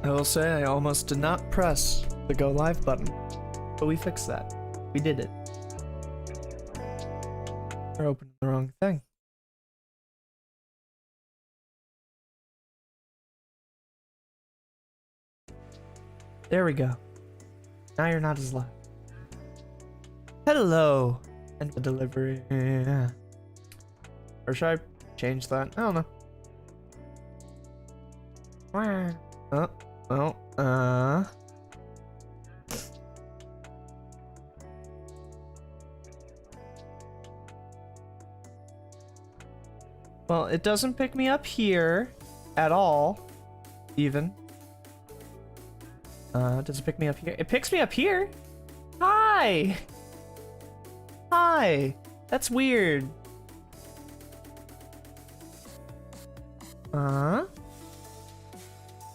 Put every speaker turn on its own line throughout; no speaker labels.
I will say I almost did not press the go live button, but we fixed that. We did it. We're opening the wrong thing. There we go. Now you're not as loud. Hello, and the delivery. Or should I change that? I don't know. Well, it doesn't pick me up here at all, even. Does it pick me up here? It picks me up here. Hi. Hi. That's weird.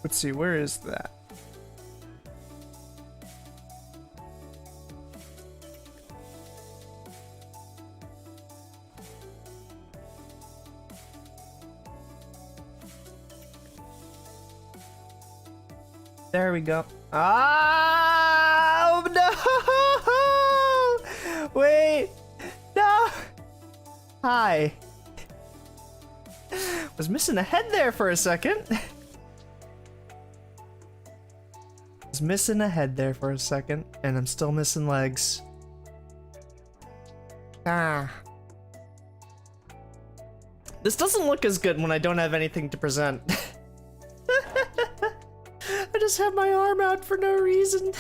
Let's see, where is that? There we go. Oh no! Wait, no! Hi. Was missing a head there for a second. Was missing a head there for a second, and I'm still missing legs. This doesn't look as good when I don't have anything to present. I just have my arm out for no reason.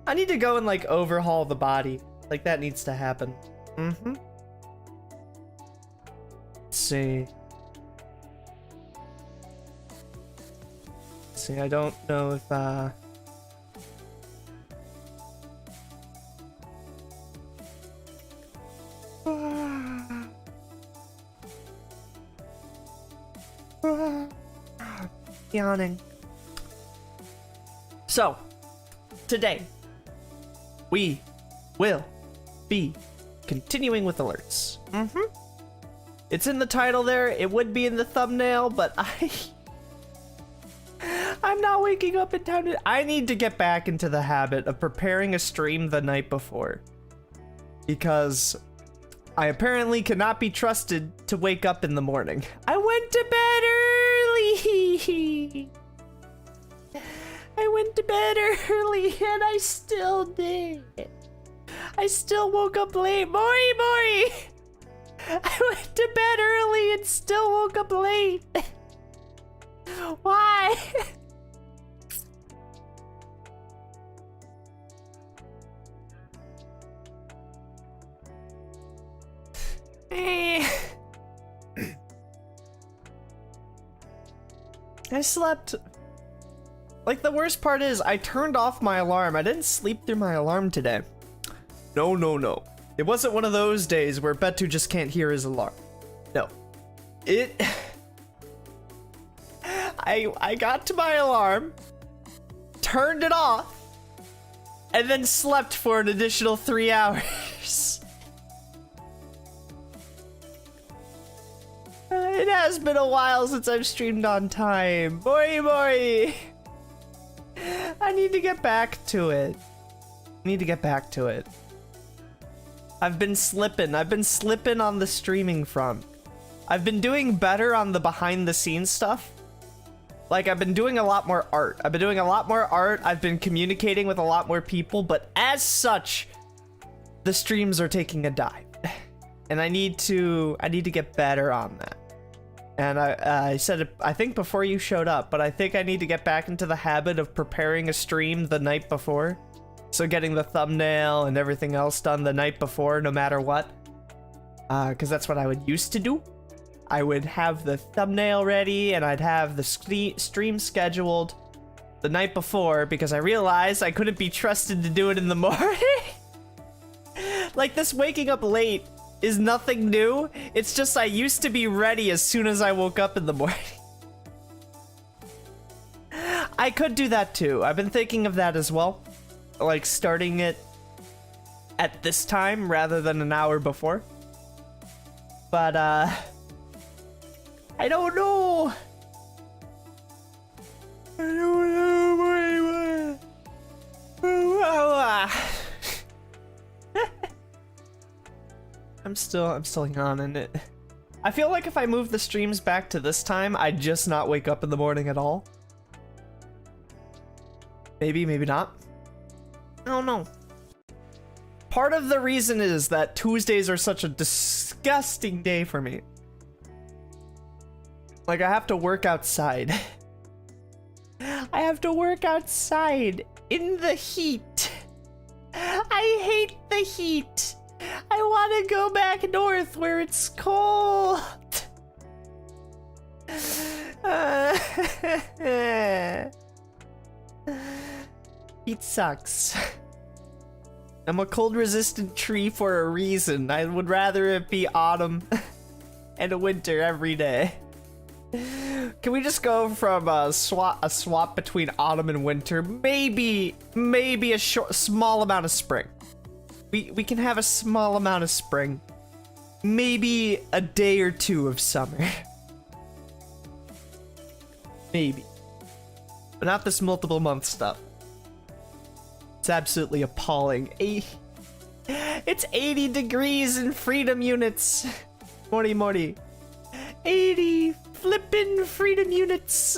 I need to go and like overhaul the body. Like that needs to happen. Let's see. See, I don't know if yawning. So, today, we will be continuing with alerts. It's in the title there, it would be in the thumbnail, but I'm not waking up in time I need to get back into the habit of preparing a stream the night before. Because I apparently cannot be trusted to wake up in the morning. I went to bed early! I went to bed early and I still did. I still woke up late. Mori! I went to bed early and still woke up late. Why? I slept. Like, the worst part is I turned off my alarm. I didn't sleep through my alarm today. No. It wasn't one of those days where Betu just can't hear his alarm. No. I got to my alarm, turned it off, and then slept for an additional 3 hours. It has been a while since I've streamed on time. Mori! I need to get back to it. I've been slipping on the streaming front. I've been doing better on the behind the scenes stuff. Like, I've been doing a lot more art. I've been communicating with a lot more people, but as such, the streams are taking a dive. And I need to get better on that. And I said it, I think before you showed up, but I think I need to get back into the habit of preparing a stream the night before. So getting the thumbnail and everything else done the night before, no matter what. Because that's what I would used to do. I would have the thumbnail ready and I'd have the stream scheduled the night before because I realized I couldn't be trusted to do it in the morning. Like, this waking up late is nothing new. It's just I used to be ready as soon as I woke up in the morning. I could do that too. I've been thinking of that as well. Like, starting it at this time rather than an hour before. But, I don't know. I'm still yawning it. I feel like if I move the streams back to this time, I'd just not wake up in the morning at all. Maybe, maybe not. I don't know. Part of the reason is that Tuesdays are such a disgusting day for me. Like, I have to work outside. I have to work outside in the heat. I hate the heat. I want to go back north where it's cold. Heat sucks. I'm a cold-resistant tree for a reason. I would rather it be autumn and a winter every day. Can we just go from a swap between autumn and winter? Maybe a small amount of spring. We can have a small amount of spring. Maybe a day or two of summer. Maybe. But not this multiple month stuff. It's absolutely appalling. It's 80 degrees in freedom units. Morty. 80 flippin' freedom units.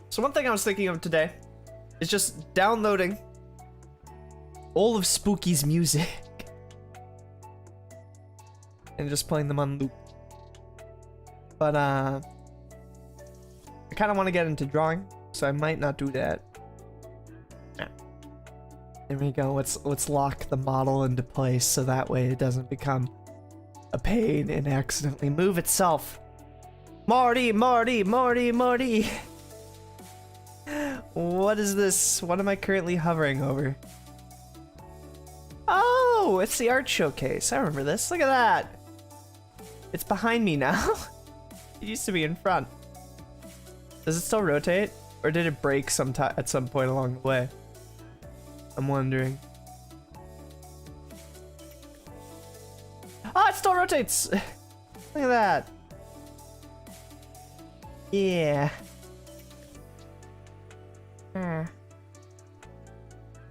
So one thing I was thinking of today is just downloading all of Spooky's music and just playing them on loop. But I kind of want to get into drawing, so I might not do that. There we go. Let's lock the model into place so that way it doesn't become a pain and accidentally move itself. Marty. What is this? What am I currently hovering over? Oh, it's the art showcase. I remember this. Look at that. It's behind me now. It used to be in front. Does it still rotate? Or did it break at some point along the way? I'm wondering. Oh, it still rotates! Look at that. Yeah.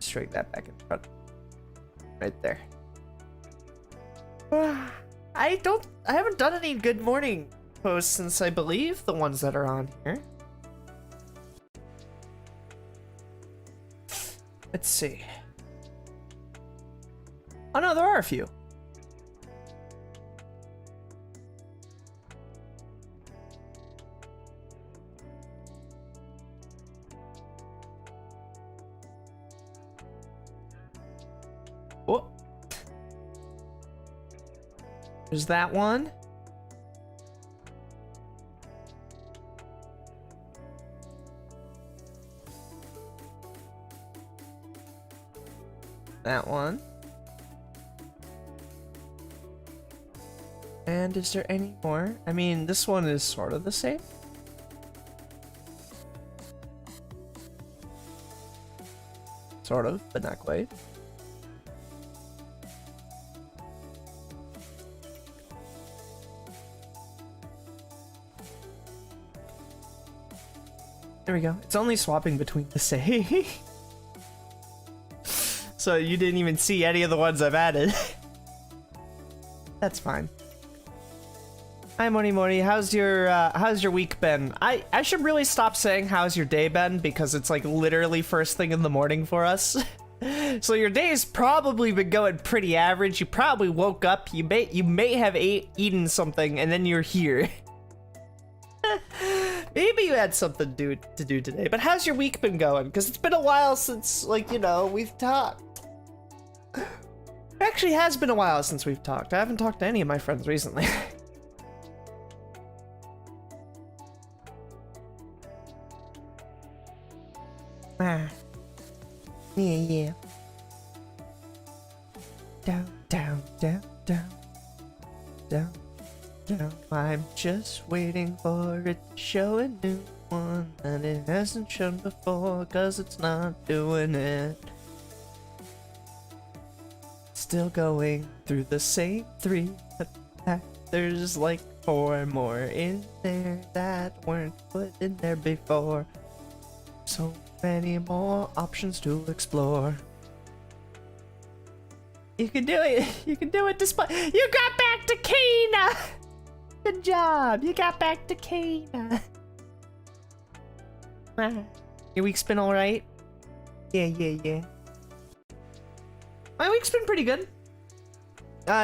Straighten that back in front. Right there. I haven't done any good morning posts since I believe the ones that are on here. Let's see. Oh no, there are a few. Oh. There's that one. That one. And is there any more? I mean, this one is sort of the same. Sort of, but not quite. There we go. It's only swapping between the same. So you didn't even see any of the ones I've added. That's fine. Hi Mori, how's your week been? I should really stop saying how's your day been because it's like literally first thing in the morning for us. So your day's probably been going pretty average. You probably woke up, you may have eaten something and then you're here. Maybe you had something to do today, but how's your week been going? Because it's been a while since, like, you know, we've talked. It actually has been a while since we've talked. I haven't talked to any of my friends recently. Yeah. Down. I'm just waiting for it to show a new one that it hasn't shown before, cause it's not doing it. still going through the same 3 attacks. There's like 4 more in there that weren't put in there before. So many more options to explore. You can do it. You can do it despite. You got back to Kana. Good job. You got back to Kana. Your week's been all right. Yeah. My week's been pretty good.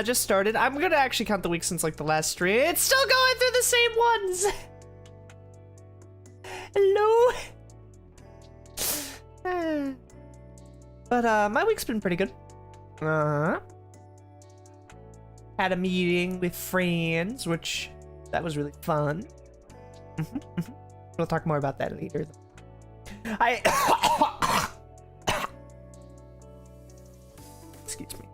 Just started. I'm gonna actually count the week since like the last stream. It's still going through the same ones. Hello. But my week's been pretty good. Had a meeting with friends, which that was really fun. We'll talk more about that later. Excuse me.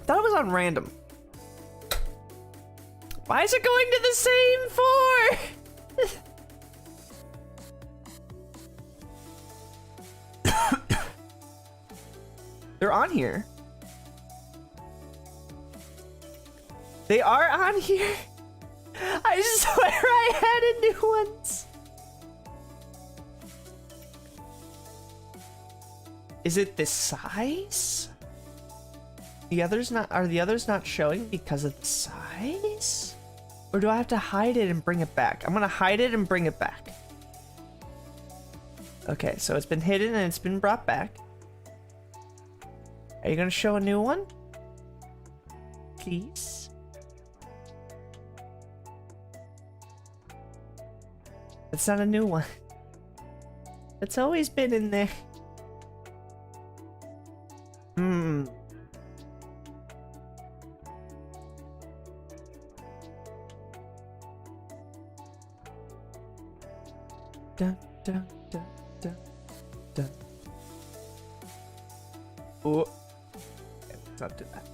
Thought it was on random. Why is it going to the same 4? They're on here. They are on here. I swear I had new ones. Is it this size? The others not, are the others not showing because of the size? Or do I have to hide it and bring it back? I'm gonna hide it and bring it back. Okay, so it's been hidden and it's been brought back. Are you gonna show a new one? Please? It's not a new one. It's always been in there. Dun, dun, dun, dun, dun. Oh. Okay, let's not do that.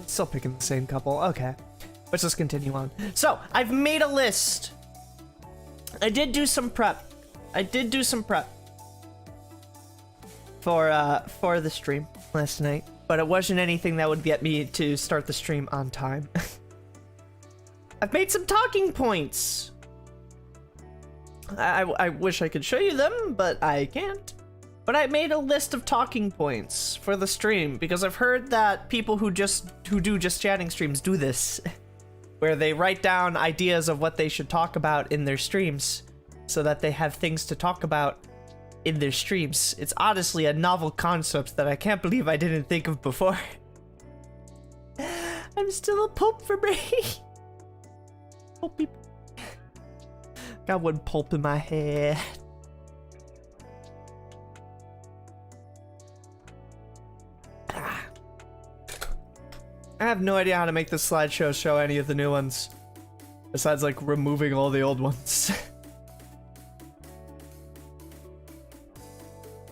Still picking the same couple. Okay. Let's just continue on. So, I've made a list. I did do some prep. For the stream last night, but it wasn't anything that would get me to start the stream on time. I've made some talking points. I wish I could show you them, but I can't. But I made a list of talking points for the stream because I've heard that people who do just chatting streams do this, where they write down ideas of what they should talk about in their streams so that they have things to talk about in their streams. It's honestly a novel concept that I can't believe I didn't think of before. I'm still a pulp for me. Pulpy. Got one pulp in my head. I have no idea how to make this slideshow show any of the new ones, besides like removing all the old ones.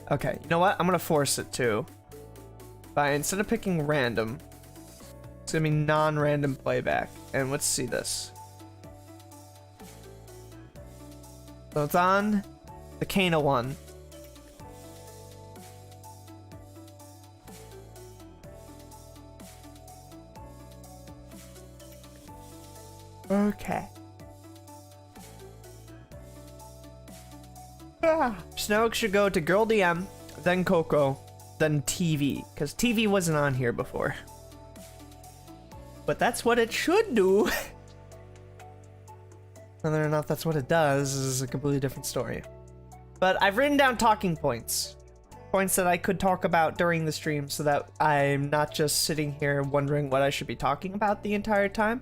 Okay, you know what? I'm gonna force it to. By instead of picking random, it's gonna be non-random playback. And let's see this. So it's on the Kana one. Okay. Snoke should go to Girl DM, then Coco, then TV, because TV wasn't on here before. But that's what it should do. Whether or not that's what it does is a completely different story. But I've written down talking points. Points that I could talk about during the stream so that I'm not just sitting here wondering what I should be talking about the entire time.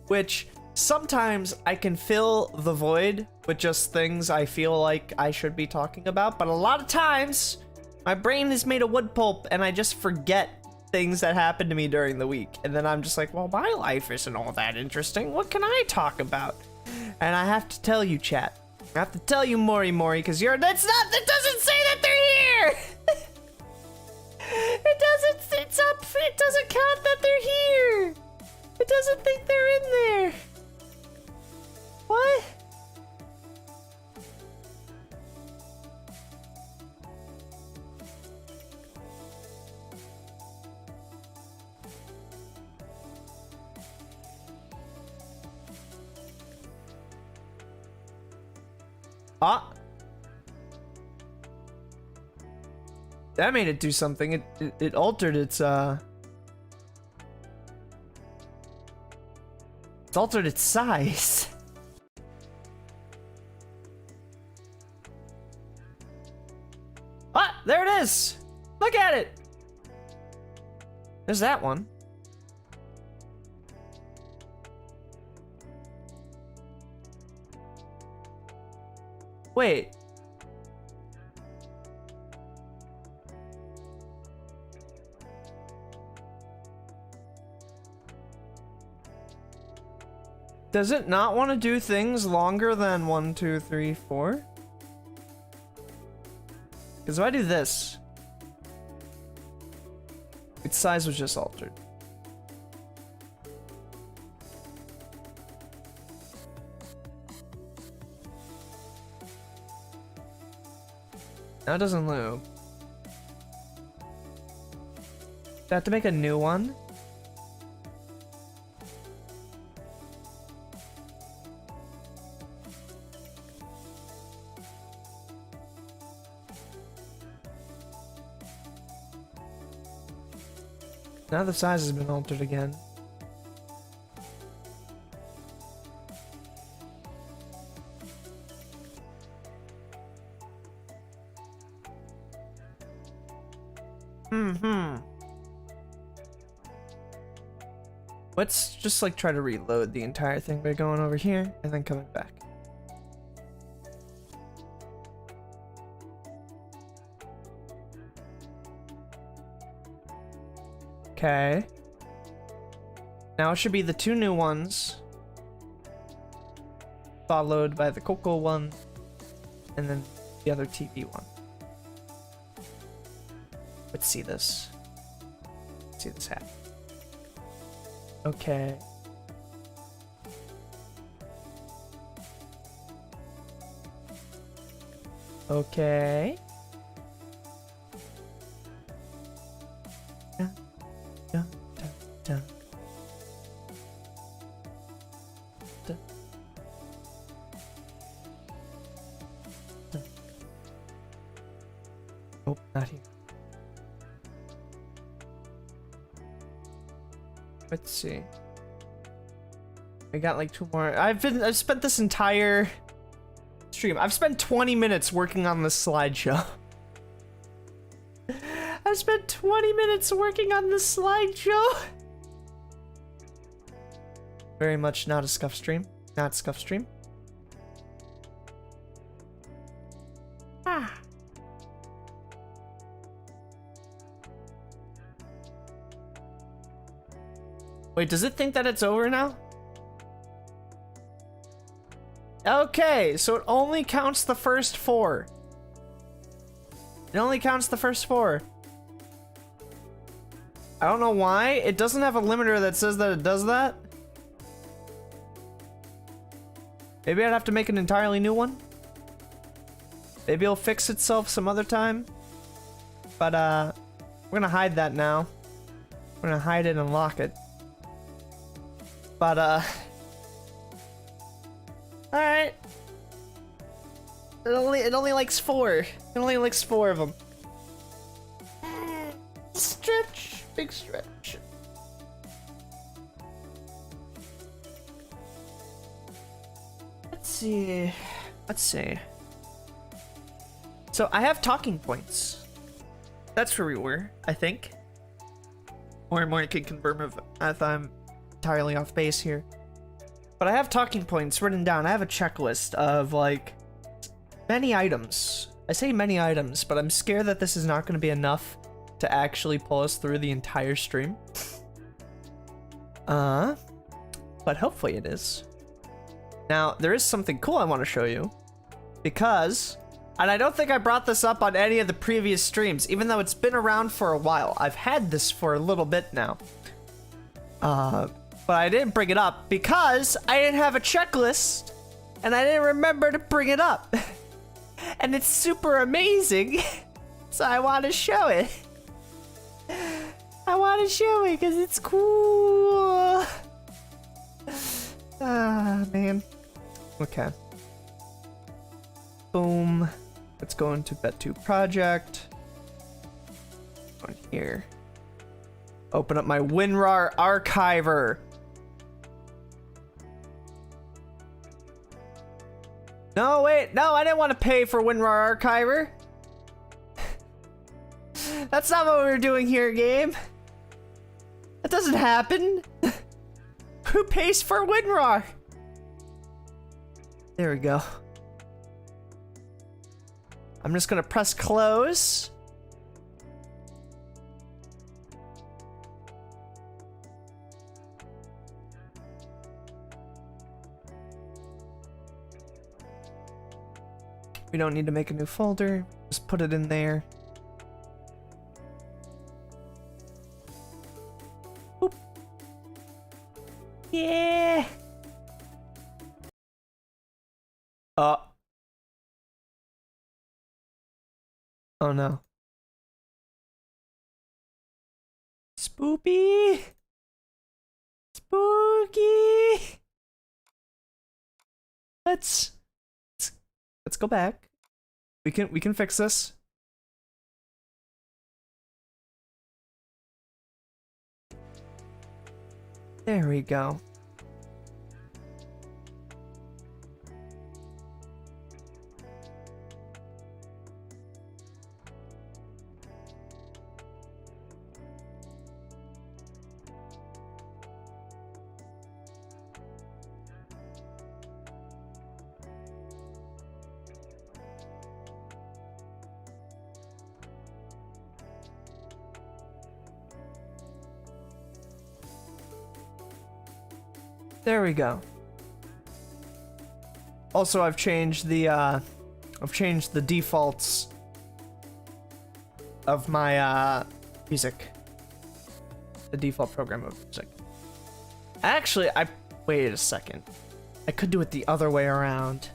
Which sometimes I can fill the void with just things I feel like I should be talking about, but a lot of times my brain is made of wood pulp and I just forget things that happened to me during the week. And then I'm just like, well, my life isn't all that interesting. What can I talk about? And I have to tell you, chat. I have to tell you, Mori, because it doesn't say that they're here! It doesn't forgot that they're here. It doesn't think they're in there. What? Ah. That made it do something. It altered its It altered its size. Ah, there it is. Look at it. There's that one. Wait. Does it not want to do things longer than 1, 2, 3, 4? Because if I do this, its size was just altered. Now it doesn't loop. Do I have to make a new one? Now the size has been altered again. Let's just like try to reload the entire thing by going over here and then coming back. Okay. Now it should be the 2 new ones, followed by the Coco one, and then the other TV one. Let's see this. Let's see this happen. Okay. Okay. Dun, dun, dun, dun. Dun. Dun. Oh, not here. Let's see. I got like 2 more. I've spent this entire stream. I've spent 20 minutes working on this slideshow. I've spent 20 minutes working on this slideshow. Very much not a scuff stream. Not scuff stream. Ah. Wait, does it think that it's over now? Okay, so it only counts the first 4. It only counts the first 4. I don't know why. It doesn't have a limiter that says that it does that. Maybe I'd have to make an entirely new one. Maybe it'll fix itself some other time. But, we're gonna hide that now. We're gonna hide it and lock it. But, alright. It only likes 4. It only likes 4 of them. Stretch. Big stretch. Let's see. Let's see. So I have talking points. That's where we were, I think. More and more I can confirm if I'm entirely off base here. But I have talking points written down. I have a checklist of like many items. I say many items, but I'm scared that this is not going to be enough to actually pull us through the entire stream. But hopefully it is. Now, there is something cool I want to show you, because And I don't think I brought this up on any of the previous streams, even though it's been around for a while. I've had this for a little bit now. But I didn't bring it up because I didn't have a checklist and I didn't remember to bring it up. And it's super amazing, so I want to show it. I want to show it because it's cool. Ah, man. Okay. Boom. Let's go into Bet2 project. On here. Open up my WinRAR archiver. No, wait. No, I didn't want to pay for WinRAR archiver. That's not what we were doing here, game. That doesn't happen. Who pays for WinRAR? There we go. I'm just gonna press close. We don't need to make a new folder. Just put it in there. Boop. Yeah. Oh no. Spoopy. Spooky. Let's go back. We can fix this. There we go. There we go. Also, I've changed the defaults of my music. The default program of music. Actually, wait a second. I could do it the other way around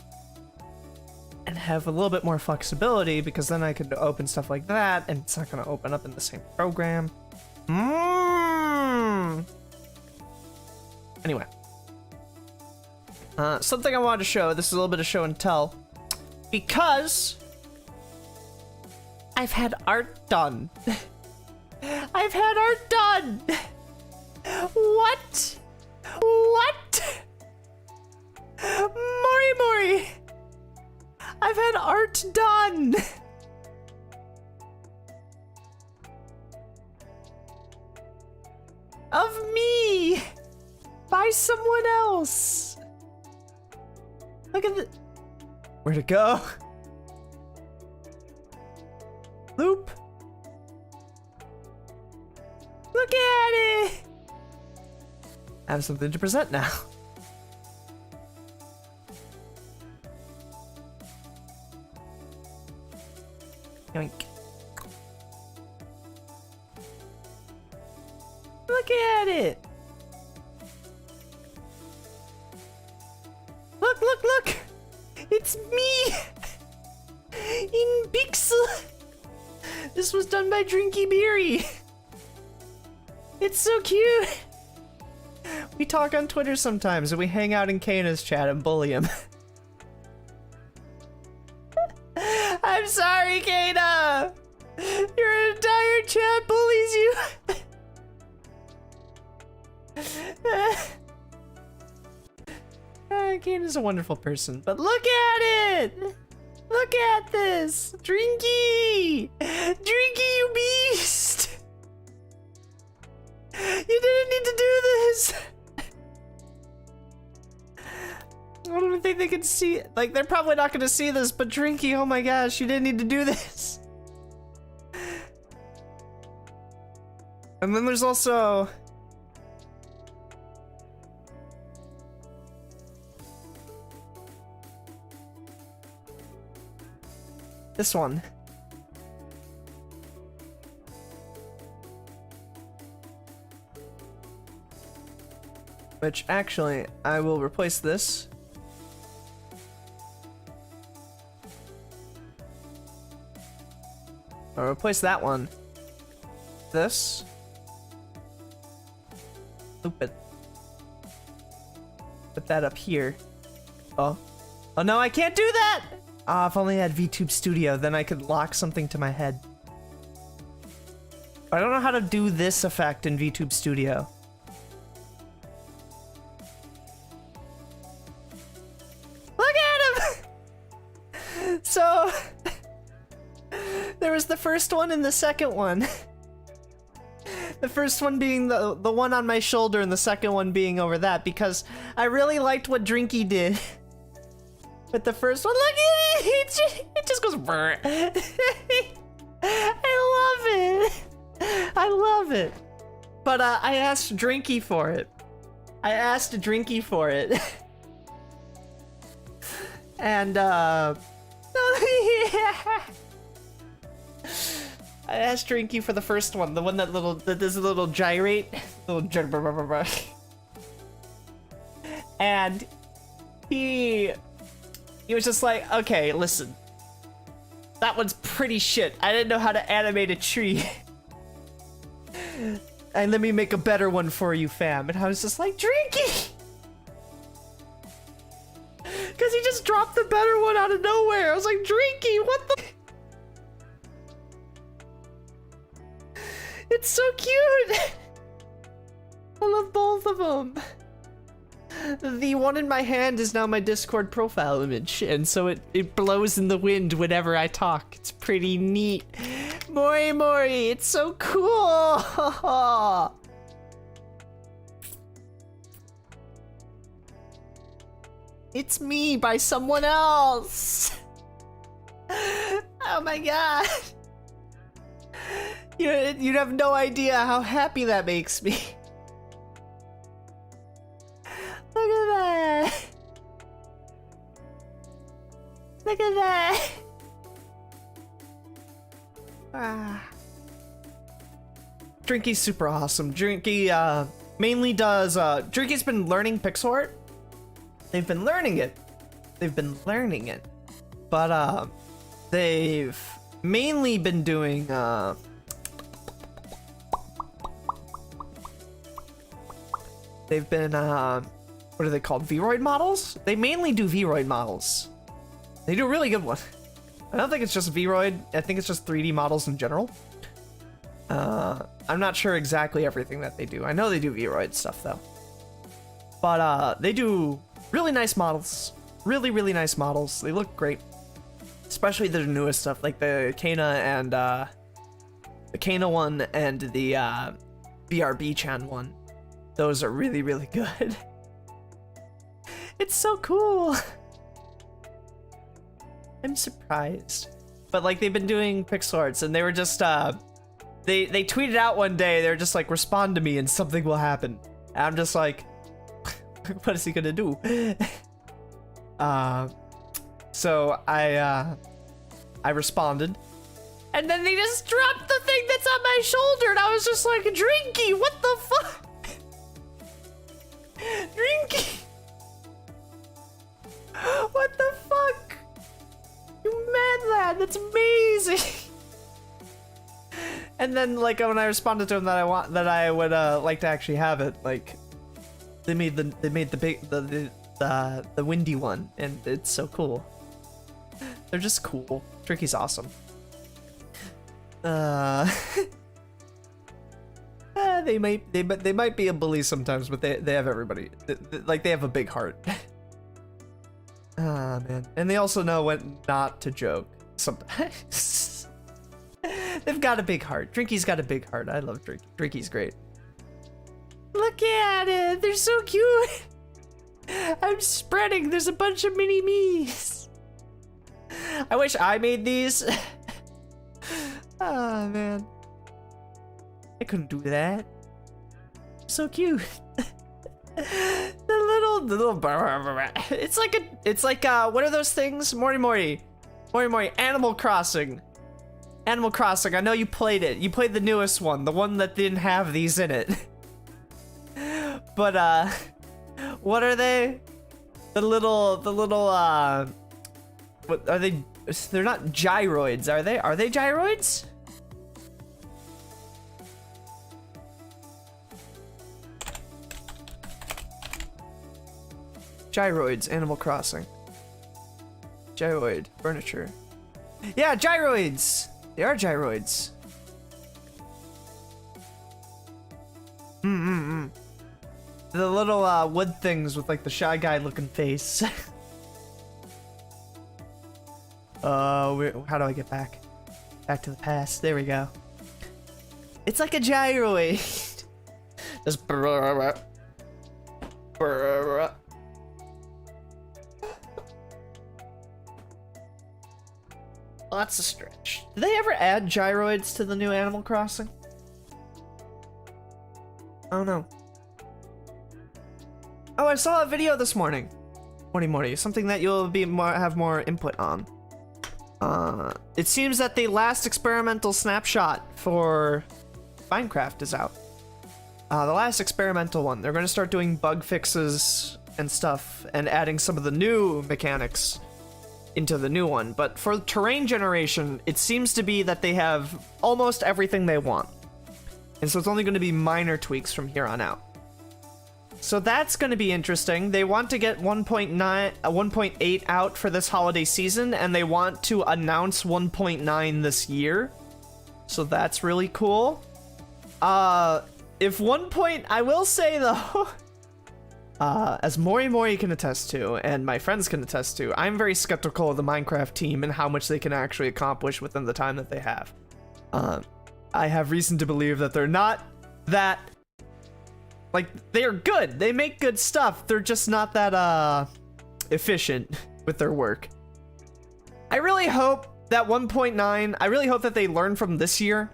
and have a little bit more flexibility, because then I could open stuff like that and it's not gonna open up in the same program. Anyway. Something I wanted to show. This is a little bit of show and tell. Because I've had art done. I've had art done. What? What? Mori. I've had art done. Of me. By someone else. Look at the... Where'd it go? Loop. Look at it. I have something to present now. Yoink. Look at it. Look! It's me! In Pixel! This was done by Drinky Beery. It's so cute! We talk on Twitter sometimes and we hang out in Kana's chat and bully him. I'm sorry, Kana! Your entire chat bullies you! Kana's a wonderful person, but look at it! Look at this! Drinky! Drinky, you beast! You didn't need to do this! I don't think they can see it. Like, they're probably not gonna see this, but Drinky, oh my gosh, you didn't need to do this. And then there's also... this one. Which actually, I will replace this. I'll replace that one. This. Loop it. Put that up here. Oh. Oh no, I can't do that! Ah, if only I had VTube Studio, then I could lock something to my head. I don't know how to do this effect in VTube Studio. Look at him! So, there was the first one and the second one. The first one being the one on my shoulder and the second one being over that because I really liked what Drinky did. But the first one, look at it! It just goes brr. I love it. I love it. But I asked Drinky for it. And no, yeah. I asked Drinky for the first one, the one that does a little gyrate, and he was just like, okay, listen, that one's pretty shit. I didn't know how to animate a tree, and let me make a better one for you, fam. And I was just like, Drinky, because he just dropped the better one out of nowhere. I was like, Drinky, what the? It's so cute! I love both of them. The one in my hand is now my Discord profile image, and so it blows in the wind whenever I talk. It's pretty neat. Mori Mori, it's so cool! It's me by someone else! Oh my god! You'd have no idea how happy that makes me. Look at that! Look at that! Ah. Drinky's super awesome. Drinky mainly does Drinky's been learning pixel art. They've been learning it. But they've mainly been doing they've been what are they called? Vroid models? They mainly do Vroid models. They do a really good one. I don't think it's just Vroid. I think it's just 3D models in general. I'm not sure exactly everything that they do. I know they do Vroid stuff though. But they do really nice models. Really nice models. They look great. Especially the newest stuff, like the Kana and the Kana one and the BRB-chan one. Those are really good. It's so cool. I'm surprised. But like they've been doing pixel arts and they were just they tweeted out one day, they're just like, respond to me and something will happen. And I'm just like, what is he gonna do? So I responded, and then they just dropped the thing that's on my shoulder, and I was just like, Drinky, what the fuck? Drinky, what the fuck? You mad lad? That's amazing. And then like when I responded to him that I would like to actually have it, like they made the windy one, and it's so cool. They're just cool. Drinky's awesome. They might be a bully sometimes, but they have everybody. Like they have a big heart. Ah man, and they also know when not to joke sometimes. They've got a big heart. Drinky's got a big heart. I love Drinky. Drinky's great. Look at it. They're so cute. I'm spreading. There's a bunch of mini me's. I wish I made these. Oh man, I couldn't do that. So cute. the little. It's like what are those things? Mori Mori. Mori Mori, Animal Crossing. Animal Crossing, I know you played it. You played the newest one, the one that didn't have these in it. But, what are they? The little, what are they? They're not gyroids, are they? Are they gyroids? Gyroids, Animal Crossing. Gyroid, furniture. Yeah, gyroids! They are gyroids. The little wood things with like the Shy Guy looking face. How do I get back? Back to the past. There we go. It's like a gyroid. Just brrrr, brrrr. Well, that's a stretch. Did they ever add gyroids to the new Animal Crossing? Oh no. Oh, I saw a video this morning. Mori, something that you'll be have more input on. It seems that the last experimental snapshot for Minecraft is out. The last experimental one. They're going to start doing bug fixes and stuff and adding some of the new mechanics into the new one. But for terrain generation, it seems to be that they have almost everything they want. And so it's only going to be minor tweaks from here on out. So that's going to be interesting. They want to get 1.8 out for this holiday season, and they want to announce 1.9 this year. So that's really cool. If I will say though, as Mori can attest to, and my friends can attest to, I'm very skeptical of the Minecraft team and how much they can actually accomplish within the time that they have. I have reason to believe that they're not that... Like, they're good. They make good stuff. They're just not that, efficient with their work. I really hope that 1.9... I really hope that they learn from this year.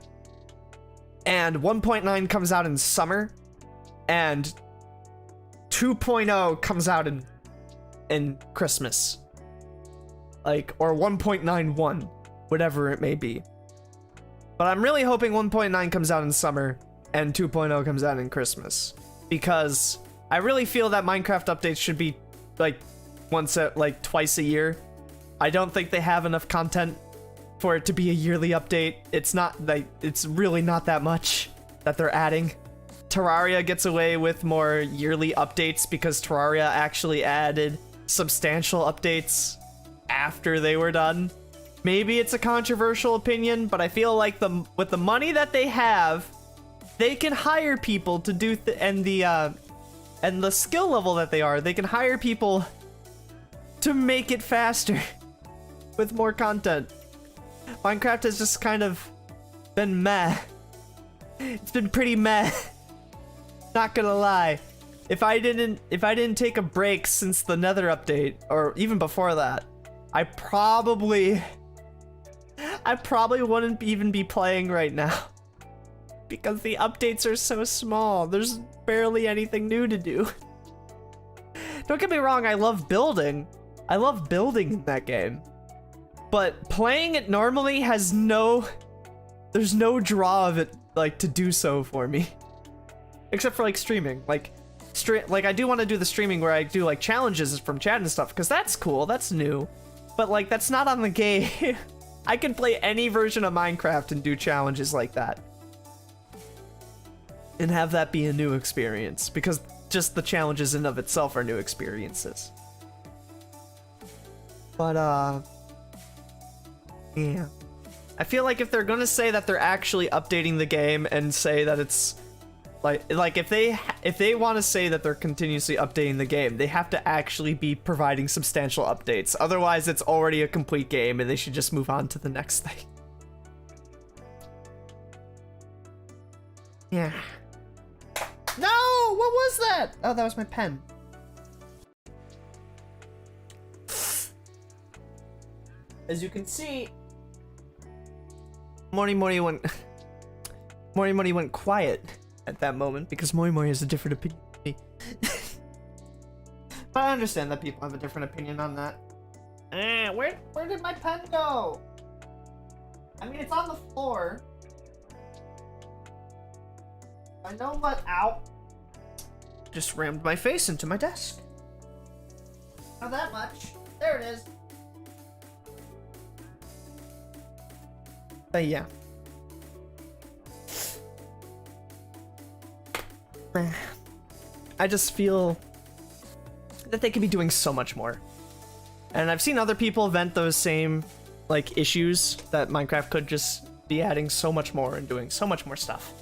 And 1.9 comes out in summer. And 2.0 comes out in Christmas. Like, or 1.91. Whatever it may be. But I'm really hoping 1.9 comes out in summer. And 2.0 comes out in Christmas. Because I really feel that Minecraft updates should be like twice a year. I don't think they have enough content for it to be a yearly update. It's really not that much that they're adding. Terraria gets away with more yearly updates because Terraria actually added substantial updates after they were done. Maybe it's a controversial opinion, but I feel like with the money that they have, they can hire people to do and the skill level that they can hire people to make it faster with more content. Minecraft has just kind of been meh. It's been pretty meh. Not gonna lie. If I didn't take a break since the Nether update, or even before that, I probably wouldn't even be playing right now. Because the updates are so small. There's barely anything new to do. Don't get me wrong, I love building. I love building in that game. But playing it normally has there's no draw of it, like, to do so for me. Except for, like, streaming. Like I do want to do the streaming where I do, like, challenges from chat and stuff, because that's cool, that's new. But, like, that's not on the game. I can play any version of Minecraft and do challenges like that. And have that be a new experience, because just the challenges in of itself are new experiences. But, yeah. I feel like if they're gonna say that they're actually updating the game and say that it's, like if they want to say that they're continuously updating the game, they have to actually be providing substantial updates. Otherwise, it's already a complete game and they should just move on to the next thing. Yeah. No! What was that? Oh, that was my pen. As you can see, Mori went quiet at that moment because Mori has a different opinion than me. But I understand that people have a different opinion on that. Where did my pen go? I mean, it's on the floor. I know what. Ow. Just rammed my face into my desk. Not that much. There it is. Yeah. I just feel that they could be doing so much more. And I've seen other people vent those same, like, issues that Minecraft could just be adding so much more and doing so much more stuff.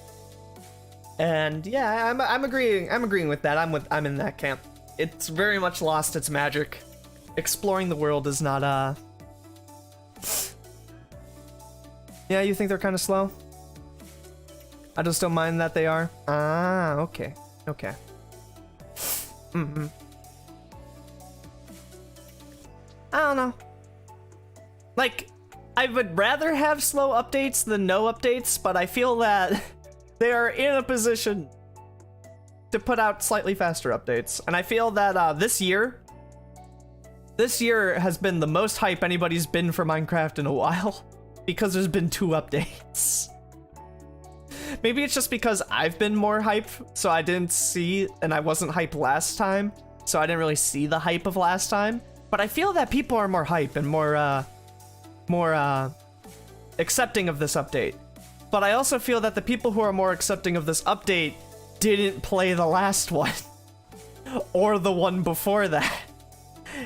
And yeah, I'm agreeing with that. I'm in that camp. It's very much lost its magic. Exploring the world is not Yeah, you think they're kind of slow? I just don't mind that they are. Ah, okay. Okay. I don't know. Like, I would rather have slow updates than no updates, but I feel that they are in a position to put out slightly faster updates. And I feel that this year has been the most hype anybody's been for Minecraft in a while, because there's been 2 updates. Maybe it's just because I've been more hype, so I didn't see, and I wasn't hyped last time, so I didn't really see the hype of last time. But I feel that people are more hype and more accepting of this update. But I also feel that the people who are more accepting of this update didn't play the last one. Or the one before that.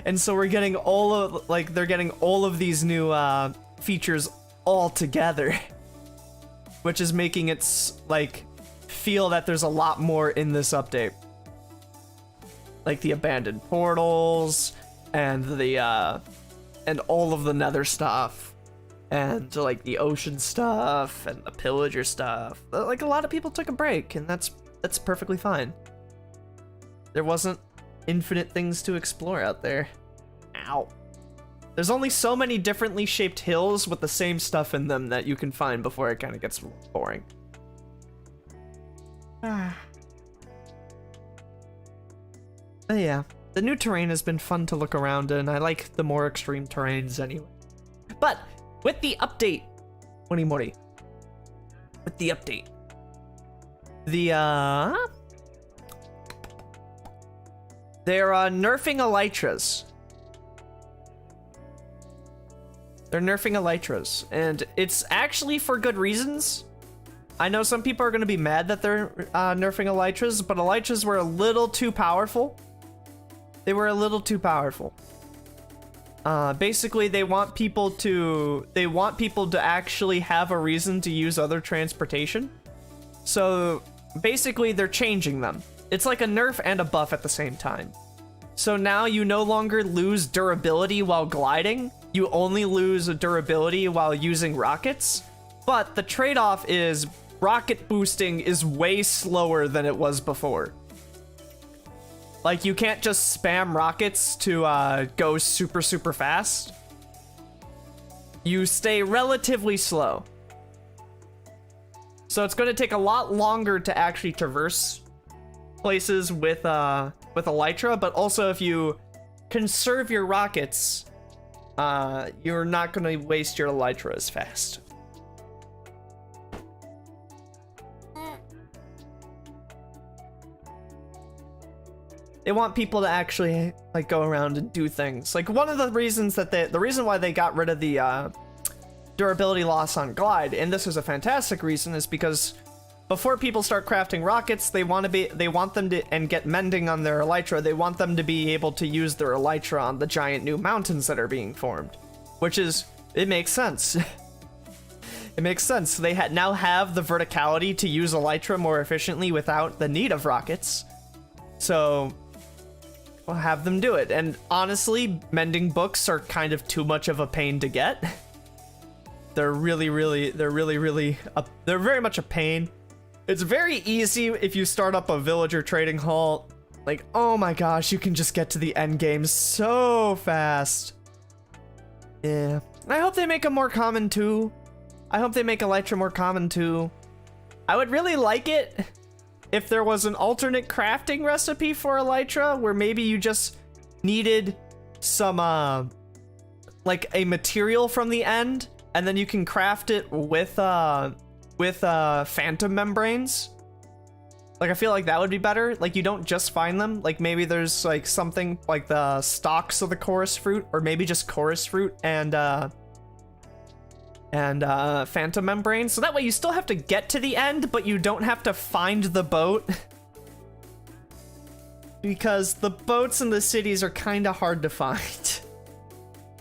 And so we're getting they're getting all of these new features all together. Which is making it, like, feel that there's a lot more in this update. Like the abandoned portals, and the, and all of the nether stuff, and, like, the ocean stuff, and the pillager stuff. Like, a lot of people took a break, and that's perfectly fine. There wasn't infinite things to explore out there. Ow. There's only so many differently shaped hills with the same stuff in them that you can find before it kind of gets boring. But yeah, the new terrain has been fun to look around in. I like the more extreme terrains anyway. But with the update, Mori, with the update, they're nerfing elytras. They're nerfing elytras, and it's actually for good reasons. I know some people are going to be mad that they're nerfing elytras, but elytras were a little too powerful. They were a little too powerful. Basically, they want people to actually have a reason to use other transportation. So basically, they're changing them. It's like a nerf and a buff at the same time. So now you no longer lose durability while gliding. You only lose durability while using rockets. But the trade-off is rocket boosting is way slower than it was before. Like, you can't just spam rockets to go super, super fast. You stay relatively slow. So it's going to take a lot longer to actually traverse places with elytra, but also if you conserve your rockets, you're not going to waste your elytra as fast. They want people to actually, like, go around and do things. Like, one of the reasons that the reason why they got rid of the durability loss on glide, and this is a fantastic reason, is because before people start crafting rockets, they want them to, and get mending on their elytra, they want them to be able to use their elytra on the giant new mountains that are being formed. Which is, it makes sense. It makes sense. They now have the verticality to use elytra more efficiently without the need of rockets. So we'll have them do it. And honestly, mending books are kind of too much of a pain to get. They're very much a pain. It's very easy if you start up a villager trading hall. Like, oh my gosh, you can just get to the end game so fast. Yeah. I hope they make them more common too. I hope they make elytra more common too. I would really like it if there was an alternate crafting recipe for elytra where maybe you just needed some like a material from the end, and then you can craft it with phantom membranes. Like, I feel like that would be better. Like, you don't just find them. Like, maybe there's like something like the stalks of the chorus fruit, or maybe just chorus fruit and phantom membrane. So that way you still have to get to the end, but you don't have to find the boat. Because the boats in the cities are kind of hard to find.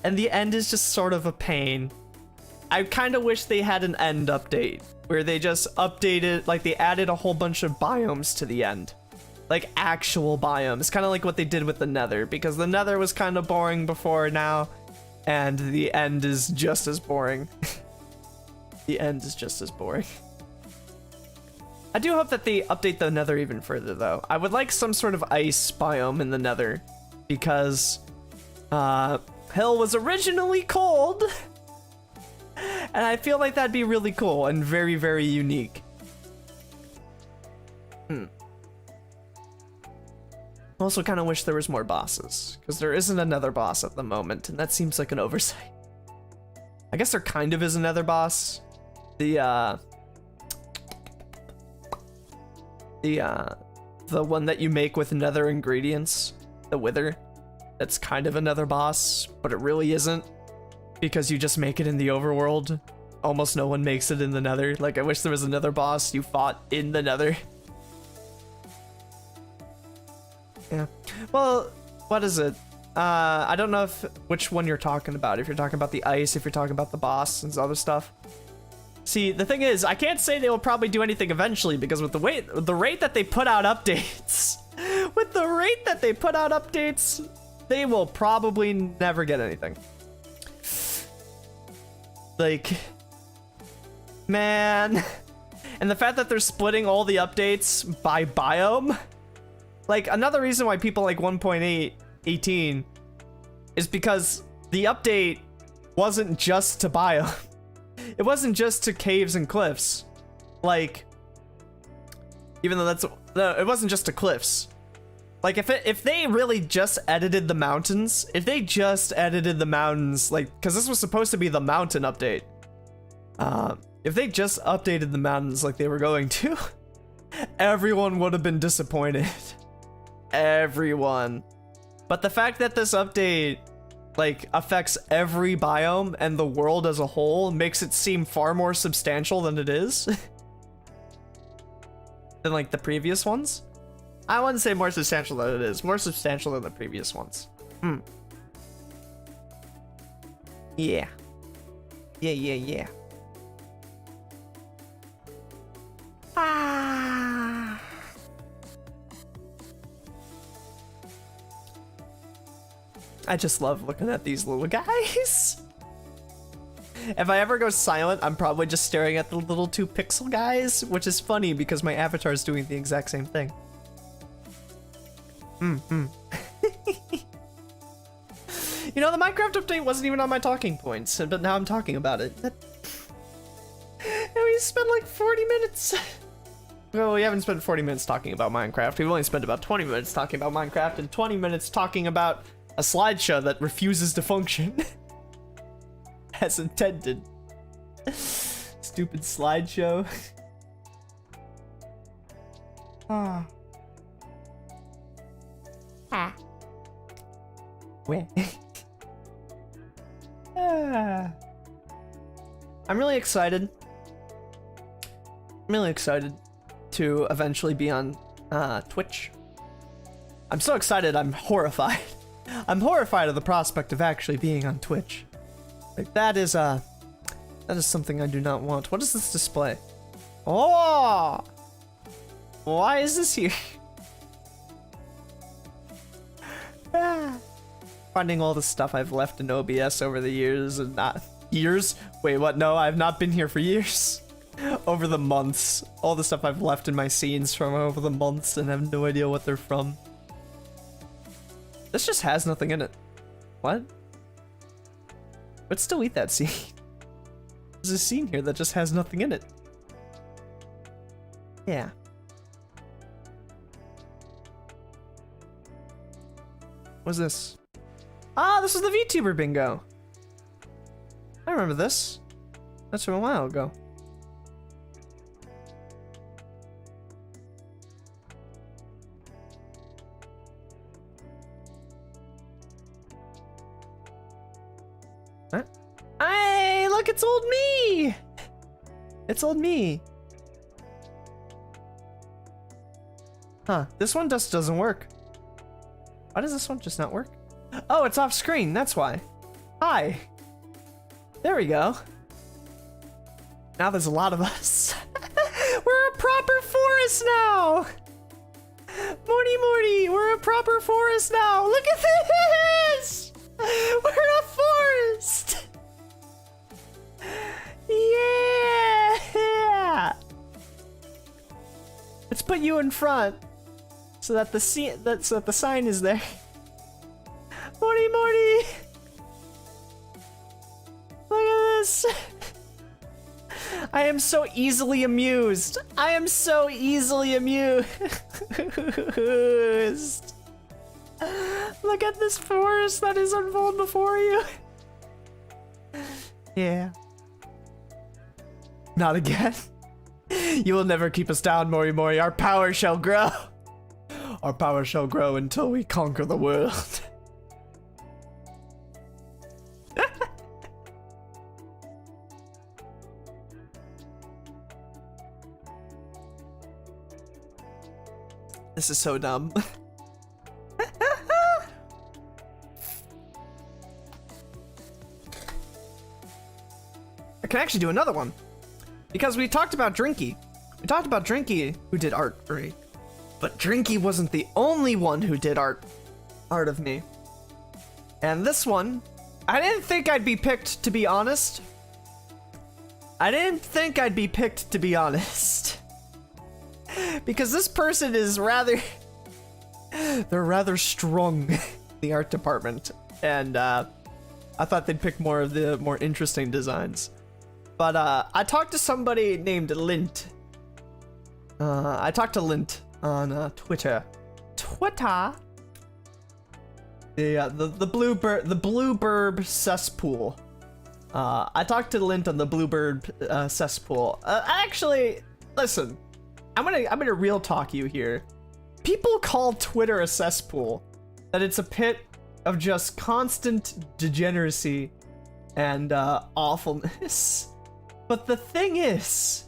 And the end is just sort of a pain. I kind of wish they had an end update where they just updated, like they added a whole bunch of biomes to the end. Like actual biomes, kind of like what they did with the Nether, because the Nether was kind of boring before now, and the end is just as boring. The end is just as boring. I do hope that they update the Nether even further though. I would like some sort of ice biome in the Nether, because Hell was originally cold. And I feel like that'd be really cool and very, very unique. Also kind of wish there was more bosses, because there isn't another boss at the moment, and that seems like an oversight. I guess there kind of is another boss. The one that you make with nether ingredients, the Wither. That's kind of another boss, but it really isn't, because you just make it in the overworld. Almost no one makes it in the Nether. Like, I wish there was another boss you fought in the Nether. Yeah. Well, what is it? I don't know which one you're talking about. If you're talking about the ice, if you're talking about the boss and other stuff. See, the thing is, I can't say they will probably do anything eventually, because with the rate that they put out updates, they will probably never get anything. Like, man. And the fact that they're splitting all the updates by biome, like, another reason why people like 1.818 is because the update wasn't just to biome. It wasn't just to caves and cliffs. Like, even though it wasn't just to cliffs. Like, if they really just edited the mountains, like, because this was supposed to be the mountain update. If they just updated the mountains like they were going to, everyone would have been disappointed. Everyone. But the fact that this update, like, affects every biome and the world as a whole makes it seem far more substantial than it is. Than, like, the previous ones. I wouldn't say more substantial than it is. More substantial than the previous ones. Yeah. Yeah. Ah. I just love looking at these little guys. If I ever go silent, I'm probably just staring at the little 2 pixel guys, which is funny because my avatar is doing the exact same thing. You know, the Minecraft update wasn't even on my talking points, but now I'm talking about it. And we spent like 40 minutes. Well, we haven't spent 40 minutes talking about Minecraft. We've only spent about 20 minutes talking about Minecraft and 20 minutes talking about a slideshow that refuses to function. As intended. Stupid slideshow. Where? I'm really excited. To eventually be on Twitch. I'm so excited, I'm horrified. I'm horrified of the prospect of actually being on Twitch. Like, that is something I do not want. What is this display? Oh! Why is this here? Finding all the stuff I've left in OBS over the years and not years. Wait, what? No, I've not been here for years. Over the months. All the stuff I've left in my scenes from over the months and have no idea what they're from. This just has nothing in it. What? But still eat that scene. There's a scene here that just has nothing in it. Yeah. What's this? Ah, this is the VTuber bingo. I remember this. That's from a while ago. Huh? Hey, look, it's old me! It's old me. Huh, this one just doesn't work. Why does this one just not work? Oh, it's off screen, that's why. Hi. There we go. Now there's a lot of us. We're a proper forest now! Morty Morty, we're a proper forest now! Look at this! We're a forest! Yeah! Let's put you in front so that the sign is there. Morty Morty! Look at this! I am so easily amused. I am so easily amused. Look at this forest that is unfold before you. Yeah. Not again. You will never keep us down, Mori Mori. Our power shall grow. Our power shall grow until we conquer the world. This is so dumb. I can actually do another one. Because we talked about Drinky. We talked about Drinky, who did art for me. But Drinky wasn't the only one who did art of me. And this one, I didn't think I'd be picked, to be honest. I didn't think I'd be picked, to be honest. Because this person is rather... they're rather strong in the art department. And I thought they'd pick more of the more interesting designs. But I talked to somebody named Lint. I talked to Lint on Twitter. The Bluebird cesspool. I talked to Lint on the Bluebird cesspool. Actually, listen. I'm gonna real talk you here. People call Twitter a cesspool. That it's a pit of just constant degeneracy and awfulness. But the thing is,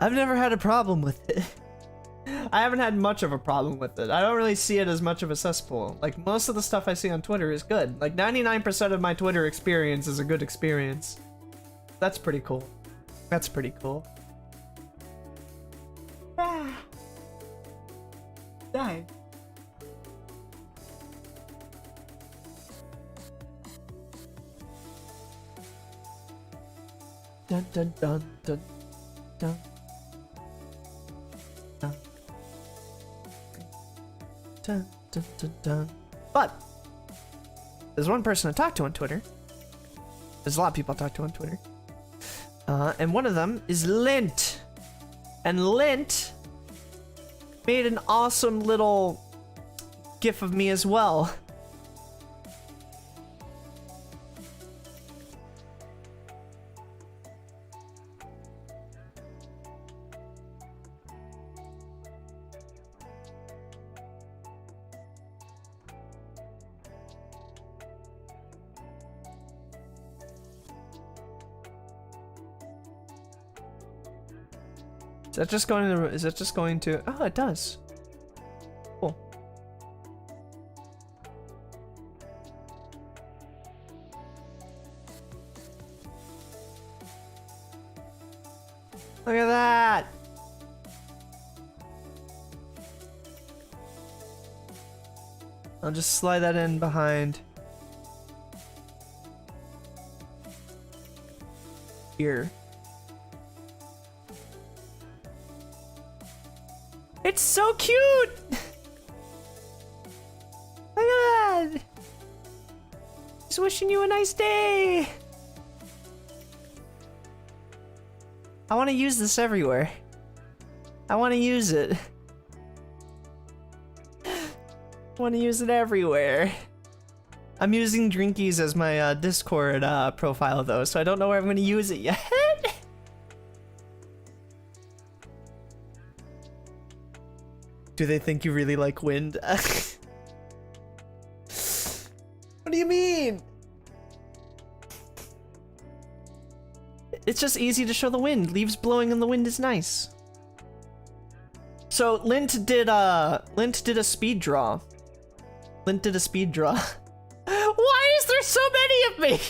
I've never had a problem with it. I haven't had much of a problem with it. I don't really see it as much of a cesspool. Like, most of the stuff I see on Twitter is good. Like, 99% of my Twitter experience is a good experience. That's pretty cool. That's pretty cool. Ah. Die. Dun dun dun dun dun dun dun dun dun dun. But there's one person I talk to on Twitter. There's a lot of people I talk to on Twitter. And one of them is Lint. And Lint made an awesome little GIF of me as well. Is that just going to, oh, it does. Cool. Look at that. I'll just slide that in behind here. It's so cute! Look at that! Just wishing you a nice day! I want to use this everywhere. I want to use it. I want to use it everywhere. I'm using Drinkies as my Discord profile though, so I don't know where I'm gonna use it yet. Do they think you really like wind? What do you mean? It's just easy to show the wind. Leaves blowing in the wind is nice. So Lint did a speed draw. Lint did a speed draw. Why is there so many of me?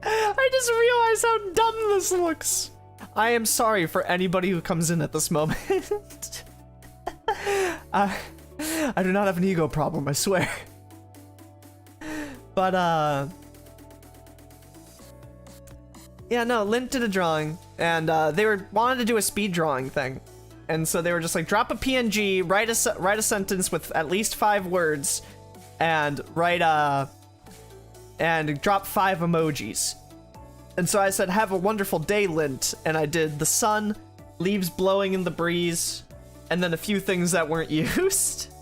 I just realized how dumb this looks. I am sorry for anybody who comes in at this moment. I do not have an ego problem, I swear. But yeah, no, Lint did a drawing, and they wanted to do a speed drawing thing, and so they were just like, drop a PNG, write a sentence with at least 5 words, and and drop 5 emojis. And so I said, have a wonderful day, Lint, and I did the sun, leaves blowing in the breeze, and then a few things that weren't used.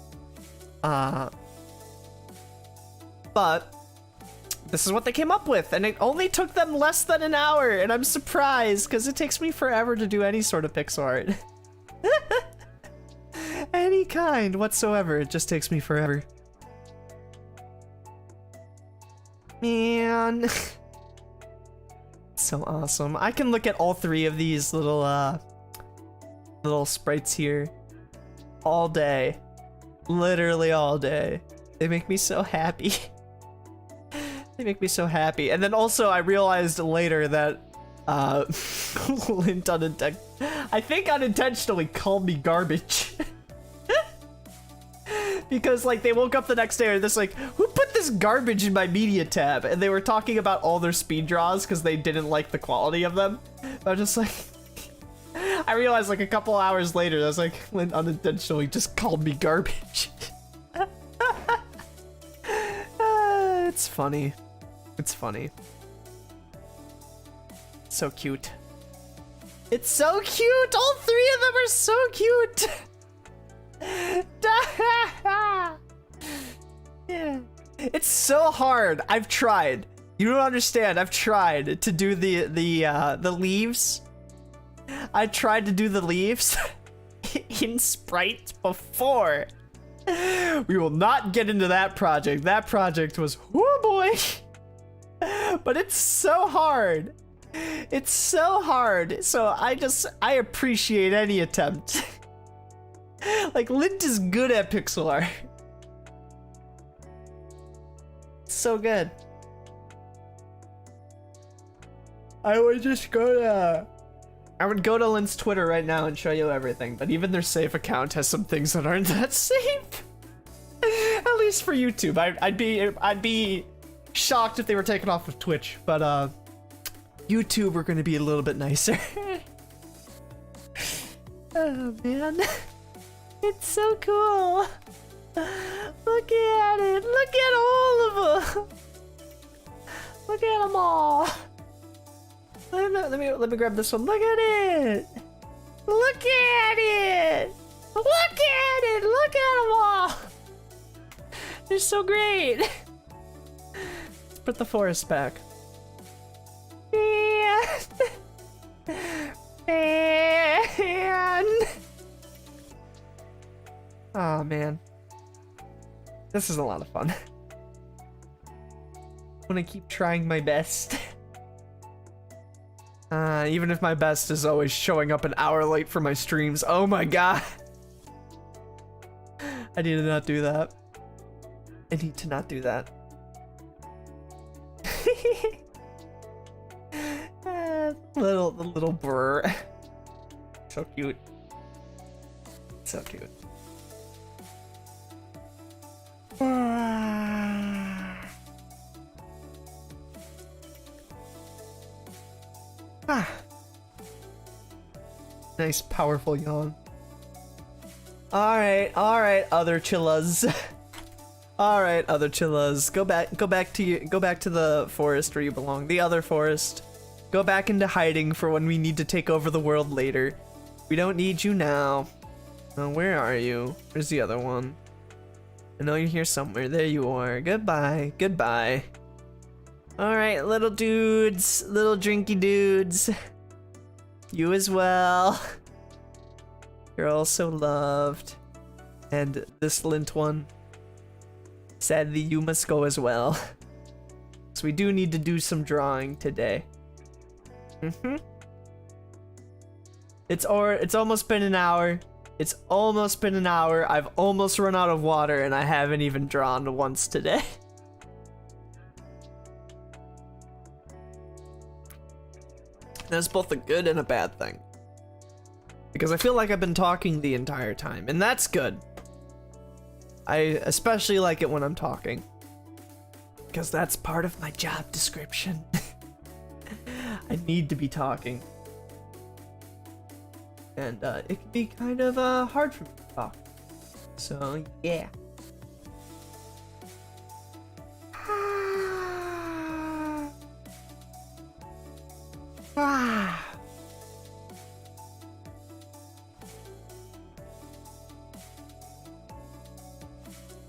But this is what they came up with, and it only took them less than an hour, and I'm surprised, because it takes me forever to do any sort of pixel art. Any kind whatsoever, it just takes me forever. Man. So awesome. I can look at all 3 of these little sprites here all day. Literally all day. They make me so happy. They make me so happy. And then also I realized later that Lint I think unintentionally called me garbage. Because like they woke up the next day and this like, who put this garbage in my media tab? And they were talking about all their speed draws because they didn't like the quality of them. I was just like, I realized like a couple hours later, I was like, Lint unintentionally just called me garbage. It's funny. It's funny. So cute. It's so cute! All 3 of them are so cute! Yeah. It's so hard. I've tried. You don't understand. I've tried to do the leaves. I tried to do the leaves in Sprite before. We will not get into that project. That project was, oh boy. But it's so hard. It's so hard. So I appreciate any attempt. Like, Lint is good at pixel art. So good. I would go to Lint's Twitter right now and show you everything, but even their safe account has some things that aren't that safe. At least for YouTube. I'd be shocked if they were taken off of Twitch, but YouTube are gonna be a little bit nicer. Oh man. It's so cool. Look at it. Look at all of them. Look at them all. Let me grab this one. Look at it. Look at it. Look at it. Look at them all. They're so great. Let's put the forest back. Man. Oh man. This is a lot of fun. I'm gonna keep trying my best. Even if my best is always showing up an hour late for my streams. Oh my god. I need to not do that. I need to not do that. The little burr. So cute. So cute. Nice powerful yawn. Alright, other chillas. Alright, other chillas. Go back to the forest where you belong. The other forest. Go back into hiding for when we need to take over the world later. We don't need you now. Oh, where are you? Where's the other one? I know you're here somewhere. There you are. Goodbye. Goodbye. Alright, little dudes. Little drinky dudes. You as well. You're all so loved. And this lint one. Sadly, you must go as well. So we do need to do some drawing today. It's almost been an hour. It's almost been an hour. I've almost run out of water and I haven't even drawn once today. That's both a good and a bad thing. Because I feel like I've been talking the entire time, and that's good. I especially like it when I'm talking. Because that's part of my job description. I need to be talking. And it can be kind of hard for me to talk. So, yeah.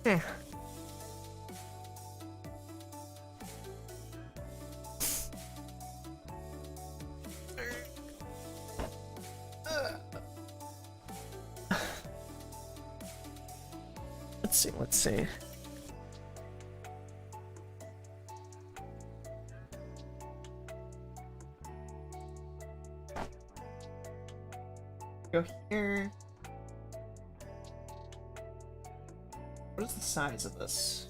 Yeah. Let's see. Go here. What is the size of this?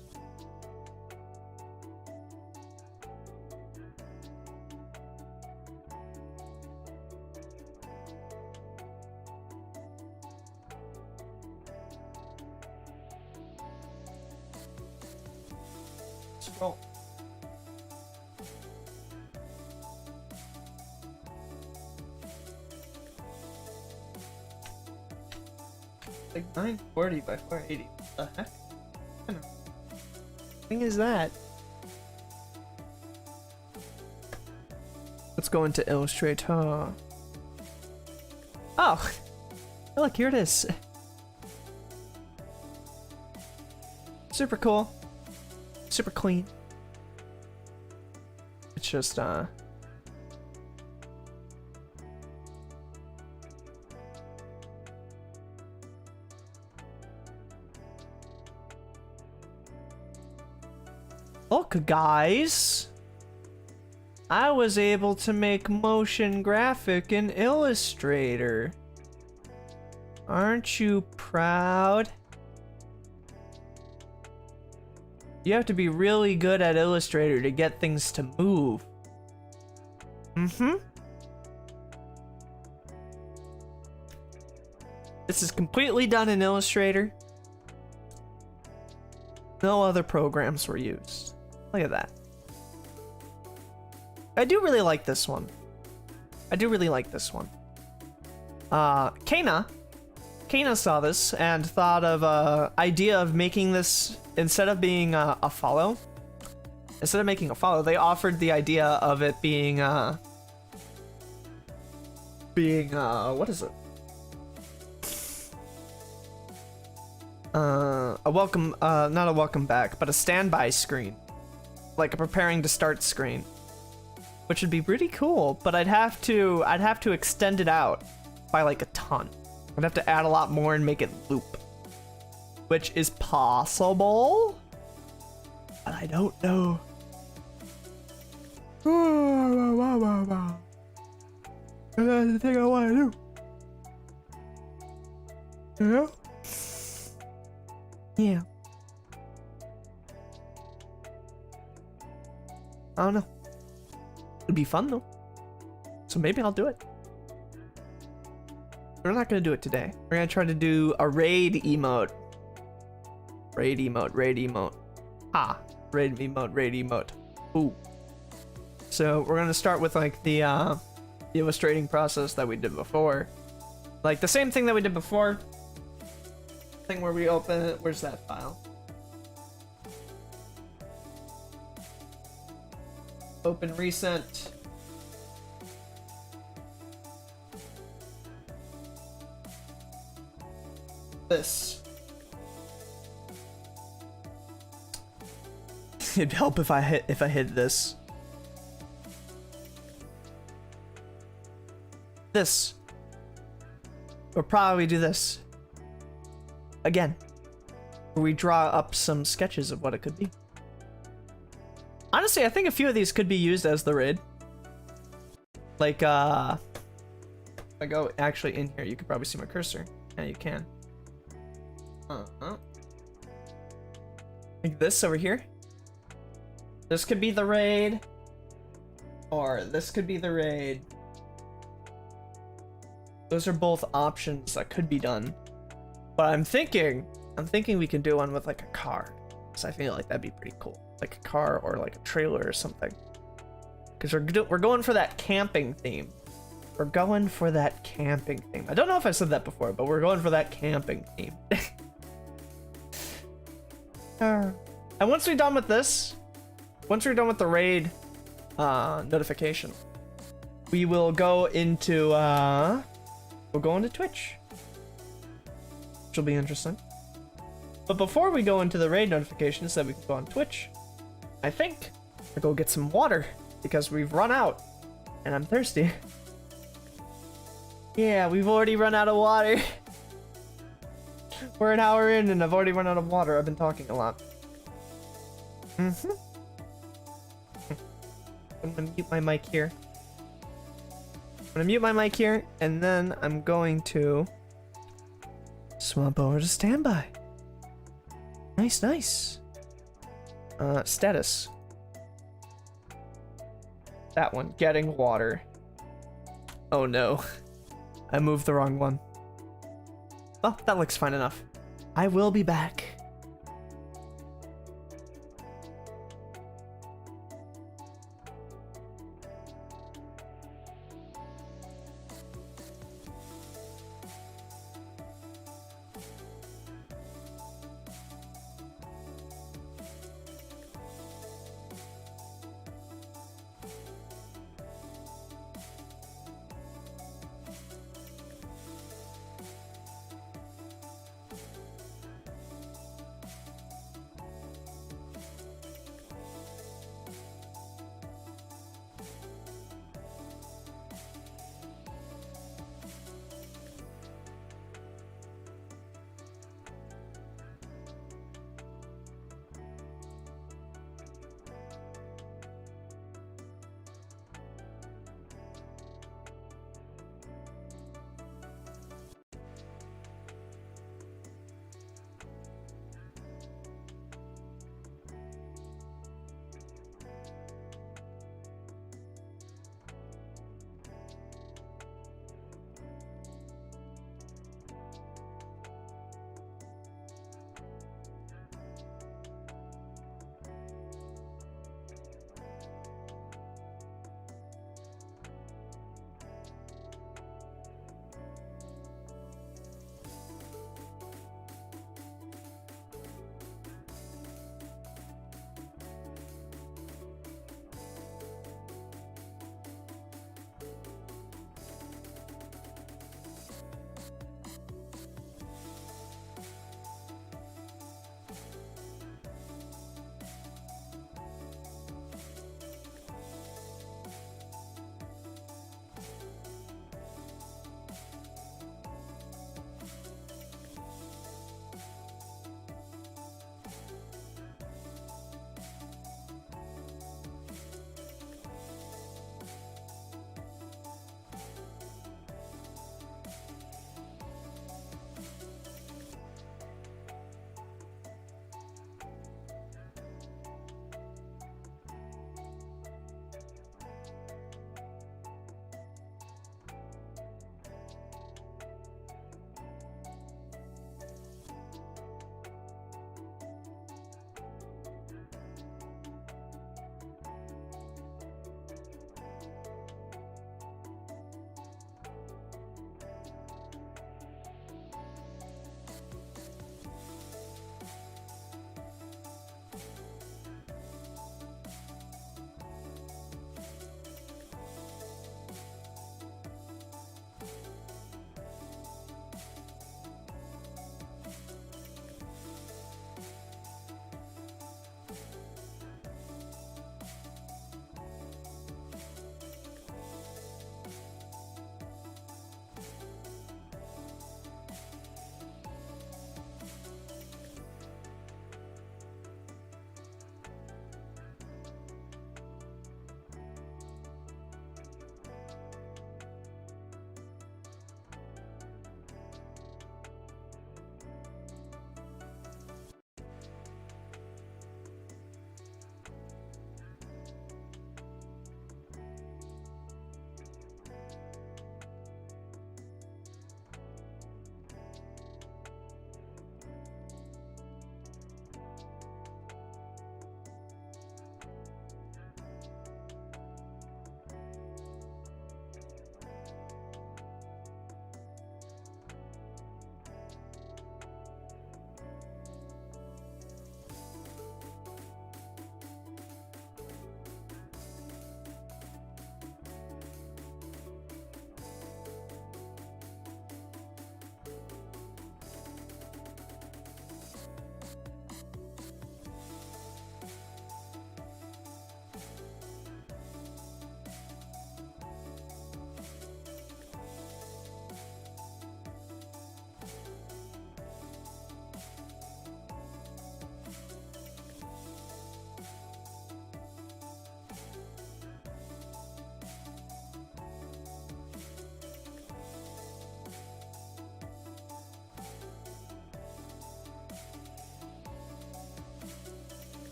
Scroll. Like 940 by 480. What the heck? What kind of thing is that? Let's go into Illustrator. Oh! Look, here it is. Super cool. Super clean. It's just, look, guys! I was able to make motion graphic in Illustrator. Aren't you proud? You have to be really good at Illustrator to get things to move. This is completely done in Illustrator. No other programs were used. Look at that. I do really like this one. I do really like this one. Kana saw this and thought of a idea of making this, instead of being a follow, they offered the idea of it being what is it? A welcome, not a welcome back, but a standby screen, like a preparing to start screen, which would be pretty cool. But I'd have to extend it out by like a ton. I'd have to add a lot more and make it loop, which is possible, but I don't know. That's the thing I want to do. Yeah. I don't know. It'd be fun though. So maybe I'll do it. We're not gonna do it today. We're gonna try to do a raid emote. Raid emote. Ah, raid emote. Ooh. So we're gonna start with like the illustrating process that we did before. Like the same thing that we did before. Thing where we open it. Where's that file? Open recent. This. It'd help if I hid this. This. Or probably do this. Again. Where we draw up some sketches of what it could be. Honestly, I think a few of these could be used as the raid. Like, if I go actually in here, you could probably see my cursor. Yeah, you can. Like this over here. This could be the raid. Or this could be the raid. Those are both options that could be done. But I'm thinking we can do one with like a car. Because I feel like that'd be pretty cool. Like a car or like a trailer or something. Because we're going for that camping theme. We're going for that camping theme. I don't know if I said that before, but we're going for that camping theme. And once we're done with this, once we're done with the raid notification, we will go into Twitch, which will be interesting. But before we go into the raid notifications that we can go on Twitch, I think I'll go get some water because we've run out and I'm thirsty. Yeah, we've already run out of water. We're an hour in and I've already run out of water. I've been talking a lot. I'm gonna mute my mic here. And then I'm going to swap over to standby. Nice. Status. That one, getting water. Oh no. I moved the wrong one. Oh, that looks fine enough. I will be back.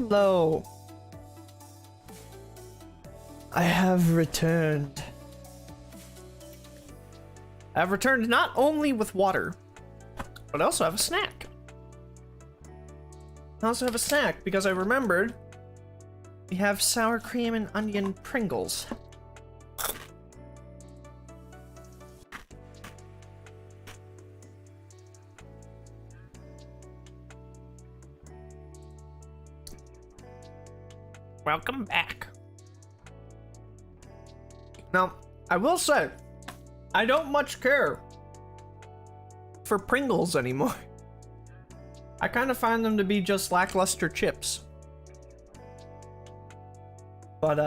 Hello. I have returned. I have returned not only with water, but I also have a snack. I also have a snack because I remembered we have sour cream and onion Pringles. Welcome back. Now, I will say, I don't much care for Pringles anymore. I kind of find them to be just lackluster chips. But,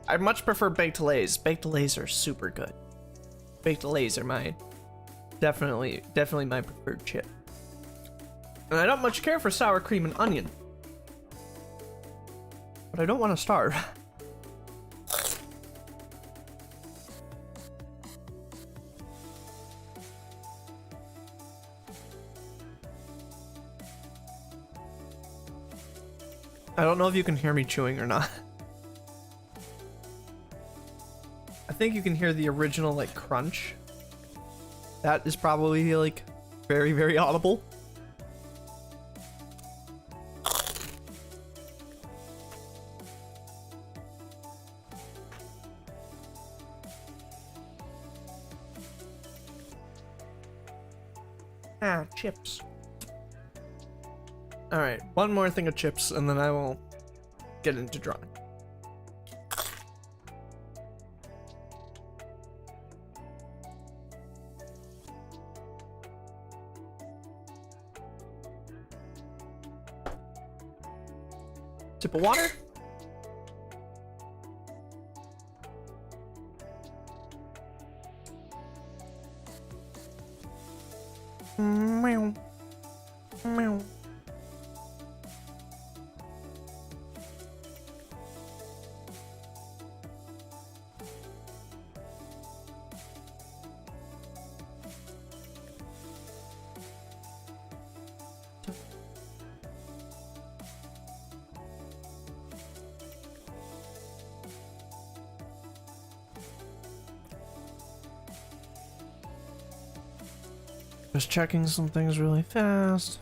I much prefer Baked Lays. Baked Lays are super good. Baked Lays are my, definitely my preferred chip. And I don't much care for sour cream and onion. But I don't want to starve. I don't know if you can hear me chewing or not. I think you can hear the original, like, crunch. That is probably, like, very, very audible. Ah, chips. Alright, one more thing of chips, and then I will get into drawing. Sip of water. Meow. Meow. Just checking some things really fast.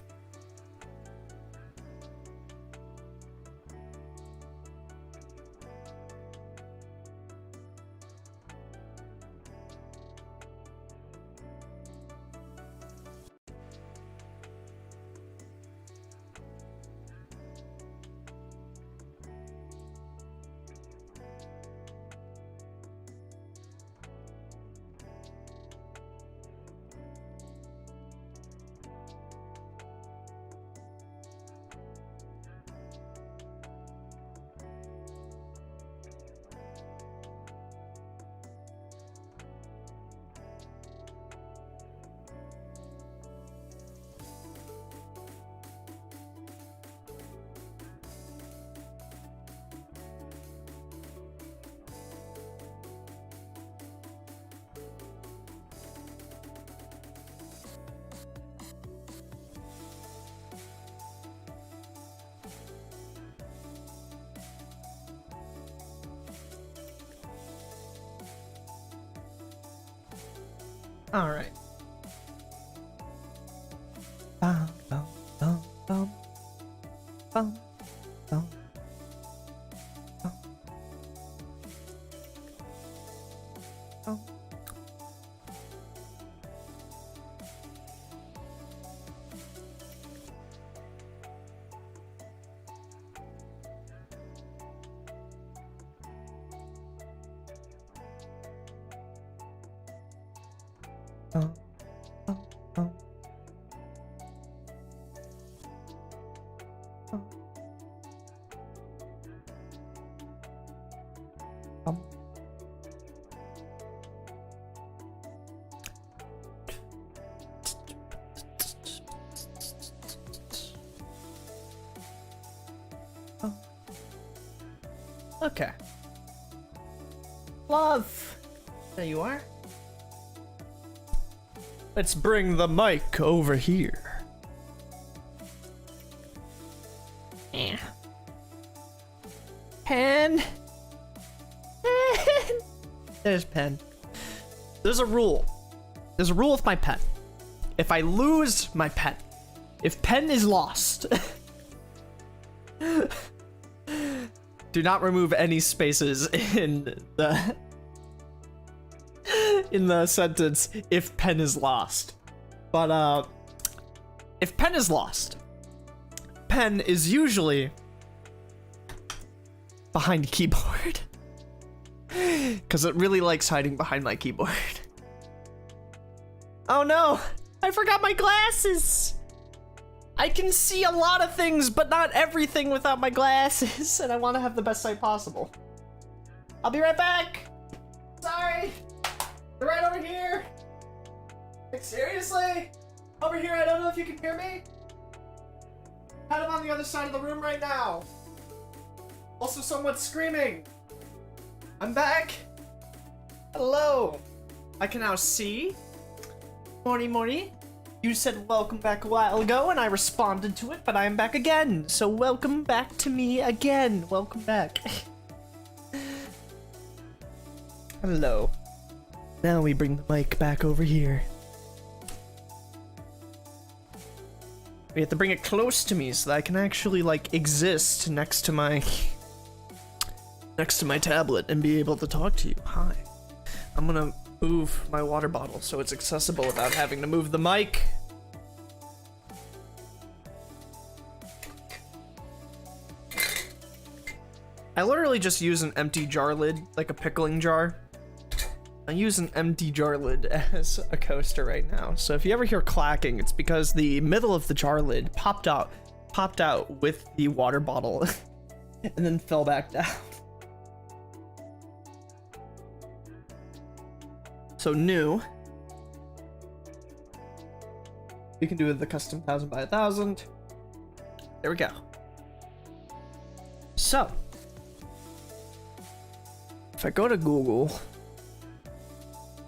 All right. Bum, bum, bum, bum. Bum, bum, bum. Bum. Bum, bum, bum. Bum. Okay. Love. There you are. Let's bring the mic over here. Pen. Pen. There's pen. There's a rule. There's a rule with my pen. If I lose my pen, if pen is lost, do not remove any spaces in the sentence if pen is lost. But if pen is lost, pen is usually behind keyboard. Because it really likes hiding behind my keyboard. Oh no! I forgot my glasses! I can see a lot of things, but not everything without my glasses, and I want to have the best sight possible. I'll be right back! Sorry! They're right over here! Like, seriously? Over here, I don't know if you can hear me? Had him on the other side of the room right now. Also, someone's screaming. I'm back. Hello. I can now see. Morty Morty. You said welcome back a while ago, and I responded to it, but I am back again. So welcome back to me again. Welcome back. Hello. Now we bring the mic back over here. We have to bring it close to me so that I can actually, like, exist next to my tablet and be able to talk to you. Hi. I'm gonna move my water bottle so it's accessible without having to move the mic. I literally just use an empty jar lid, like a pickling jar. I use an empty jar lid as a coaster right now. So if you ever hear clacking, it's because the middle of the jar lid popped out with the water bottle and then fell back down. So new. We can do the custom 1000 by 1000. There we go. So if I go to Google,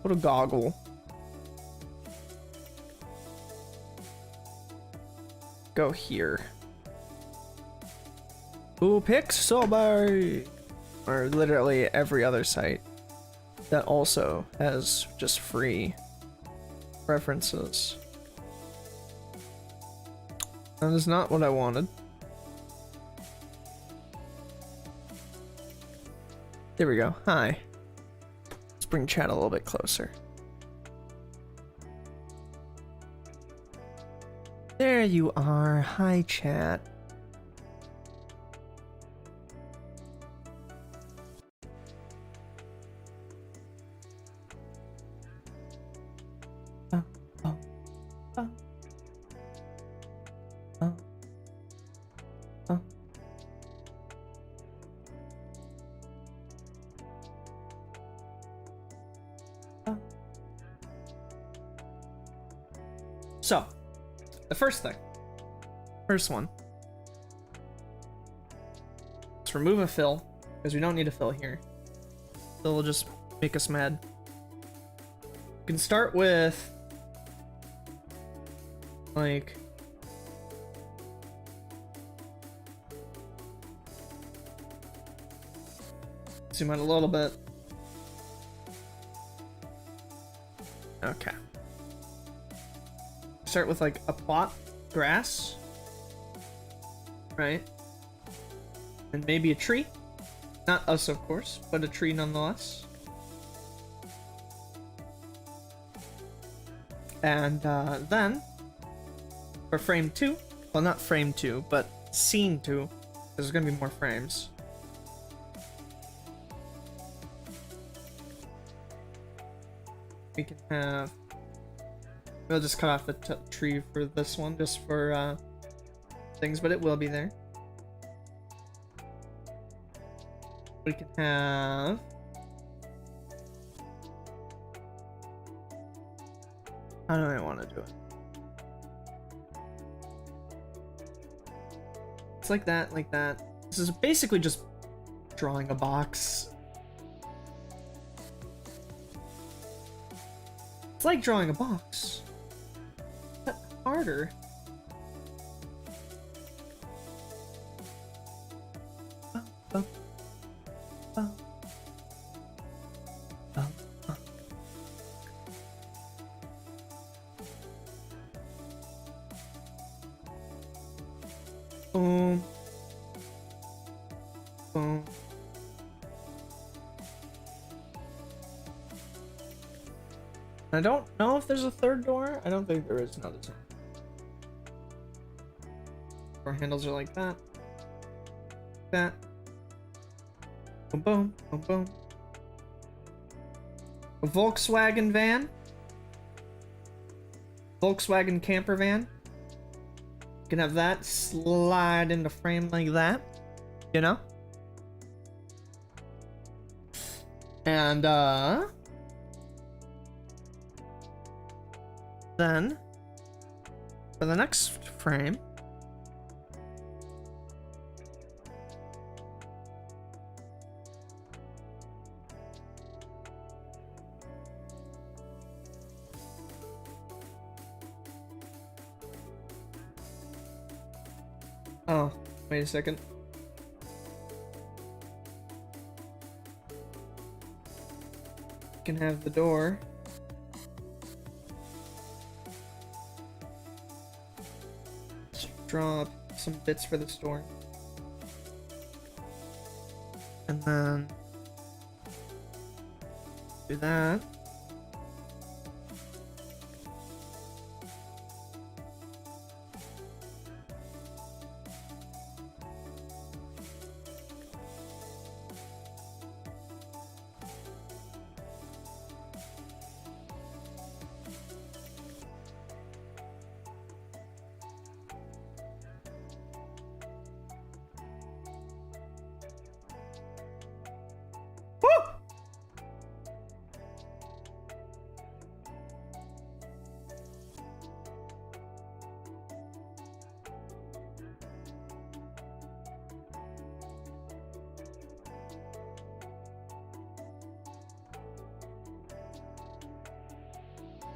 go to Goggle, go here. Ooh, Pixelberry, or literally every other site that also has just free references. That is not what I wanted. There we go. Hi. Let's bring chat a little bit closer. There you are. Hi, chat. Oh, oh, oh. Oh. Oh. So, the first one, let's remove a fill, because we don't need a fill here. Fill will just make us mad. You can start with, like, zoom out a little bit. Okay. Start with like a plot, grass, right? And maybe a tree. Not us, of course, but a tree nonetheless. And then for frame 2, well, not frame 2, but scene 2, because there's gonna be more frames. We can have, we'll just cut off the tree for this one, just for things, but it will be there. We can have, how do I want to do it? It's like that, like that. This is basically just drawing a box. It's like drawing a box, but harder. I don't know if there's a third door. I don't think there is. No, there's not. Door handles are like that. That. Boom, boom, boom, boom. A Volkswagen van. Volkswagen camper van. You can have that slide into frame like that. You know? And, then, for the next frame, oh, wait a second. You can have the door. Let's draw up some bits for this door. And then do that.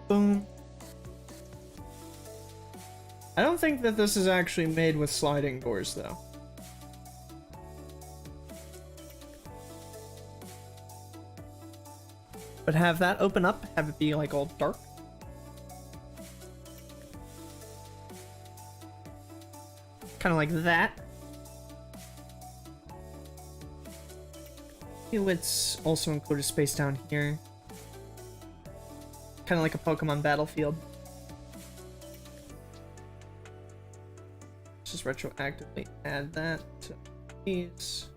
Boom. I don't think that this is actually made with sliding doors, though. But have that open up, have it be like all dark. Kind of like that. Let's also include a space down here. Kind of like a Pokemon battlefield. Let's just retroactively add that to these.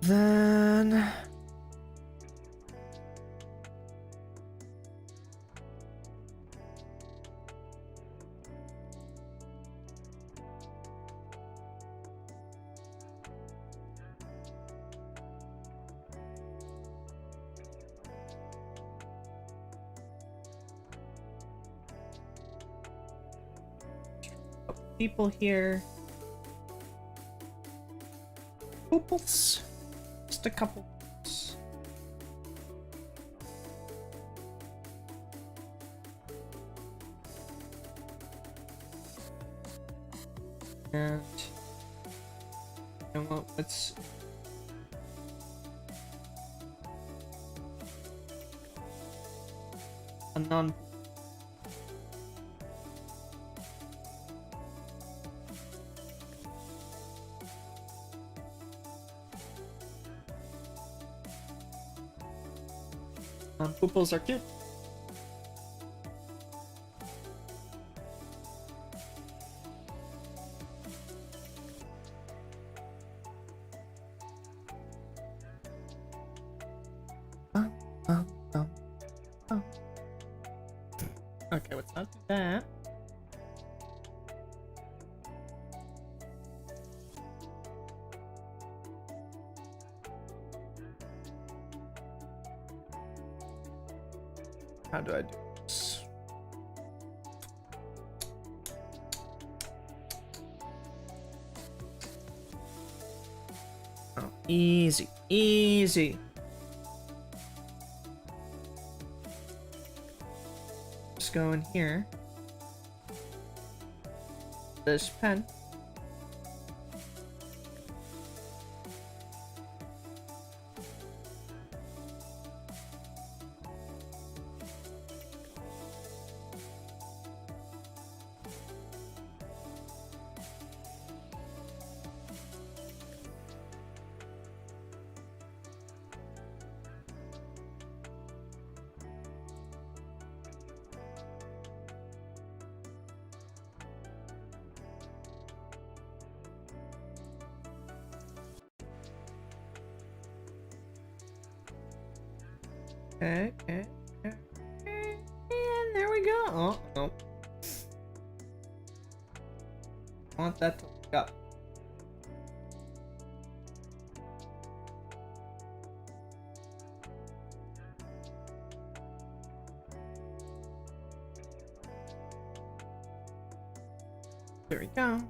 Then people here. Pooples. Just a couple. And you know what? Let's a non. Pooples are cute. Okay, let's not do that. How do I do this? Oh, easy, easy. Just go in here. This pen. Okay, okay, okay. And there we go. Oh, no. I want that to look up. There we go.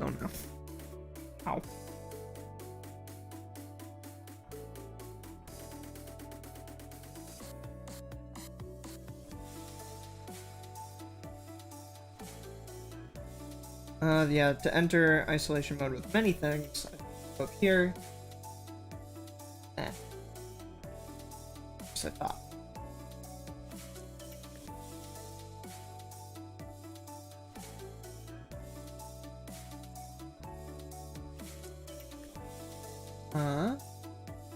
Oh no. Ow. Yeah, to enter isolation mode with many things, I go up here. As I thought.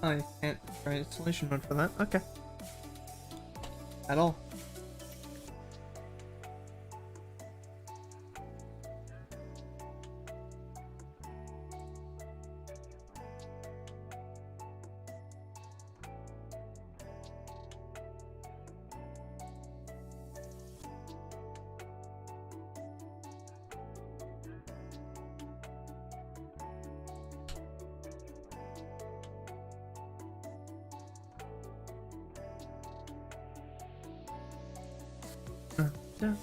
I can't try isolation mode for that. Okay. At all. Yeah.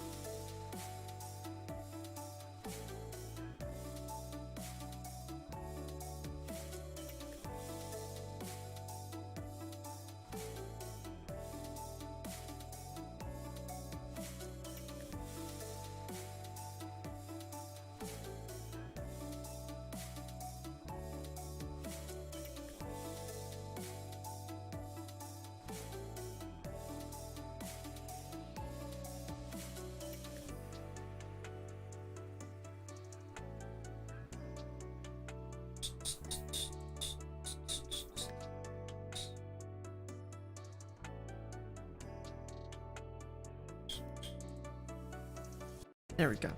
There we go.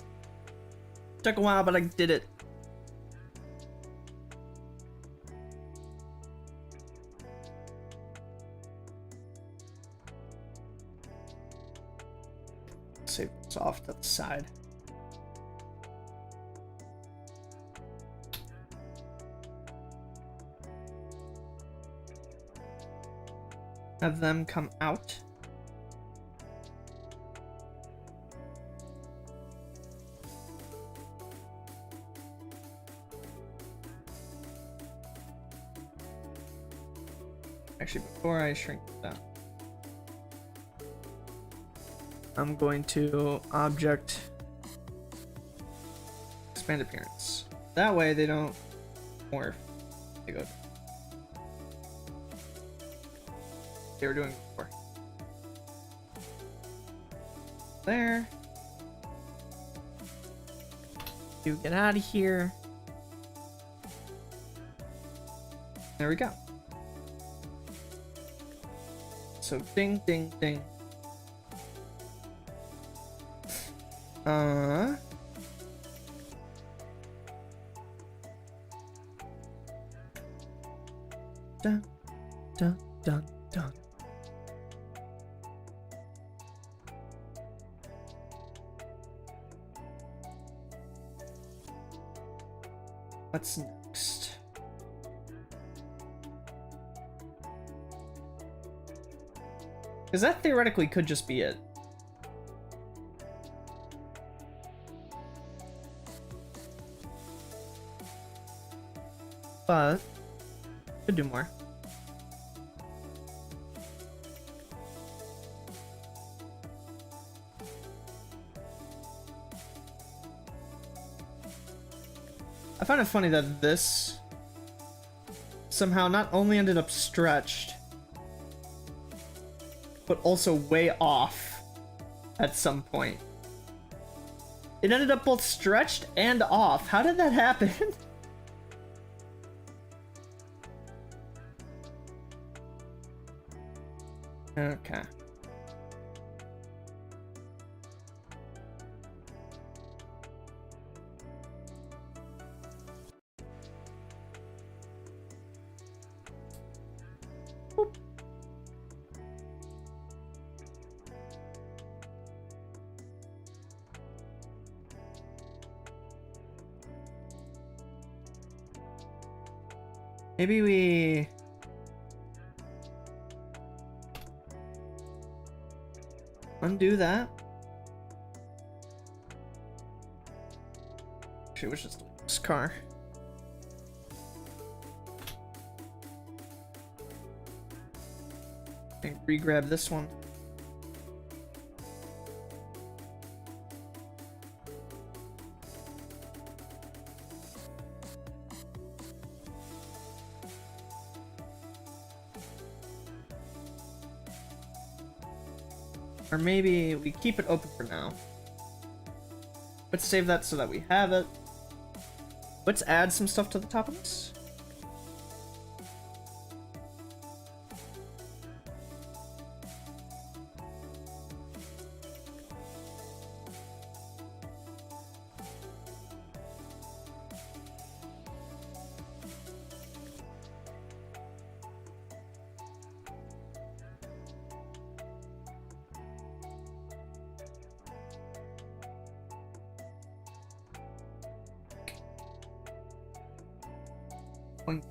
Took a while, but I did it. Save this off to the side. Have them come out. Actually, before I shrink it down, I'm going to object expand appearance. That way they don't morph. They go. They were doing before. There. You get out of here. There we go. So ding, ding, ding. Dun, dun, dun, dun. What's next? Because that theoretically could just be it. But could do more. I find it funny that this somehow not only ended up stretched, but also way off at some point. It ended up both stretched and off. How did that happen? Okay. Maybe we... undo that. Actually, it was just this car. And re-grab this one. Or maybe we keep it open for now. Let's save that so that we have it. Let's add some stuff to the top of this. Boink.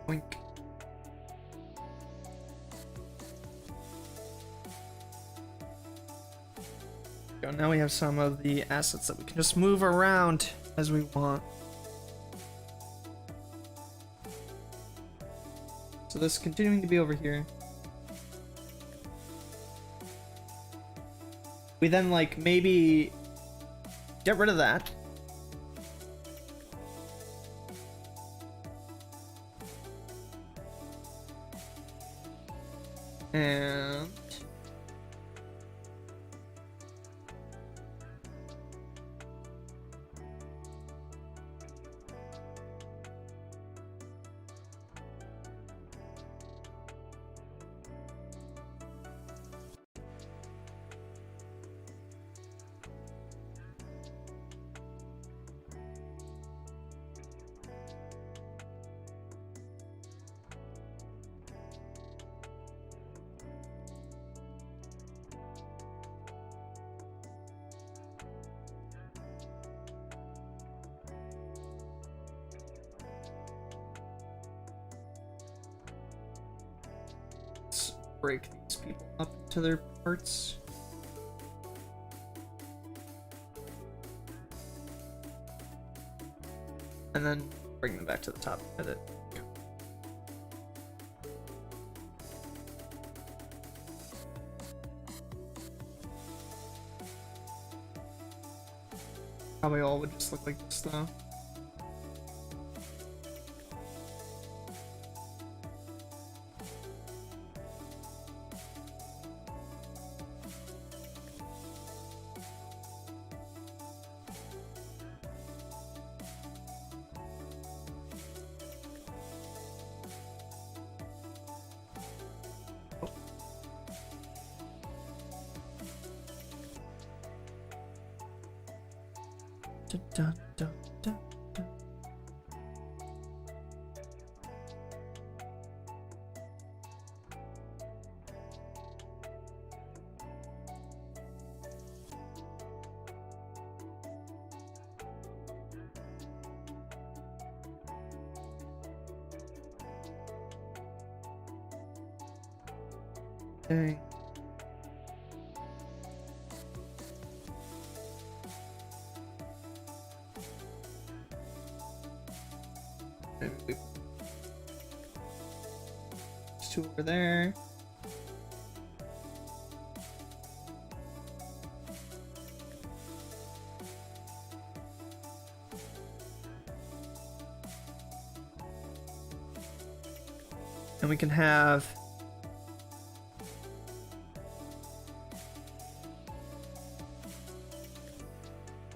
Boink. So now we have some of the assets that we can just move around as we want. So this is continuing to be over here. We then like maybe get rid of that. And break these people up into their parts. And then bring them back to the top of it. Probably all would just look like this though. Dun, dun, dun, dun. Dang. There's two over there. And we can have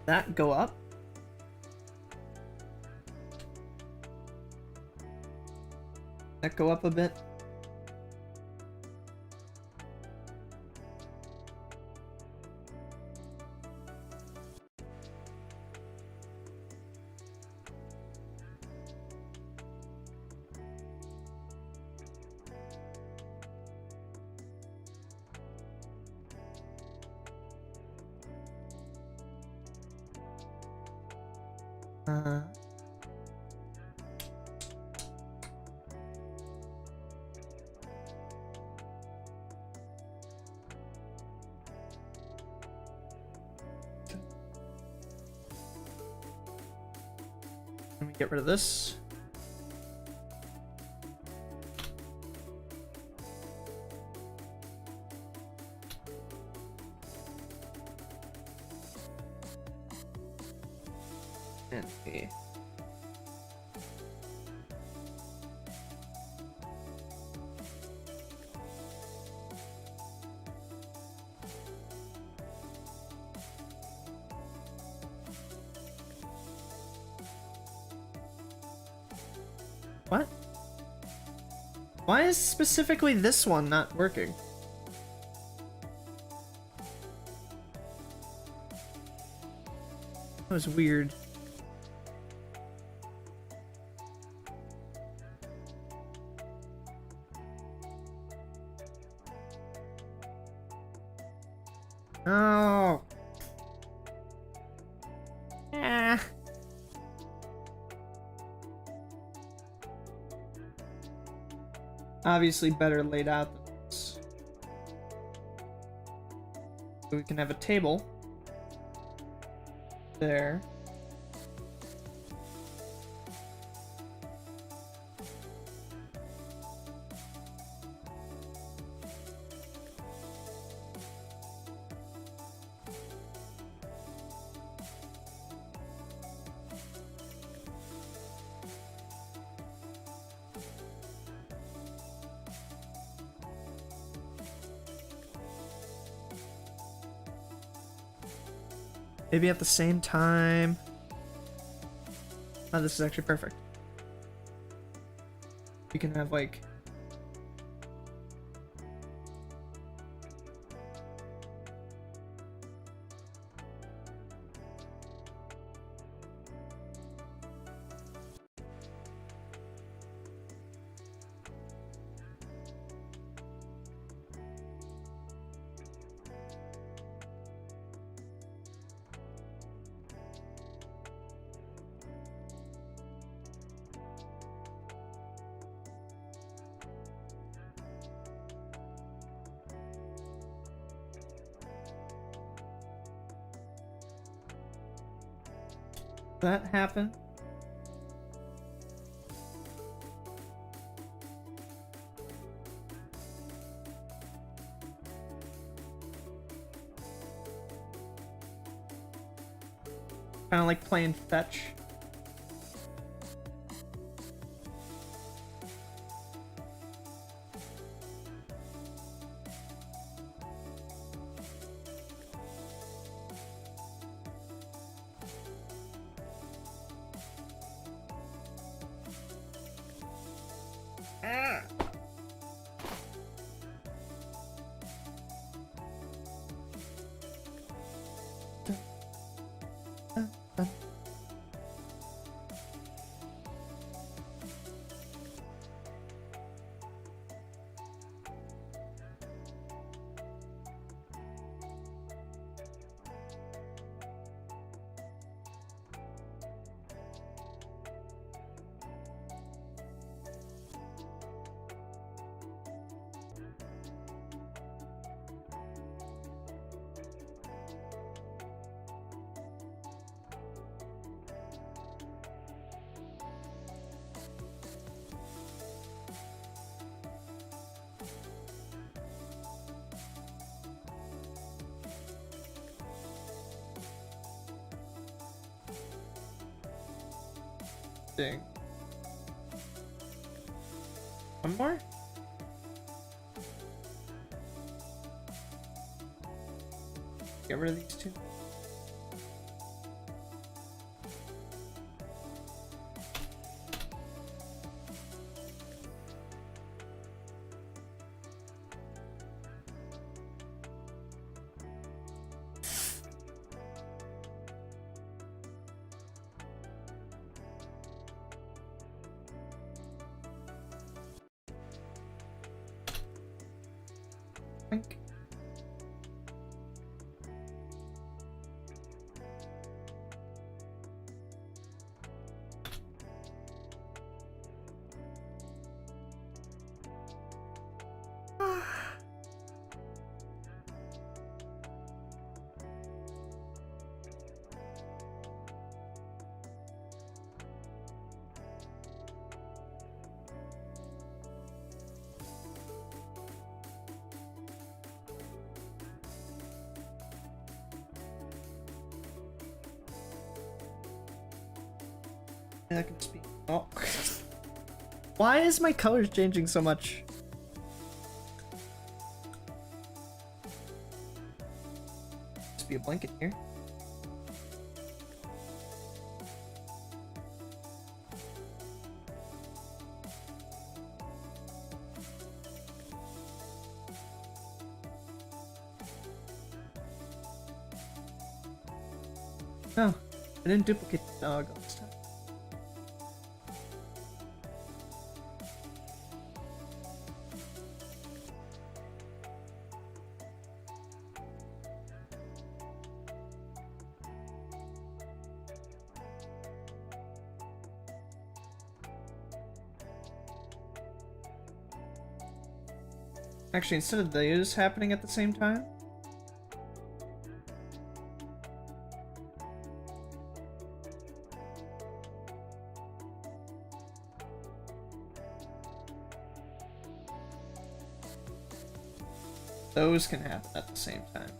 that go up. That go up a bit. Uh, Let me get rid of this. And the what? Why is specifically this one not working? That was weird. Oh. Ah. Obviously better laid out than this. So we can have a table there. Maybe at the same time. Oh, this is actually perfect. We can have like that happen. Kind of like playing fetch. Dang. One more? Get rid of these two. Think. That can just be. Oh. Why is my colors changing so much? Just be a blanket here. No, I didn't duplicate the dog this time. Actually, instead of those happening at the same time, those can happen at the same time.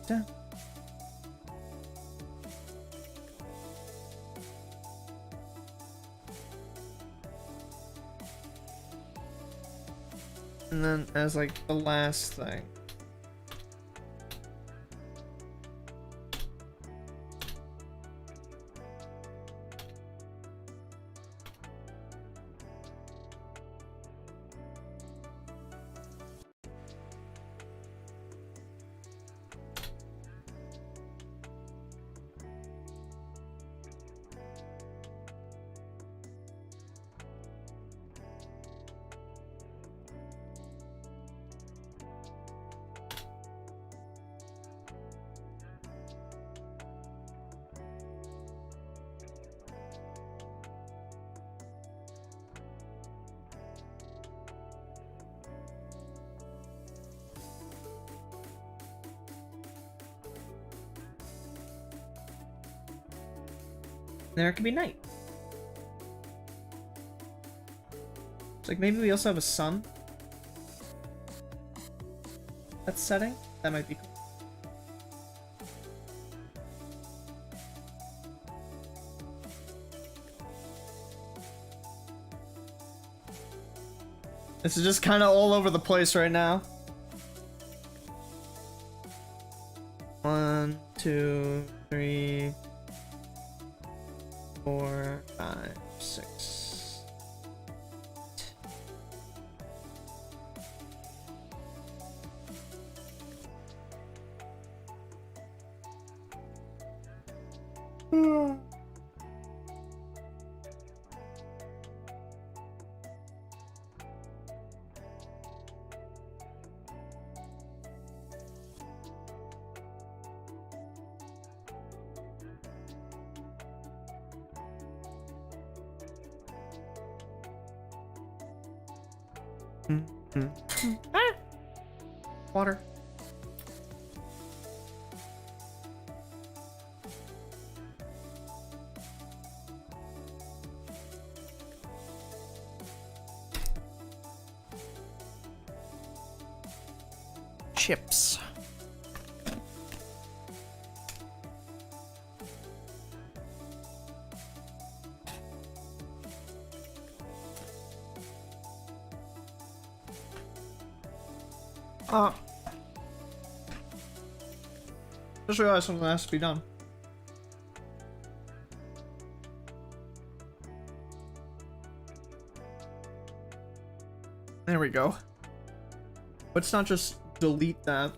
Done. And then as like the last thing. There could be night. It's like maybe we also have a sun that's setting. That might be cool. This is just kind of all over the place right now. 1, 2, 3, 4, 5, 6. Ah! Water. Chips. Just realized something has to be done. There we go. Let's not just delete that.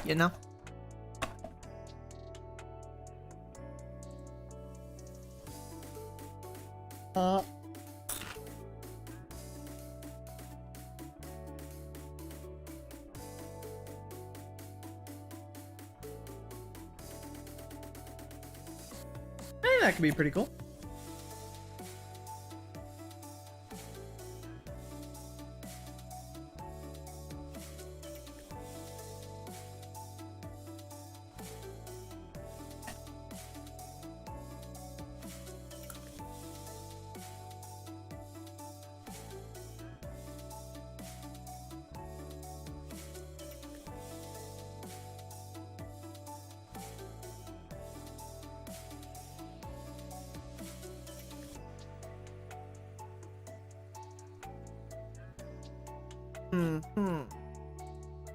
You know?
that could be pretty cool.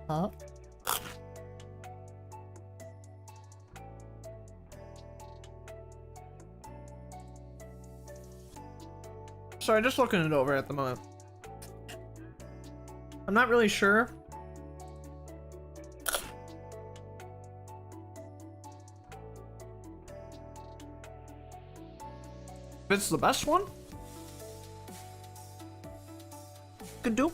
Huh?
Sorry, just looking it over at the moment. I'm not really sure. If it's the best one? Could do.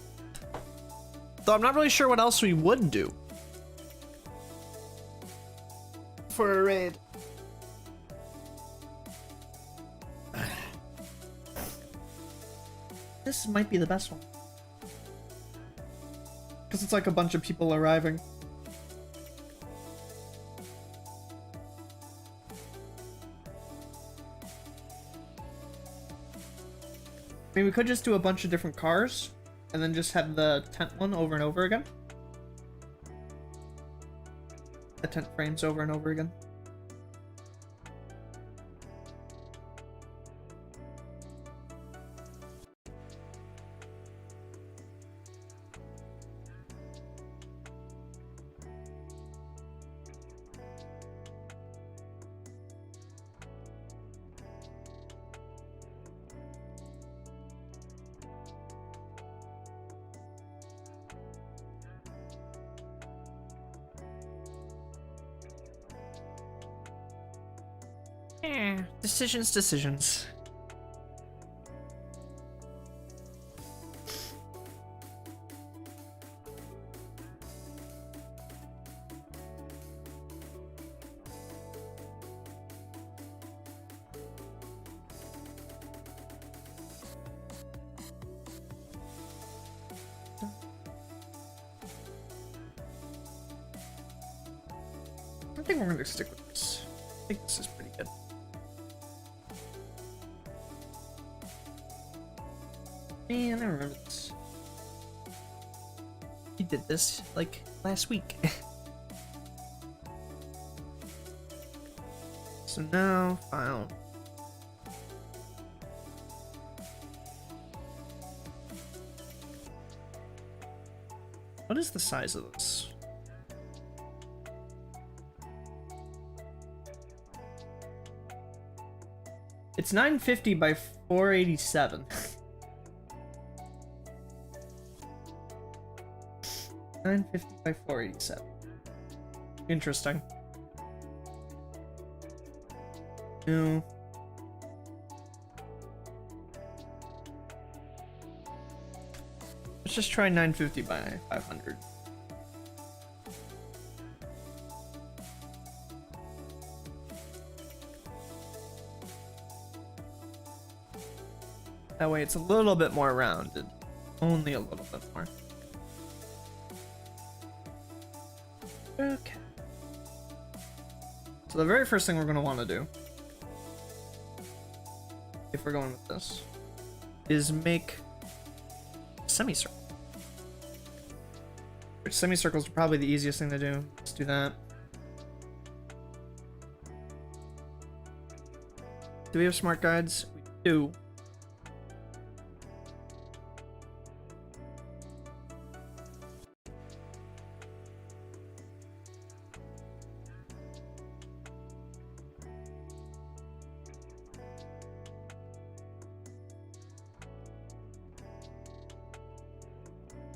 Though I'm not really sure what else we would do for a raid. This might be the best one. Because it's like a bunch of people arriving. I mean, we could just do a bunch of different cars and then just have the tent one over and over again. The tent frames over and over again. Decisions. I think we're gonna stick with this. I think this is pretty good. Man, I remember this. We did this like last week. So now, file. What is the size of this? It's 950 by 487. 950 by 487. Interesting. No. Let's just try 950 by 500. That way it's a little bit more rounded. Only a little bit more. Okay. So the very first thing we're going to want to do, if we're going with this, is make a semicircle. Which semicircles are probably the easiest thing to do. Let's do that. Do we have smart guides? We do.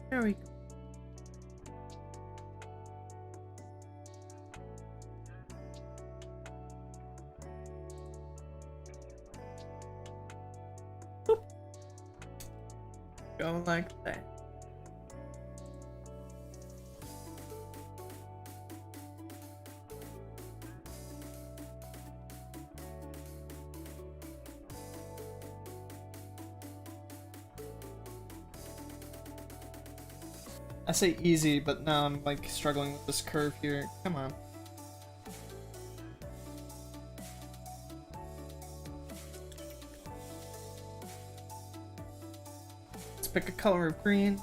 There we go. Boop. Go like that. I say easy, but now I'm like struggling with this curve here. Come on. Let's pick a color of green.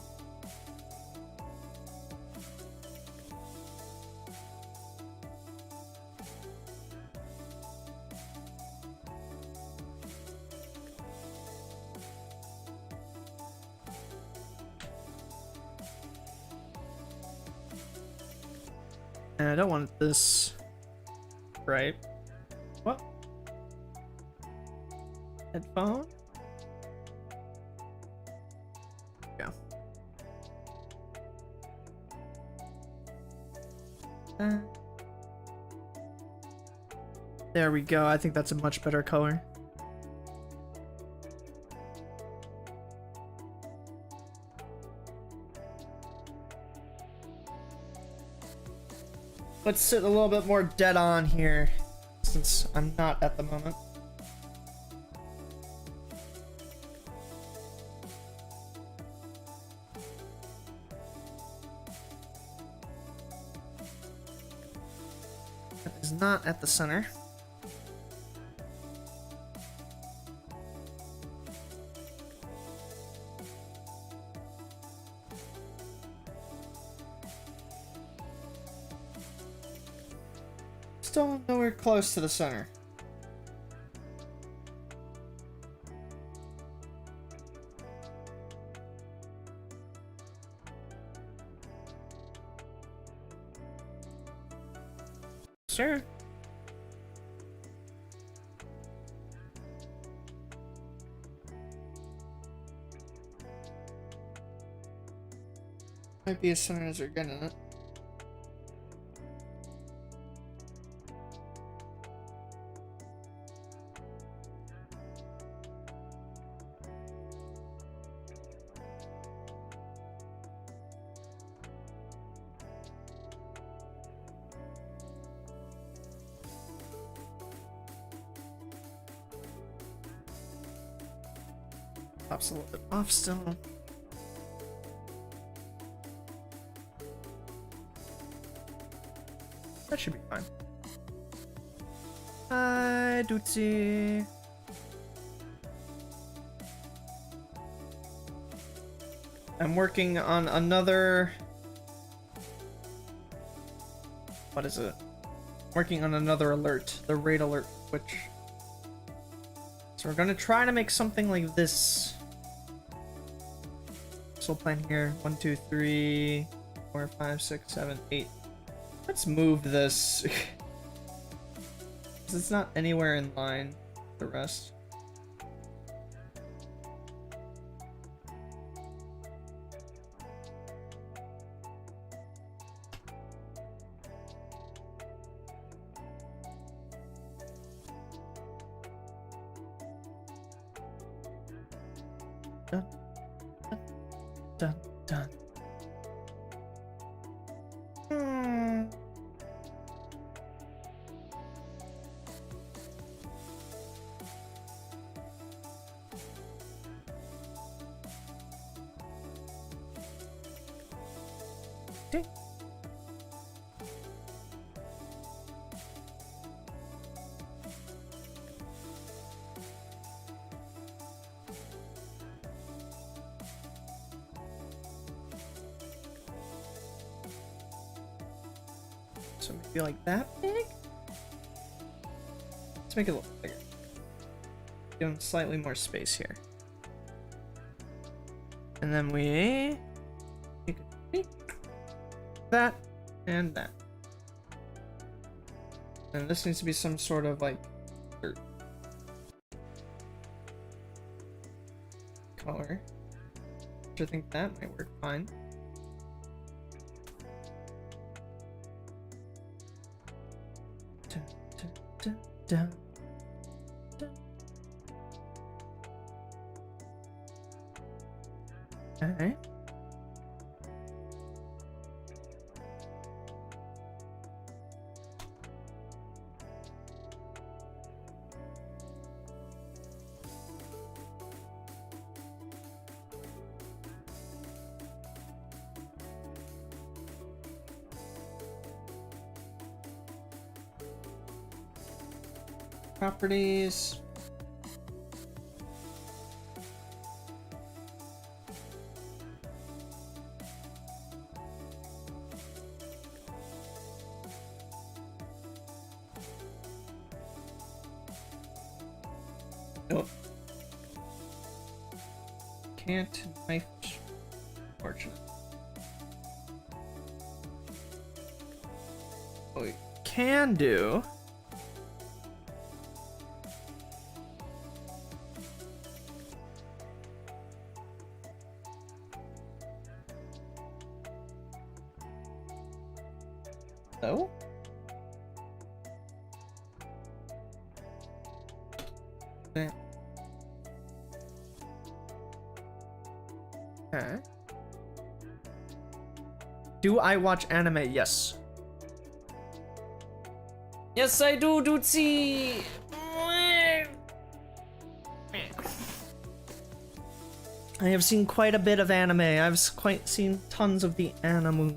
And I don't want this right. What? Headphone? Yeah. There we go. I think that's a much better color. Let's sit a little bit more dead on here, since I'm not at the moment. That is not at the center. Still nowhere close to the center. Sure. Might be as center as they're getting it. Top's a little bit off still. That should be fine. Hi, Dootsie. I'm working on another... What is it? Working on another alert. The raid alert switch. So we're gonna try to make something like this. So we'll plan here. 1, 2, 3, 4, 5, 6, 7, 8. Let's move this. 'Cause it's not anywhere in line with the rest. Dun, dun, dun. Okay. So maybe like that big? Let's make it a little bigger. Give them slightly more space here. And then we take that and that. And this needs to be some sort of like color. Which I think that might work fine. Dun, dun, dun. Alright. Properties. Nope. Can't knife. Fortunate.
What we can do.
No? Okay.
Okay. Do I watch anime? Yes. Yes, I do, Dootsie! I have seen quite a bit of anime. I've quite seen tons of the anime.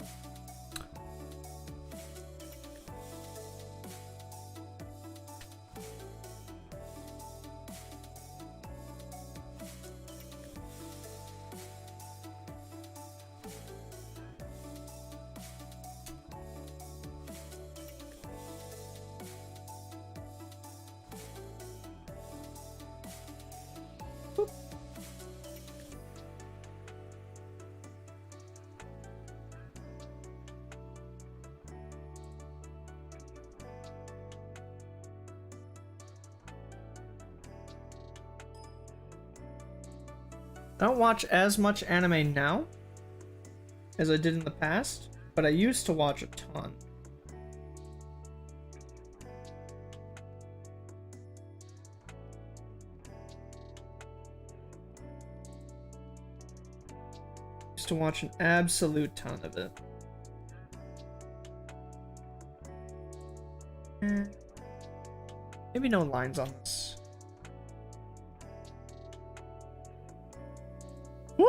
I don't watch as much anime now as I did in the past, but I used to watch a ton. Used to watch an absolute ton of it. Maybe no lines on this. Woo!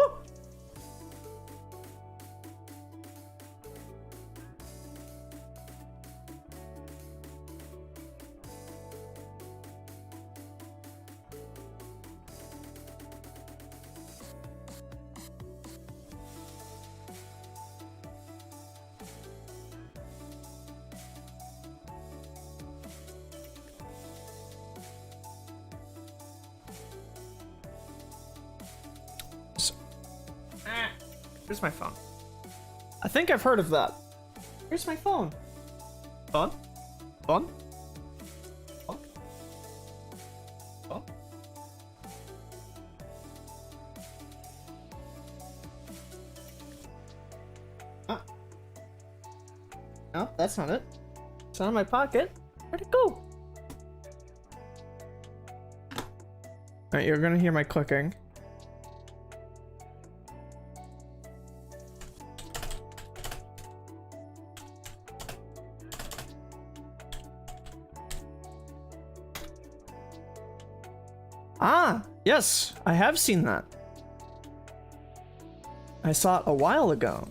Where's my phone? I think I've heard of that. Where's my phone? Phone? Phone? Phone? Phone? Ah. No, that's not it. It's not in my pocket. Where'd it go? Alright, you're gonna hear my clicking. Ah, yes, I have seen that. I saw it a while ago,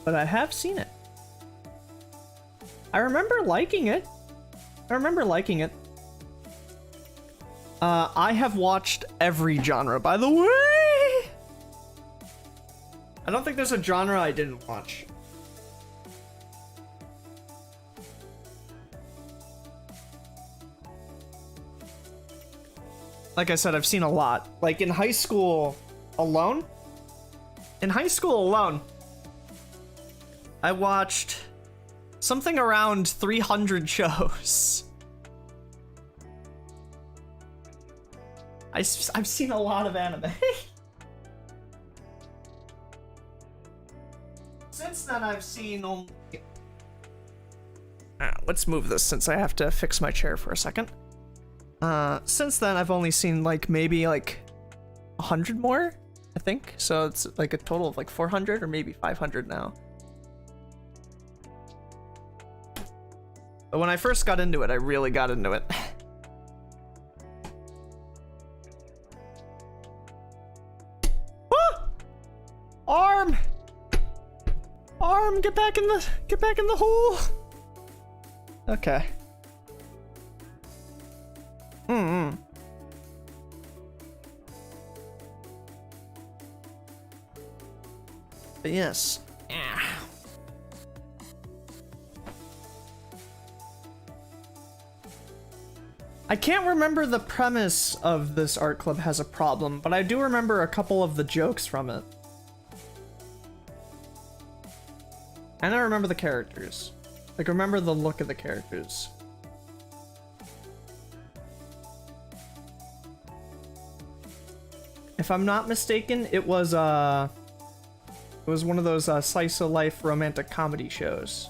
but I have seen it. I remember liking it. I have watched every genre, by the way. I don't think there's a genre I didn't watch. Like I said, I've seen a lot. Like in high school alone. I watched something around 300 shows. I've seen a lot of anime. Since then, I've seen only... let's move this since I have to fix my chair for a second. Since then, I've only seen like maybe like 100 more, I think. So it's like a total of like 400 or maybe 500 now. But when I first got into it, I really got into it. Ah! Arm! Arm, get back in the hole. Okay. Mm-mm. But yes. I can't remember the premise of this art club has a problem, but I do remember a couple of the jokes from it. And I remember the characters. Like, remember the look of the characters. If I'm not mistaken, it was one of those slice of life romantic comedy shows.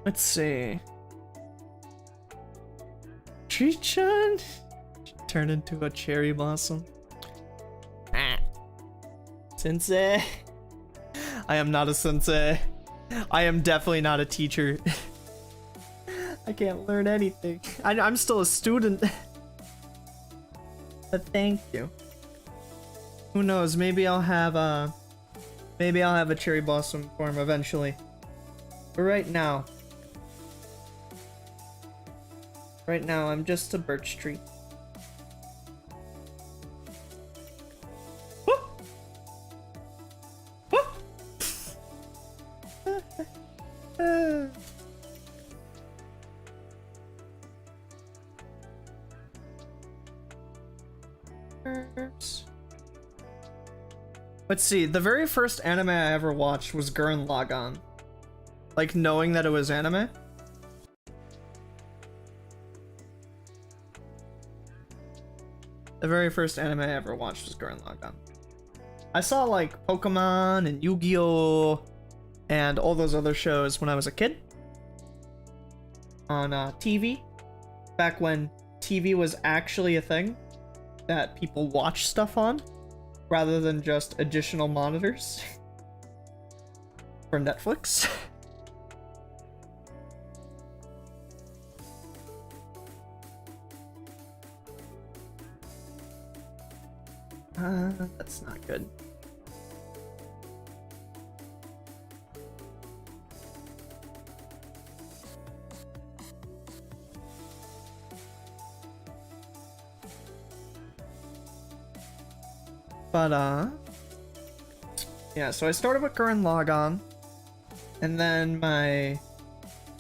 Let's see. Tree-chan? Turn into a cherry blossom. Sensei. I am not a sensei. I am definitely not a teacher. I can't learn anything. I'm still a student. But thank you. Who knows? Maybe I'll have a cherry blossom form eventually. But right now, I'm just a birch tree. Let's see, the very first anime I ever watched was Gurren Lagann. Like, knowing that it was anime. The very first anime I ever watched was Gurren Lagann. I saw, like, Pokemon and Yu-Gi-Oh! And all those other shows when I was a kid. On TV. Back when TV was actually a thing that people watched stuff on, rather than just additional monitors for Netflix. That's not good. But, yeah, so I started with Gurren Lagann, and then my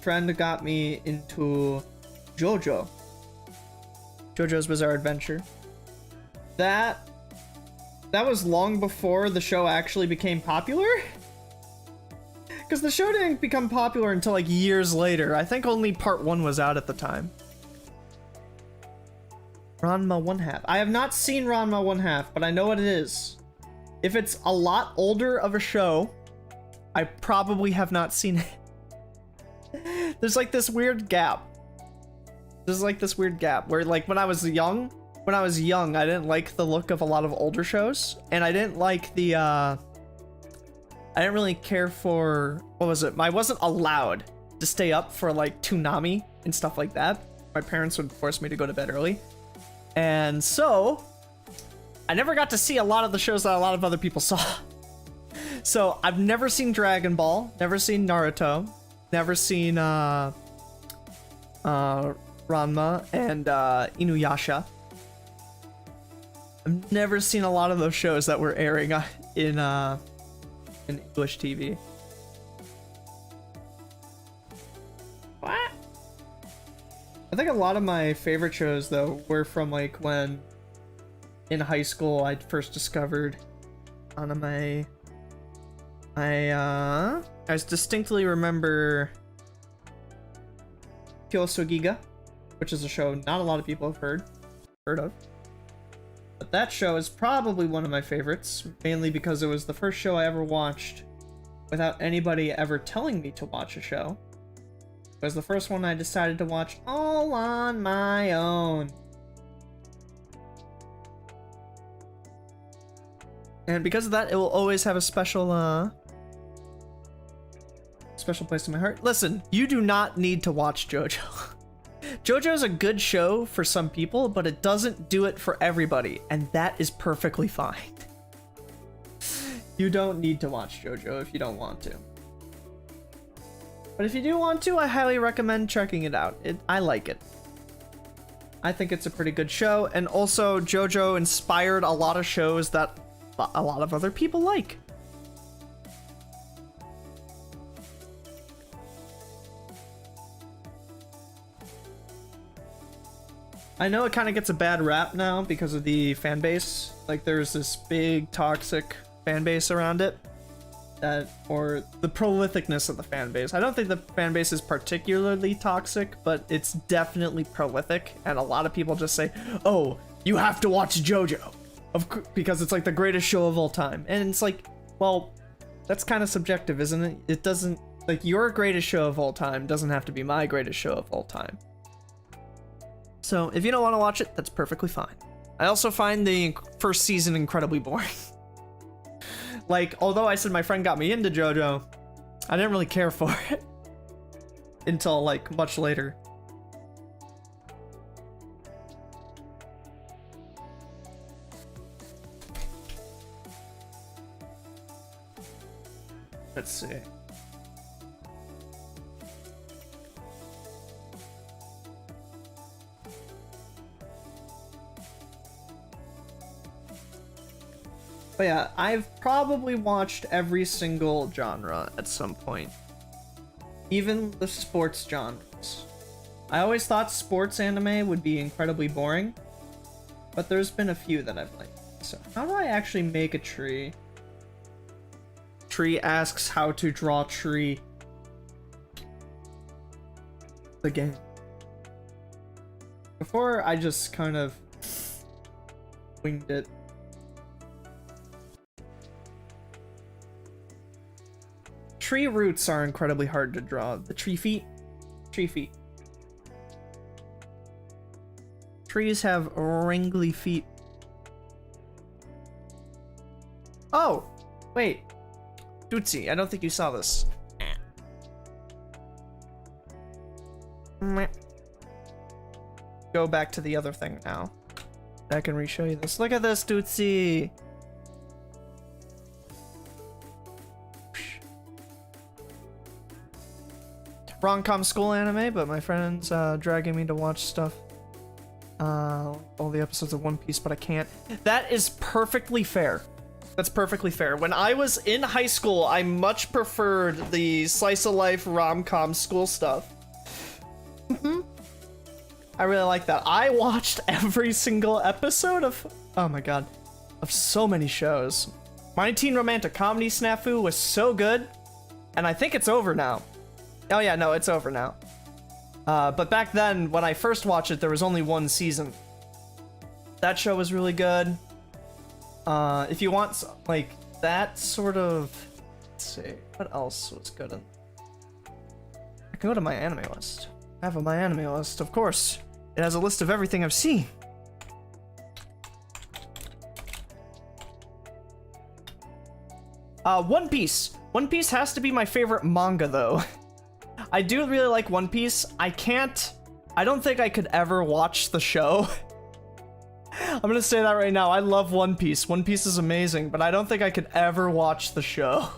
friend got me into JoJo's Bizarre Adventure. That was long before the show actually became popular? Because the show didn't become popular until, like, years later. I think only part 1 was out at the time. Ranma 1/2. I have not seen Ranma 1/2, but I know what it is. If it's a lot older of a show, I probably have not seen it. There's like this weird gap. Where, like, when I was young, I didn't like the look of a lot of older shows, and I didn't like the I didn't really care for, what was it? I wasn't allowed to stay up for, like, Toonami and stuff like that. My parents would force me to go to bed early. And so, I never got to see a lot of the shows that a lot of other people saw. So, I've never seen Dragon Ball, never seen Naruto, never seen Ranma and Inuyasha. I've never seen a lot of those shows that were airing in English TV. What? I think a lot of my favorite shows, though, were from, like, when in high school I first discovered anime. I distinctly remember Kyosugiga, which is a show not a lot of people have heard of. But that show is probably one of my favorites, mainly because it was the first show I ever watched without anybody ever telling me to watch a show. It was the first one I decided to watch all on my own. And because of that, it will always have a special place in my heart. Listen, you do not need to watch JoJo. JoJo's a good show for some people, but it doesn't do it for everybody, and that is perfectly fine. You don't need to watch JoJo if you don't want to. But if you do want to, I highly recommend checking it out. I like it. I think it's a pretty good show, and also JoJo inspired a lot of shows that a lot of other people like. I know it kind of gets a bad rap now because of the fan base. Like, there's this big toxic fan base around it, or the prolificness of the fan base. I don't think the fan base is particularly toxic, but it's definitely prolific, and a lot of people just say, "Oh, you have to watch JoJo," because it's like the greatest show of all time. And it's like, well, that's kind of subjective, isn't it? It doesn't, like, your greatest show of all time doesn't have to be my greatest show of all time. So if you don't want to watch it, that's perfectly fine. I also find the first season incredibly boring. Like, although I said my friend got me into JoJo, I didn't really care for it until, like, much later. Let's see. But yeah, I've probably watched every single genre at some point. Even the sports genres. I always thought sports anime would be incredibly boring, but there's been a few that I've liked. So, how do I actually make a tree? Tree asks how to draw tree. The game. Before, I just kind of winged it. Tree roots are incredibly hard to draw. The tree feet. Tree feet. Trees have wrinkly feet. Oh! Wait. Dootsie, I don't think you saw this. Go back to the other thing now. I can re-show you this. Look at this, Dootsie! Rom-com school anime, but my friend's dragging me to watch stuff. All the episodes of One Piece, but I can't. That is perfectly fair. That's perfectly fair. When I was in high school, I much preferred the slice of life rom-com school stuff. I really like that. I watched every single episode of, oh my god, of so many shows. My Teen Romantic Comedy Snafu was so good, and I think it's over now. Oh yeah, no, it's over now. But back then, when I first watched it, there was only one season. That show was really good. If you want, like, that sort of... Let's see, what else was good? I can go to my anime list. I have my anime list, of course. It has a list of everything I've seen. One Piece. One Piece has to be my favorite manga, though. I do really like One Piece. I don't think I could ever watch the show. I'm gonna say that right now. I love One Piece. One Piece is amazing, but I don't think I could ever watch the show.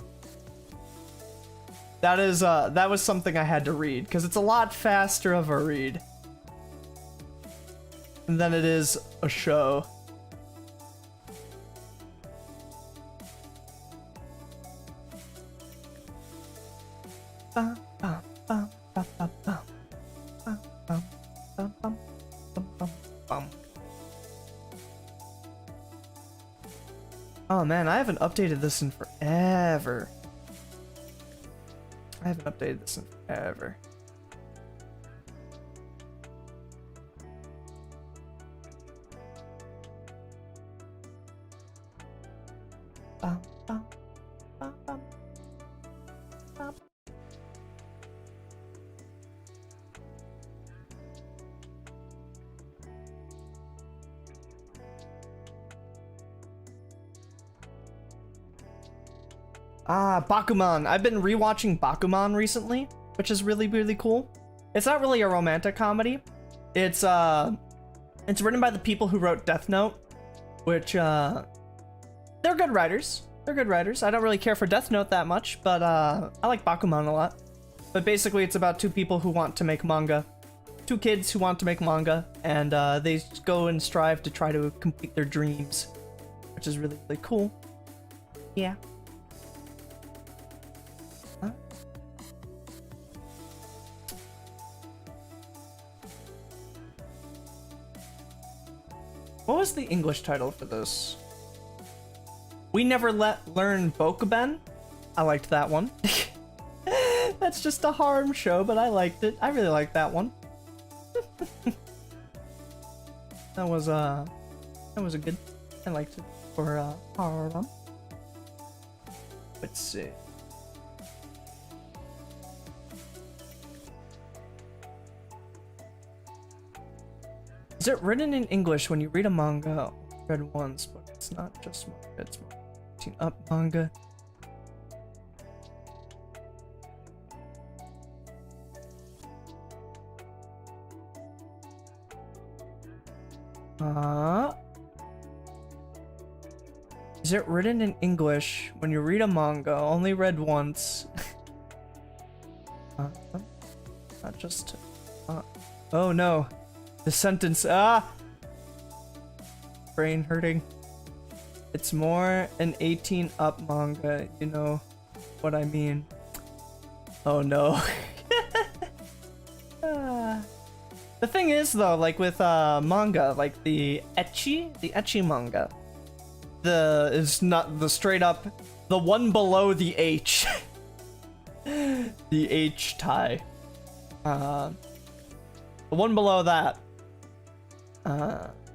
That was something I had to read, because it's a lot faster of a read than it is a show. Oh man, I haven't updated this in forever. I haven't updated this in forever. Bakuman. I've been rewatching Bakuman recently, which is really, really cool. It's not really a romantic comedy, It's written by the people who wrote Death Note, which they're good writers. They're good writers. I don't really care for Death Note that much, but I like Bakuman a lot. But basically, it's about two people who want to make manga. Two kids who want to make manga, and they go and strive to try to complete their dreams, which is really, really cool. Yeah. Huh? What was the English title for this? We Never Learn Bokuben? I liked that one. That's just a harem show, but I liked it. I really liked that one. That was a good. I liked it for harem. Let's see. Is it written in English when you read a manga? Read once, but it's not just manga. It's 18 up manga. Is it written in English when you read a manga? Only read once. Not just. Oh no. The sentence. Brain hurting. It's more an 18 up manga. You know what I mean. Oh no. The thing is though, like with manga, like the ecchi manga, is not the straight up, the one below the H. The H tie. The one below that.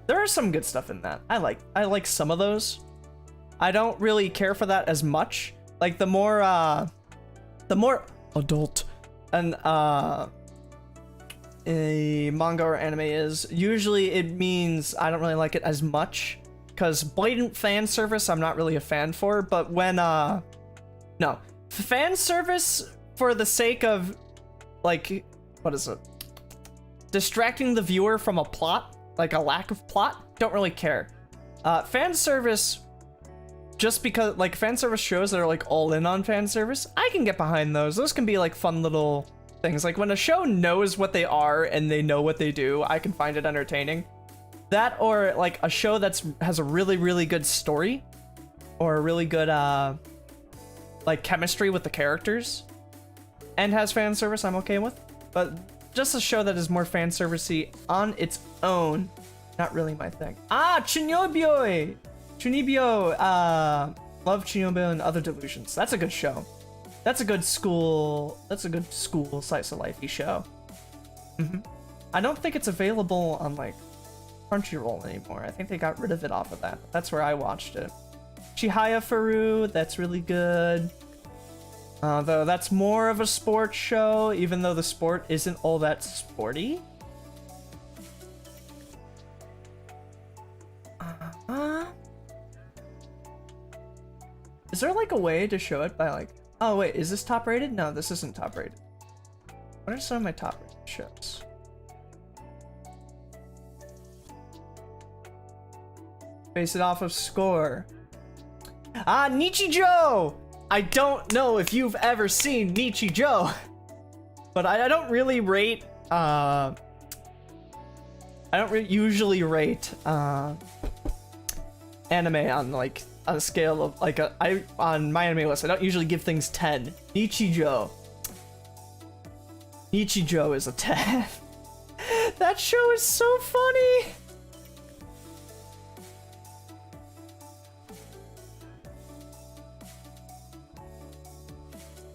There is some good stuff in that. I like some of those. I don't really care for that as much. Like the more adult and a manga or anime is, usually it means I don't really like it as much, because blatant fan service I'm not really a fan for. But when no, fan service for the sake of, like, what is it, distracting the viewer from a plot, like a lack of plot, don't really care. Fan service, just because, like, fan service shows that are like all in on fan service, I can get behind those. Those can be like fun little things. Like when a show knows what they are and they know what they do, I can find it entertaining. That, or like a show has a really, really good story, or a really good like chemistry with the characters, and has fan service, I'm okay with. But just a show that is more fan servicey on its own, not really my thing. Chunibyo! Love Chunibyo and Other Delusions. That's a good show. That's a good school slice of life-y show. I don't think it's available on like Crunchyroll anymore. I think they got rid of it off of that. That's where I watched it. Chihaya Faru, that's really good. Though that's more of a sports show, even though the sport isn't all that sporty. Is there like a way to show it by like, oh wait, is this top rated? No, this isn't top rated. What are some of my top rated shows? Base it off of score. Nichijou! I don't know if you've ever seen Nichijou, but I don't really rate, I don't usually rate, anime on like, on a scale of like, on my anime list, I don't usually give things 10. Nichijou is a 10. That show is so funny!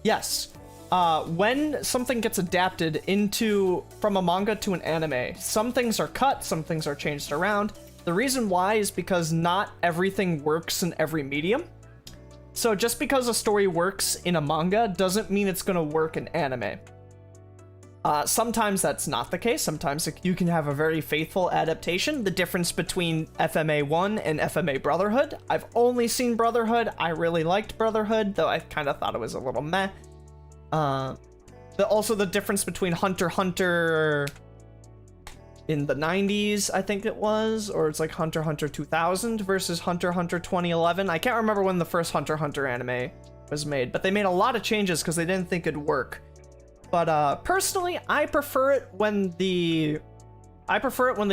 Yes. When something gets adapted from a manga to an anime, some things are cut, some things are changed around. The reason why is because not everything works in every medium. So just because a story works in a manga doesn't mean it's gonna work in anime. Sometimes that's not the case. Sometimes you can have a very faithful adaptation. The difference between FMA 1 and FMA Brotherhood. I've only seen Brotherhood. I really liked Brotherhood, though I kind of thought it was a little meh. Also the difference between Hunter x Hunter in the 90s, I think it was, or it's like Hunter x Hunter 2000 versus Hunter x Hunter 2011. I can't remember when the first Hunter x Hunter anime was made, but they made a lot of changes because they didn't think it'd work. But personally, I prefer it when they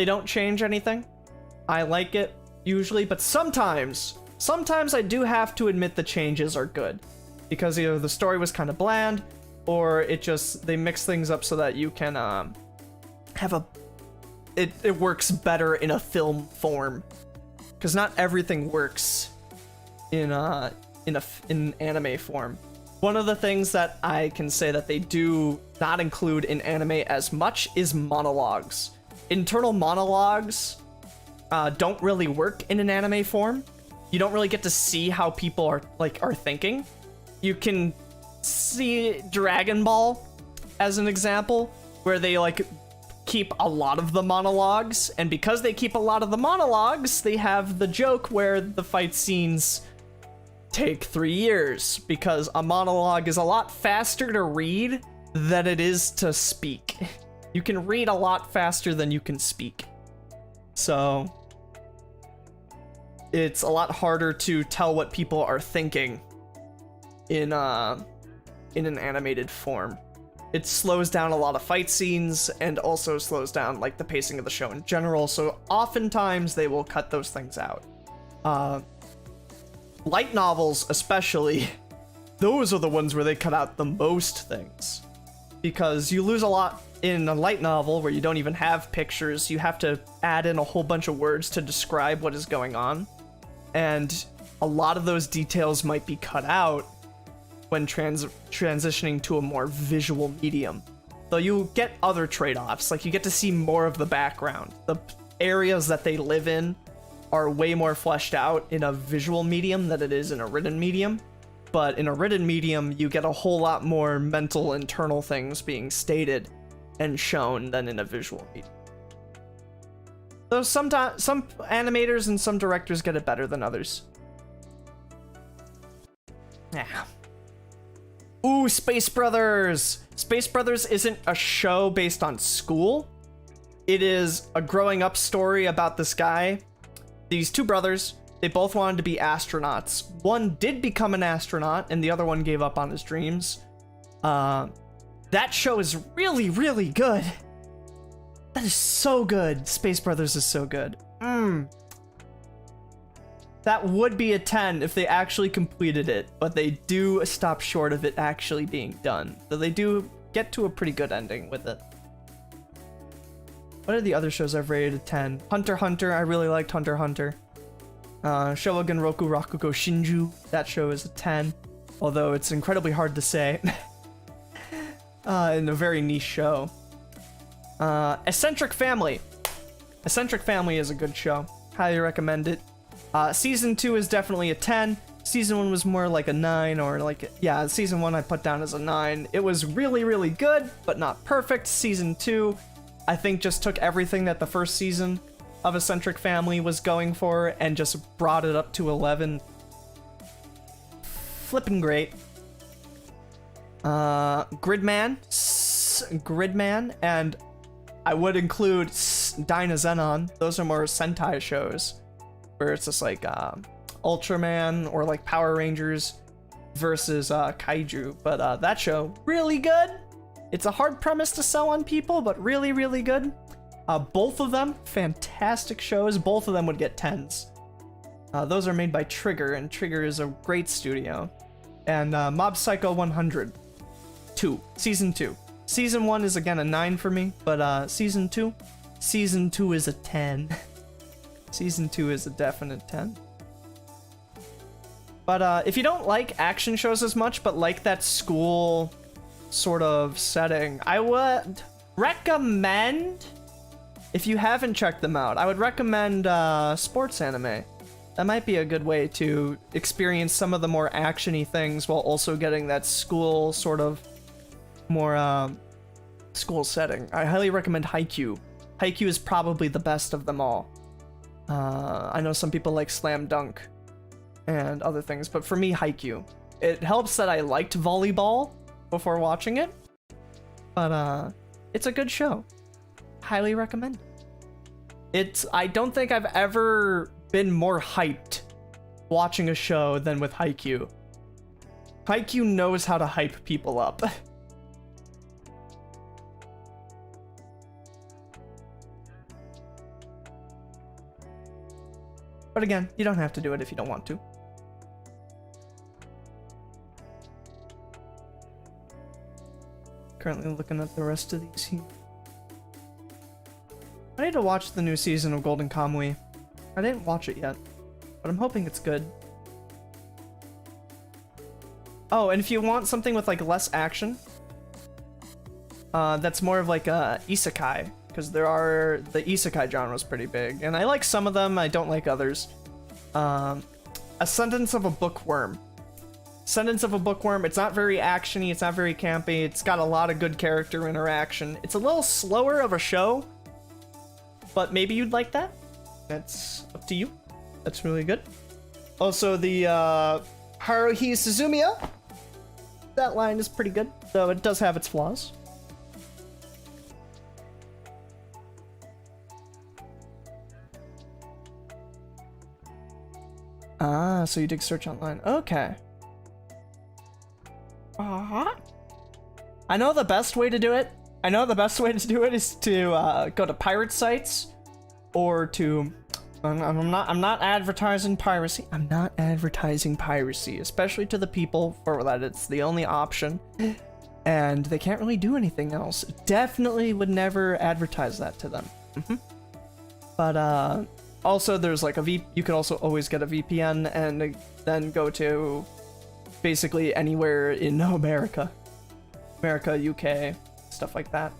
don't change anything. I like it usually, but sometimes I do have to admit the changes are good, because either the story was kind of bland, or they mix things up so that you can have it works better in a film form, because not everything works in anime form. One of the things that I can say that they do not include in anime as much is monologues. Internal monologues don't really work in an anime form. You don't really get to see how people are thinking. You can see Dragon Ball as an example, where they keep a lot of the monologues, and because they keep a lot of the monologues, they have the joke where the fight scenes take 3 years, because a monologue is a lot faster to read than it is to speak. You can read a lot faster than you can speak. So it's a lot harder to tell what people are thinking in an animated form. It slows down a lot of fight scenes and also slows down the pacing of the show in general, so oftentimes they will cut those things out. Light novels especially, those are the ones where they cut out the most things, because you lose a lot in a light novel where you don't even have pictures. You have to add in a whole bunch of words to describe what is going on, and a lot of those details might be cut out when transitioning to a more visual medium. Though you get other trade-offs, you get to see more of the background. The areas that they live in are way more fleshed out in a visual medium than it is in a written medium. But in a written medium, you get a whole lot more mental, internal things being stated and shown than in a visual medium. Though some animators and some directors get it better than others. Yeah. Ooh, Space Brothers! Space Brothers isn't a show based on school. It is a growing up story about this guy. These two brothers, they both wanted to be astronauts. One did become an astronaut, and the other one gave up on his dreams. That show is really, really good. That is so good. Space Brothers is so good. That would be a 10 if they actually completed it, but they do stop short of it actually being done. So they do get to a pretty good ending with it. What are the other shows I've rated a 10? Hunter x Hunter, I really liked Hunter x Hunter. Shogun Roku Rakugo Shinju, that show is a 10. Although it's incredibly hard to say. In a very niche show. Eccentric Family. Eccentric Family is a good show. Highly recommend it. Season 2 is definitely a 10. Season 1 was more like a 9, or yeah, Season 1 I put down as a 9. It was really, really good, but not perfect. Season 2, I think, just took everything that the first season of Eccentric Family was going for and just brought it up to 11. Flippin' great. Gridman, and I would include Dynazenon. Those are more Sentai shows, where it's just Ultraman or Power Rangers versus Kaiju. But that show, really good. It's a hard premise to sell on people, but really, really good. Both of them, fantastic shows. Both of them would get 10s. Those are made by Trigger, and Trigger is a great studio. And Mob Psycho 100, Season 2. Season 1 is again a 9 for me, but Season 2 is a 10. Season 2 is a definite 10. But if you don't like action shows as much, but like that school sort of setting, I would recommend, if you haven't checked them out, I would recommend sports anime. That might be a good way to experience some of the more action-y things while also getting that school sort of more school setting. I highly recommend Haikyuu. Haikyuu is probably the best of them all. I know some people like Slam Dunk and other things, but for me, Haikyuu. It helps that I liked volleyball before watching it, but it's a good show. Highly recommend it. I don't think I've ever been more hyped watching a show than with Haikyuu. Haikyuu knows how to hype people up. But again, you don't have to do it if you don't want to. Currently looking at the rest of these here. I need to watch the new season of Golden Kamui. I didn't watch it yet, but I'm hoping it's good. Oh, and if you want something with like less action, that's more of like a isekai, because the isekai genre is pretty big, and I like some of them, I don't like others. Ascendance of a Bookworm. Sentence of a Bookworm, it's not very actiony, it's not very campy, it's got a lot of good character interaction. It's a little slower of a show, but maybe you'd like that. That's up to you. That's really good. Also, the Haruhi Suzumiya. That line is pretty good, though it does have its flaws. Ah, so you dig search online. Okay. I know the best way to do it. I know the best way to do it is to go to pirate sites, or to. I'm not advertising piracy. I'm not advertising piracy, especially to the people for that it's the only option, and they can't really do anything else. Definitely would never advertise that to them. But also there's like you could also always get a VPN and then go to basically anywhere in America, UK, stuff like that,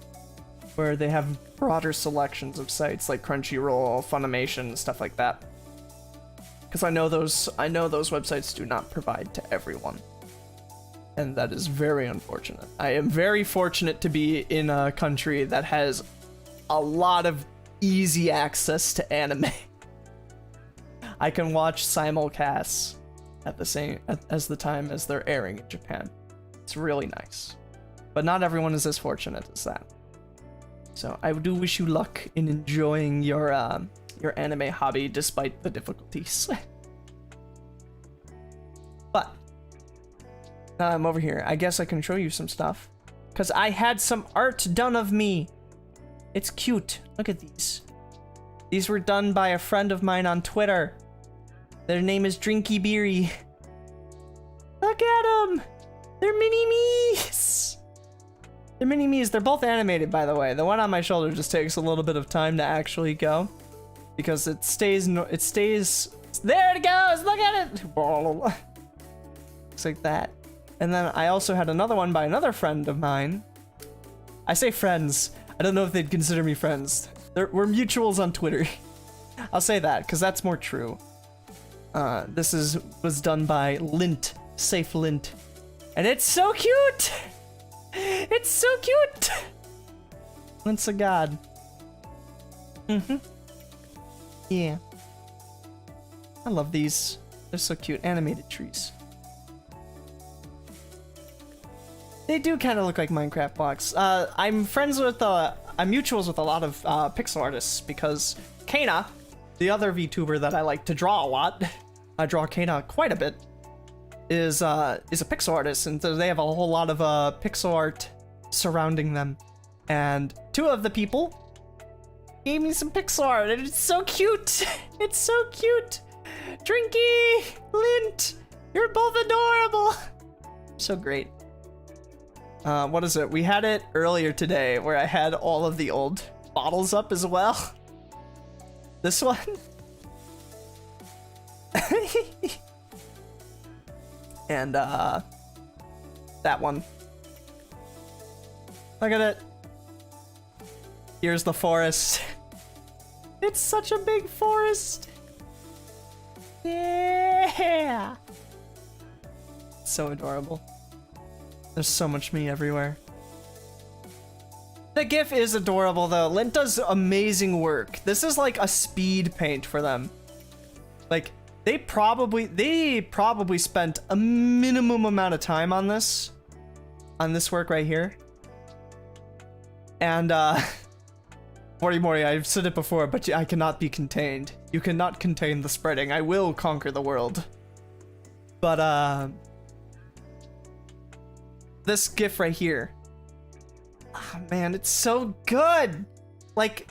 where they have broader selections of sites like Crunchyroll, Funimation, stuff like that. Because I know those websites do not provide to everyone, and that is very unfortunate. I am very fortunate to be in a country that has a lot of easy access to anime. I can watch simulcasts at the time as they're airing in Japan. It's really nice. But not everyone is as fortunate as that. So I do wish you luck in enjoying your anime hobby despite the difficulties. But now I'm over here. I guess I can show you some stuff, because I had some art done of me. It's cute. Look at these. These were done by a friend of mine on Twitter. Their name is Drinky Beery. Look at them! They're mini-me's! They're mini-me's. They're both animated, by the way. The one on my shoulder just takes a little bit of time to actually go, because it stays... There it goes! Look at it! Looks like that. And then I also had another one by another friend of mine. I say friends. I don't know if they'd consider me friends. We're mutuals on Twitter. I'll say that, because that's more true. This was done by Lint, Safe Lint, and it's so cute. It's so cute. Lint's a god. Yeah. I love these. They're so cute. Animated trees. They do kind of look like Minecraft blocks. I'm mutuals with a lot of pixel artists, because Kana, the other VTuber that I like to draw a lot, I draw Kana quite a bit, is a pixel artist, and so they have a whole lot of pixel art surrounding them. And two of the people gave me some pixel art, and it's so cute. It's so cute. Drinky, Lint, you're both adorable. So great. What is it? We had it earlier today where I had all of the old bottles up as well. This one. And that one. Look at it. Here's the forest. It's such a big forest. Yeah. So adorable. There's so much me everywhere. The GIF is adorable though. Lint does amazing work. This is like a speed paint for them. Like they probably spent a minimum amount of time on this work right here. And Mori, I've said it before, but I cannot be contained. You cannot contain the spreading. I will conquer the world. But, this GIF right here. Oh, man, it's so good! Like,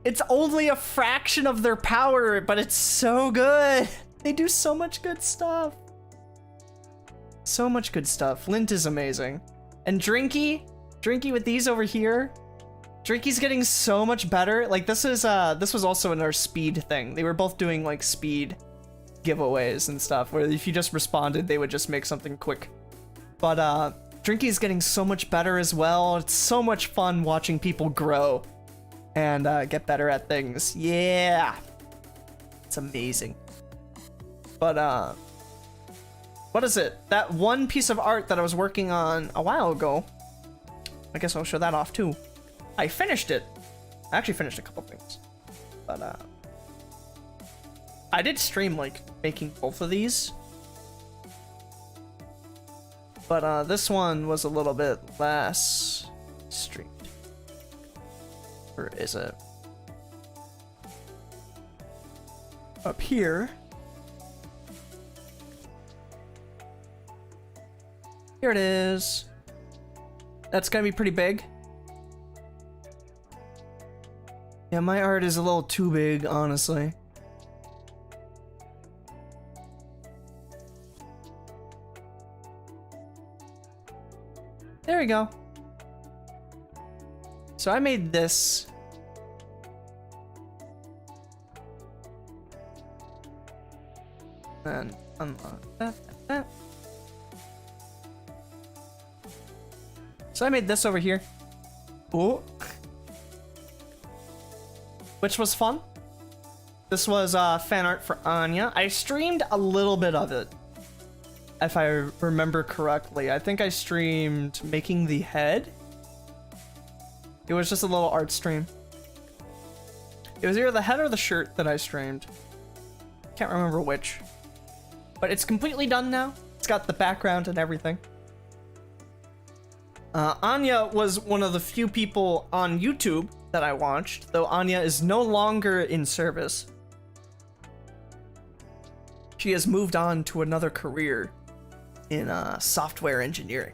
it's only a fraction of their power, but it's so good! They do so much good stuff. So much good stuff. Lint is amazing. And Drinky with these over here. Drinky's getting so much better. Like, this was also in our speed thing. They were both doing, like, speed giveaways and stuff, where if you just responded, they would just make something quick. But, Drinky's getting so much better as well. It's so much fun watching people grow and, get better at things. Yeah! It's amazing. But, what is it? That one piece of art that I was working on a while ago. I guess I'll show that off, too. I finished it. I actually finished a couple things. But, I did stream, like, making both of these. But, this one was a little bit less streamed. Or is it? Up here. Here it is. That's gonna be pretty big. Yeah, my art is a little too big, honestly. There we go. So I made this. And unlock that. So I made this over here. Oh. Which was fun. This was fan art for Anya. I streamed a little bit of it, if I remember correctly. I think I streamed making the head. It was just a little art stream. It was either the head or the shirt that I streamed. Can't remember which. But it's completely done now. It's got the background and everything. Anya was one of the few people on YouTube that I watched, though Anya is no longer in service. She has moved on to another career in software engineering.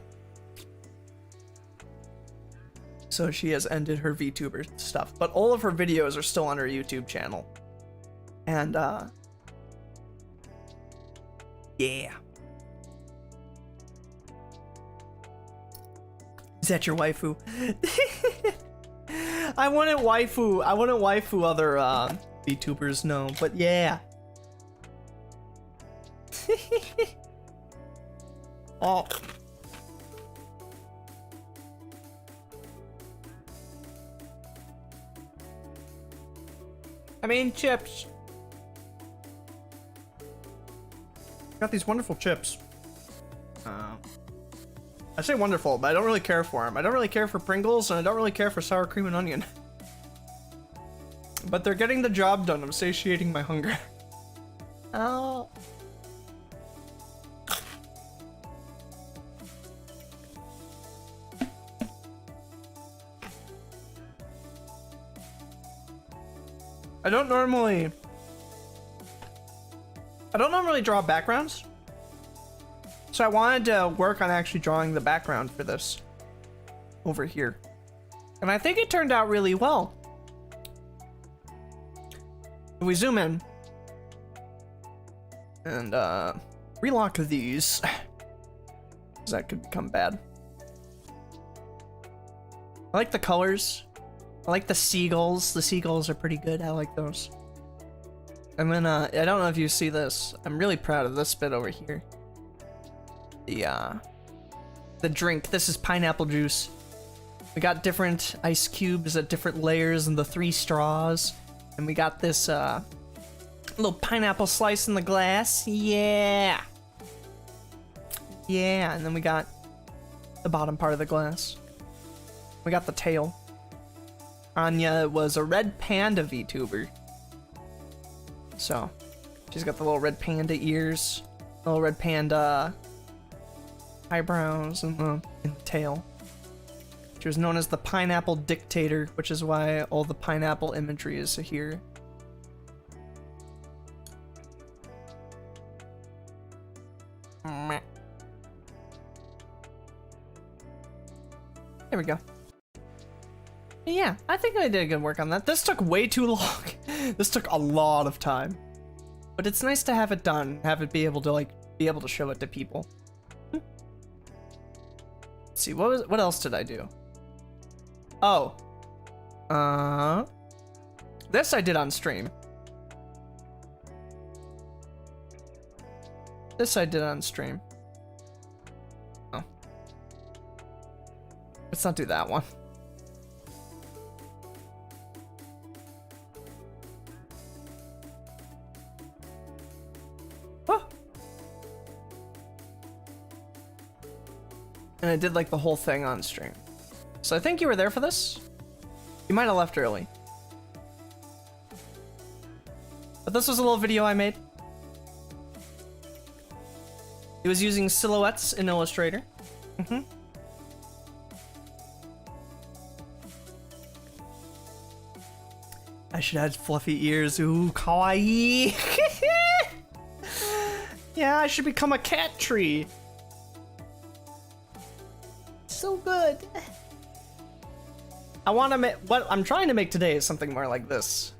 So she has ended her VTuber stuff, but all of her videos are still on her YouTube channel. And yeah. Is that your waifu? I wouldn't waifu other VTubers, no, but yeah. Oh. I mean, chips. Got these wonderful chips. I say wonderful, but I don't really care for them. I don't really care for Pringles, and I don't really care for sour cream and onion. But they're getting the job done. I'm satiating my hunger. Oh. I don't normally draw backgrounds. So I wanted to work on actually drawing the background for this over here. And I think it turned out really well. If we zoom in and relock these, because that could become bad. I like the colors. I like the seagulls. The seagulls are pretty good. I like those. And then I don't know if you see this. I'm really proud of this bit over here. The drink. This is pineapple juice. We got different ice cubes at different layers and the 3 straws. And we got this little pineapple slice in the glass. Yeah. Yeah, and then we got the bottom part of the glass. We got the tail. Anya was a red panda VTuber. So, she's got the little red panda ears, little red panda eyebrows, and the tail. She was known as the pineapple dictator, which is why all the pineapple imagery is here. There we go. Yeah, I think I did good work on that. This took way too long. This took a lot of time. But it's nice to have it done, have it be able to show it to people. Let's see, what else did I do? Oh. This I did on stream. This I did on stream. Oh. Let's not do that one. Oh. And I did like the whole thing on stream. So I think you were there for this. You might have left early. But this was a little video I made. It was using silhouettes in Illustrator. I should add fluffy ears. Ooh, kawaii. Yeah, I should become a cat tree. So good. I want to make, what I'm trying to make today is something more like this.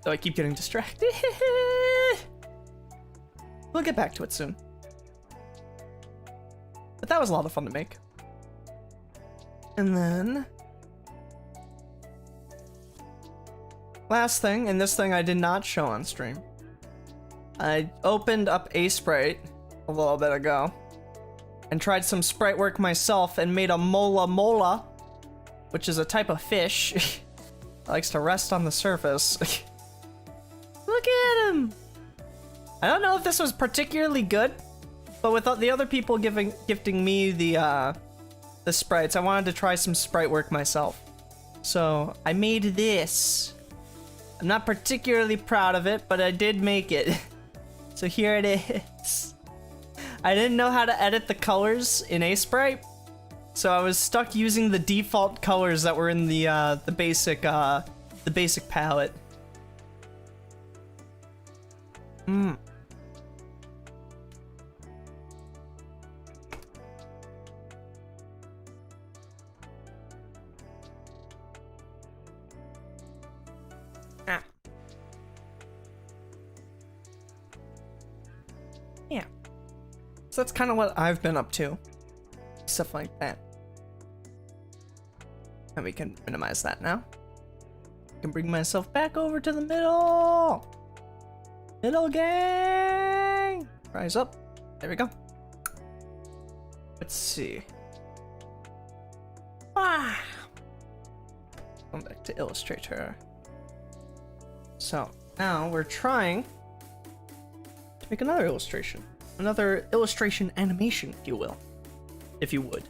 So I keep getting distracted. We'll get back to it soon. But that was a lot of fun to make. And then last thing, and this thing I did not show on stream. I opened up a sprite a little bit ago and tried some sprite work myself and made a mola mola, which is a type of fish that likes to rest on the surface. Look at him! I don't know if this was particularly good, but with the other people gifting me the sprites, I wanted to try some sprite work myself. So I made this. I'm not particularly proud of it, but I did make it. So here it is. I didn't know how to edit the colors in Sprite, so I was stuck using the default colors that were in the basic palette. Yeah. So that's kind of what I've been up to. Stuff like that. And we can minimize that now. I can bring myself back over to the middle. Middle gang. Rise up. There we go. Let's see. Going back to Illustrator. So now we're trying to make another illustration. Another illustration animation, if you will. If you would.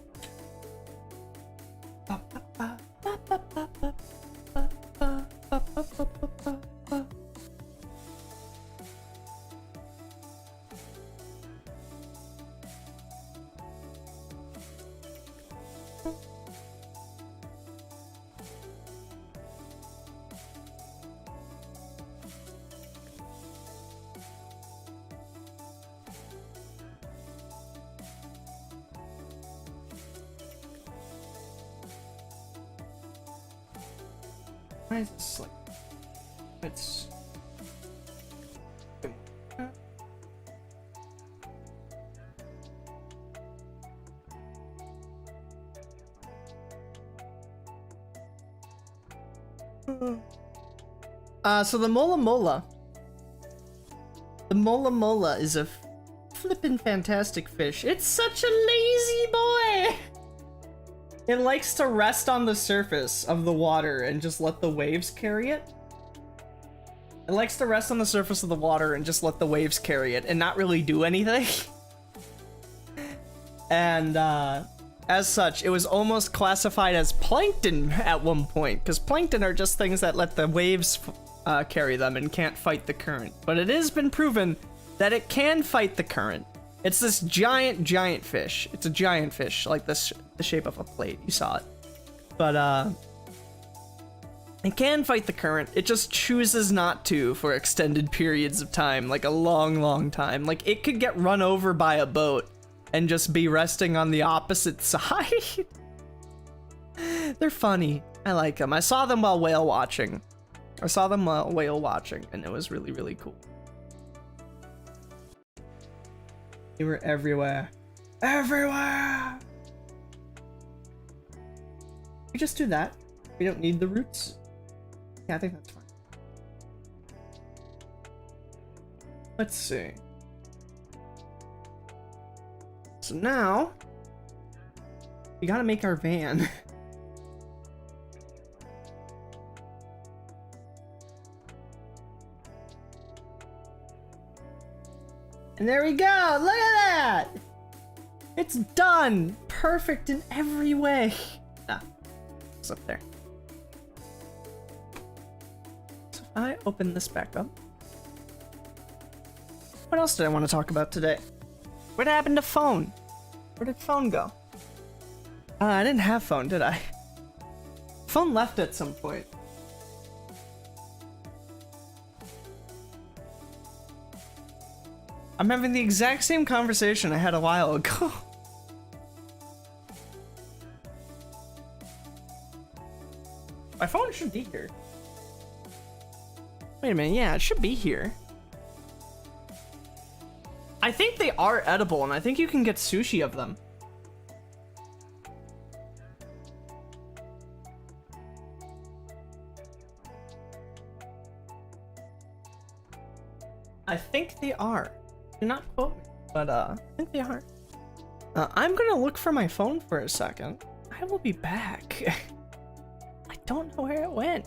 Why is this like... It's... So the Mola Mola. The Mola Mola is a flippin' fantastic fish. It's such a lazy boy! It likes to rest on the surface of the water and just let the waves carry it. It likes to rest on the surface of the water and just let the waves carry it and not really do anything. And as such, it was almost classified as plankton at one point, because plankton are just things that let the waves carry them and can't fight the current. But it has been proven that it can fight the current. It's this giant fish. It's a giant fish, like this, the shape of a plate. You saw it. But it can fight the current. It just chooses not to for extended periods of time, like a long, long time. Like, it could get run over by a boat and just be resting on the opposite side. They're funny. I like them. I saw them while whale watching. And it was really, really cool. They were everywhere. Everywhere! We just do that. We don't need the roots. Yeah, I think that's fine. Let's see. So now, we gotta make our van. And there we go! Look at that! It's done! Perfect in every way. Ah, it's up there. So if I open this back up. What else did I want to talk about today? What happened to phone? Where did phone go? I didn't have phone, did I? Phone left at some point. I'm having the exact same conversation I had a while ago. My phone should be here. Wait a minute, yeah, it should be here. I think they are edible, and I think you can get sushi of them. I think they are. Do not quote me, but I think they are. I'm gonna look for my phone for a second. I will be back. I don't know where it went.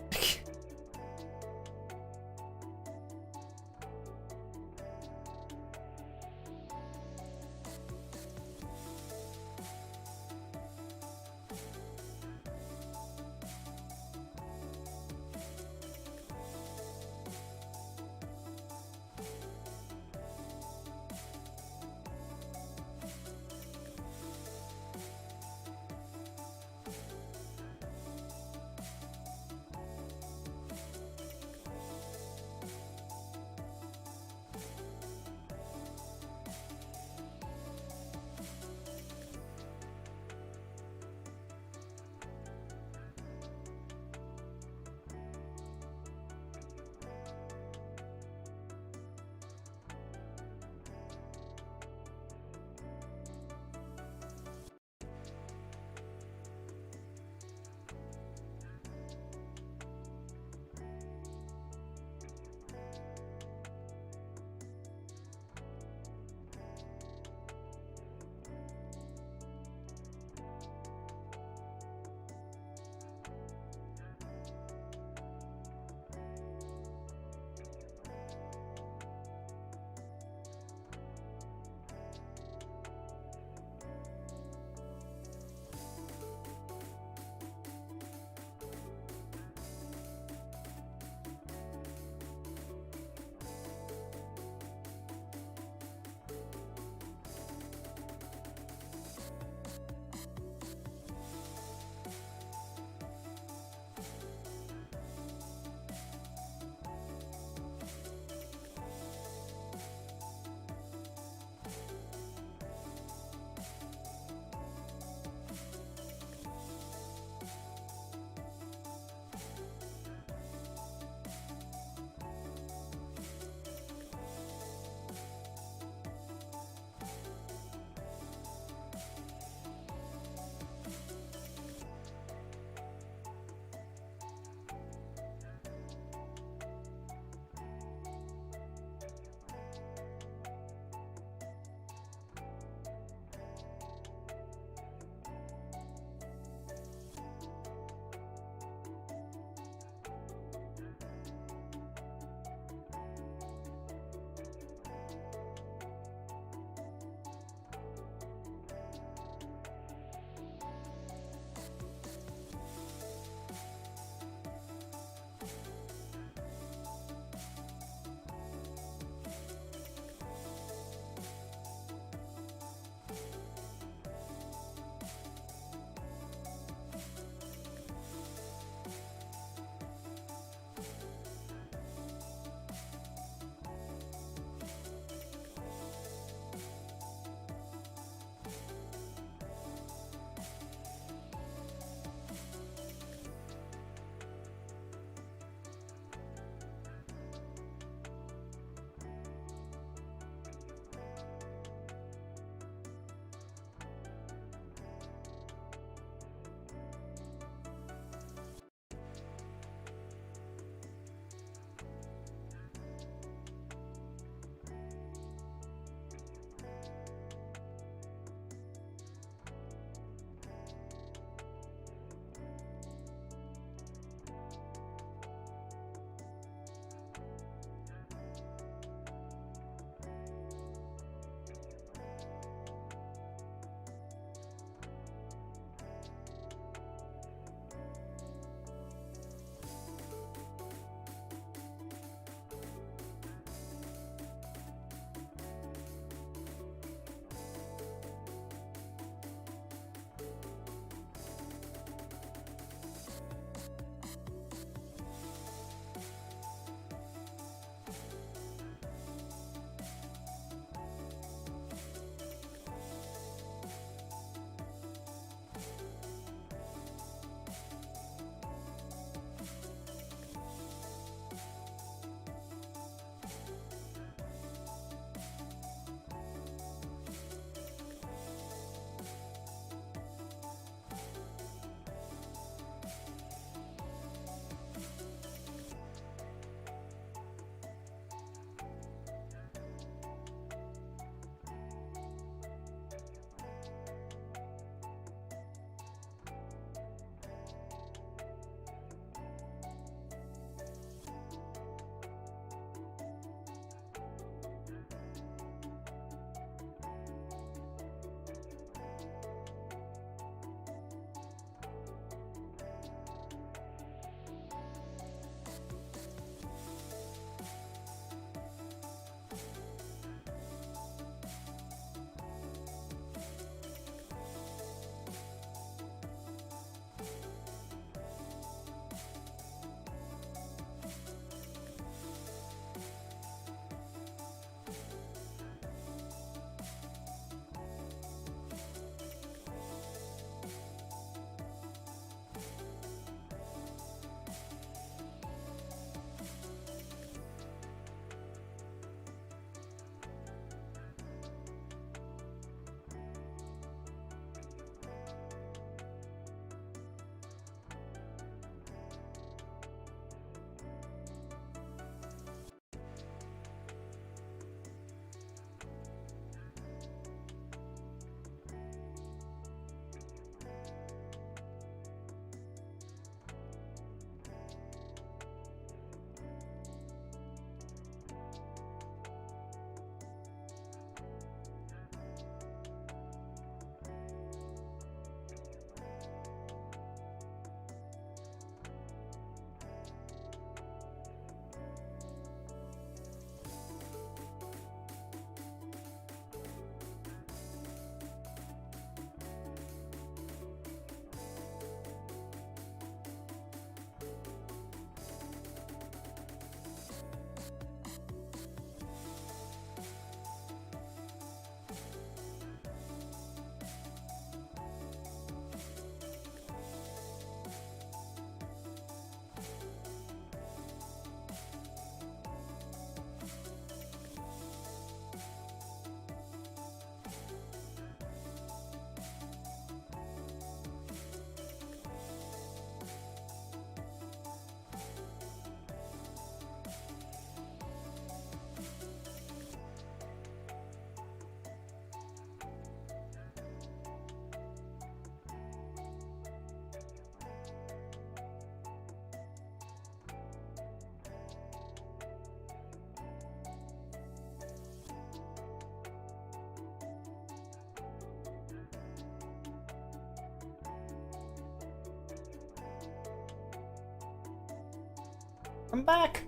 I'm back.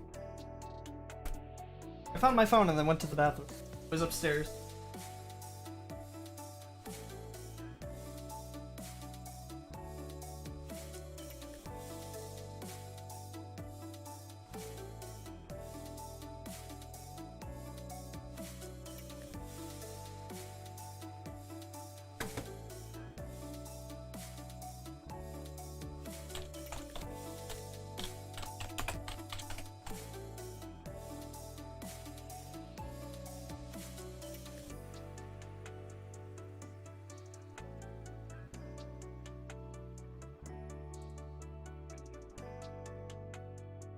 I found my phone and then went to the bathroom. It was upstairs.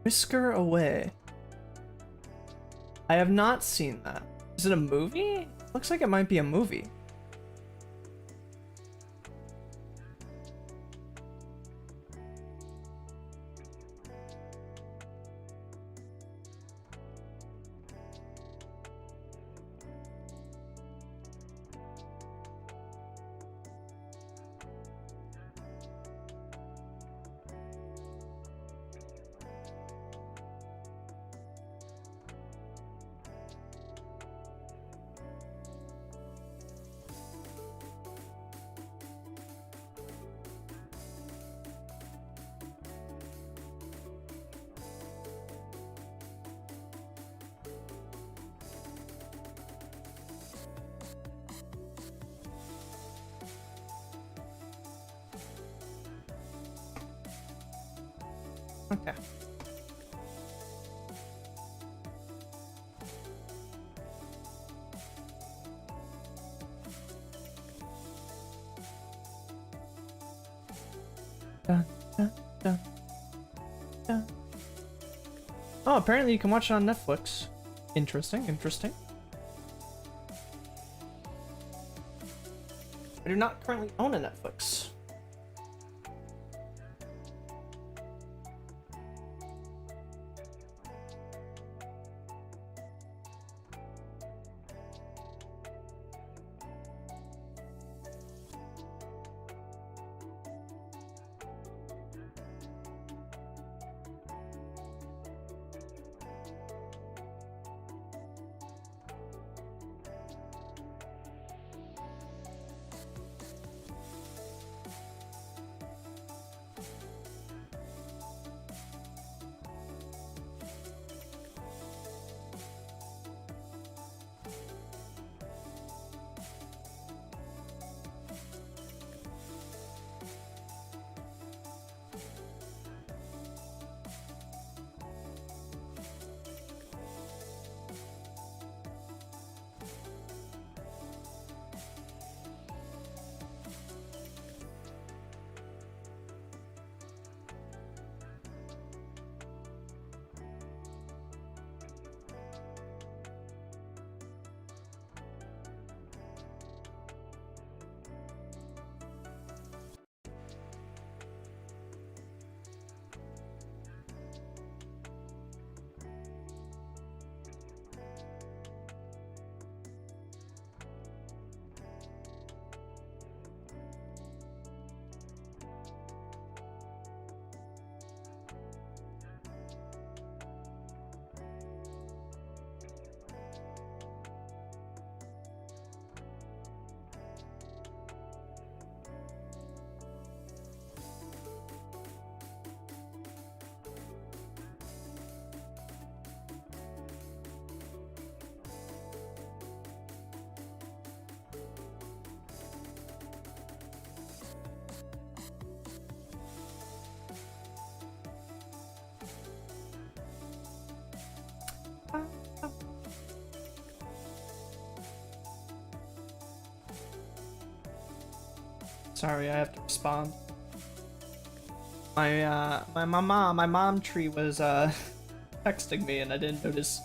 Whisker Away. I have not seen that. Is it a movie? Looks like it might be a movie. Okay. Dun, dun, dun, dun. Oh, apparently you can watch it on Netflix. Interesting, interesting. I do not currently own a Netflix. Sorry, I have to respond. My mom tree was texting me and I didn't notice.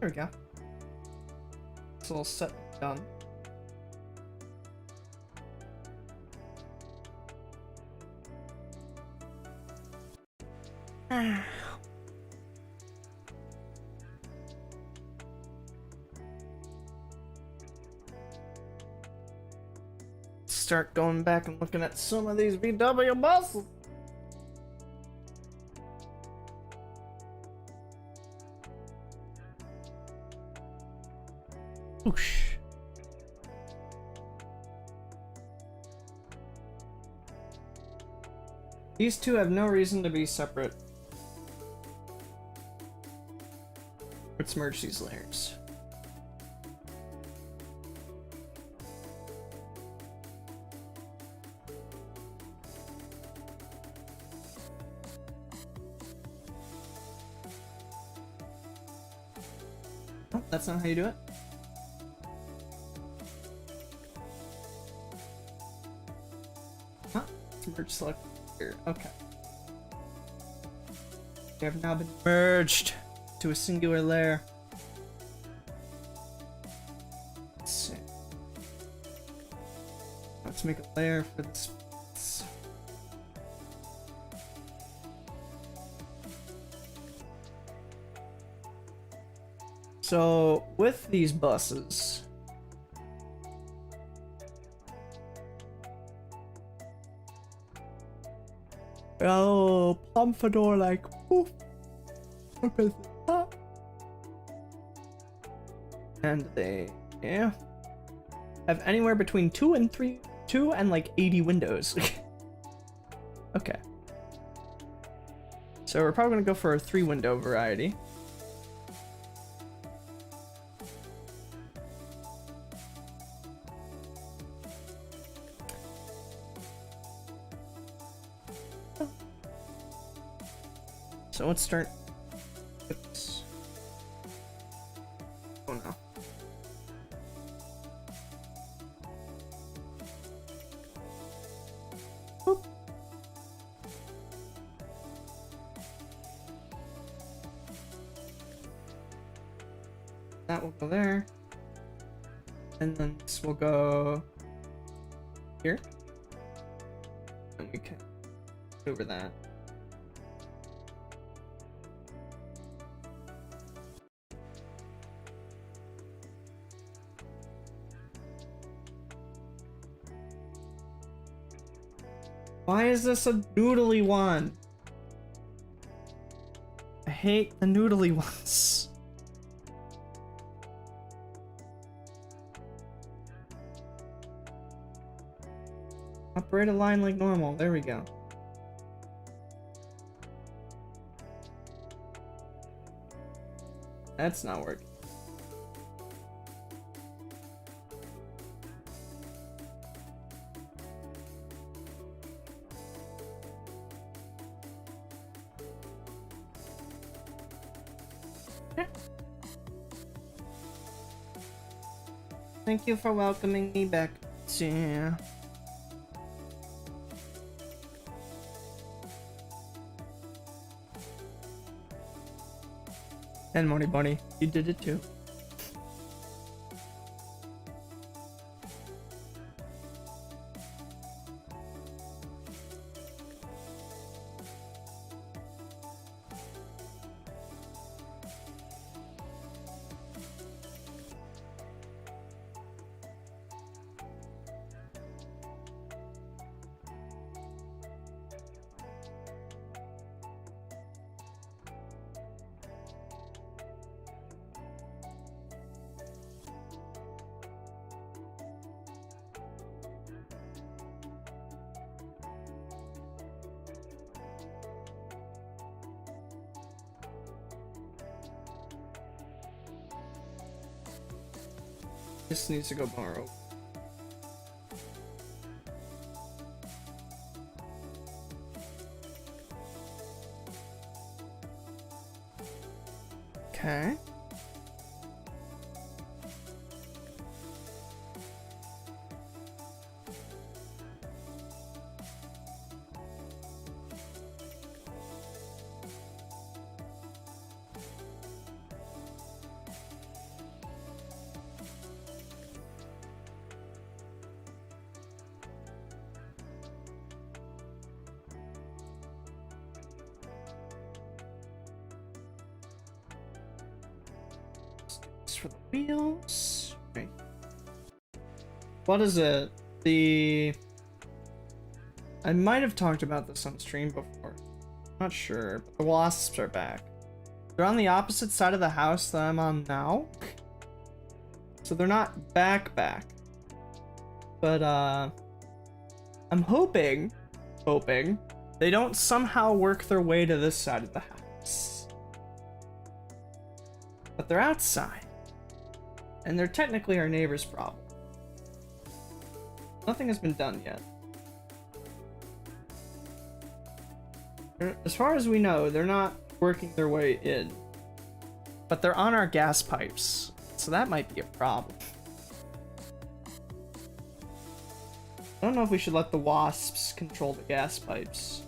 There we go. It's all set and done. Start going back and looking at some of these VW buses. Whoosh. These two have no reason to be separate. Let's merge these layers. Oh, that's not how you do it. Huh? Let's merge select here. Okay. They have now been merged to a singular layer. Let's see. Let's make a layer for this. So with these buses, oh, Pompadour like woof. And they have anywhere between 2 and like 80 windows. Okay. So we're probably gonna go for a 3-window variety. So let's start. Oops. Oh no. Boop. That will go there. And then this will go here. And we can over that. Why is this a noodly one? I hate the noodly ones. Operate a line like normal. There we go. That's not working. Thank you for welcoming me back. Yeah. And Money Bunny, you did it too. This needs to go borrow. Okay. Let's do this for the wheels. Okay. What is it? I might have talked about this on stream before. Not sure, but the wasps are back. They're on the opposite side of the house that I'm on now. So they're not back. But I'm hoping they don't somehow work their way to this side of the house. But they're outside. And they're technically our neighbor's problem. Nothing has been done yet. As far as we know, they're not working their way in. But they're on our gas pipes, so that might be a problem. I don't know if we should let the wasps control the gas pipes.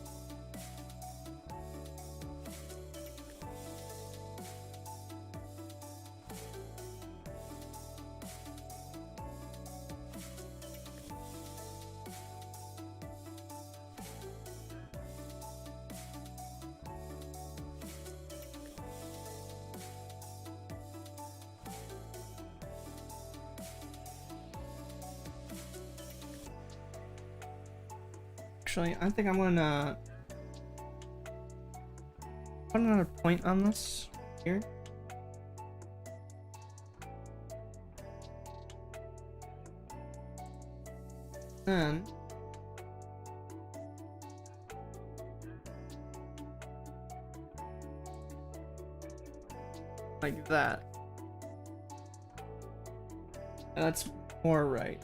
Actually, I think I'm gonna put another point on this here. Then like that. And that's more right.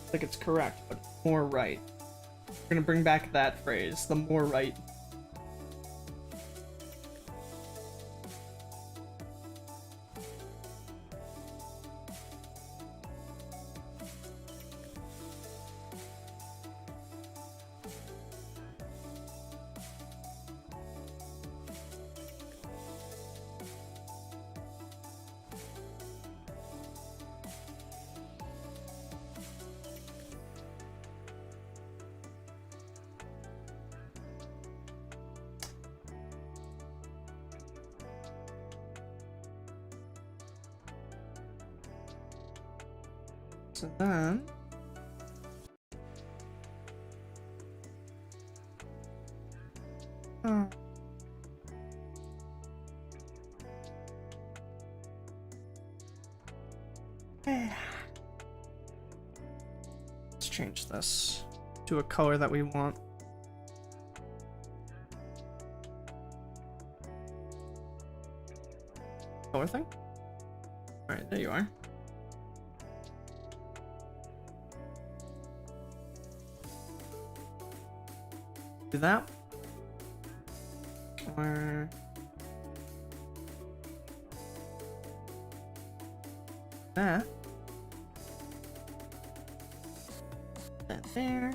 I think it's correct, but more right. We're gonna bring back that phrase, the more right. So then let's change this to a color that we want. Color thing? Alright, there you are. Do that. Or that. That there.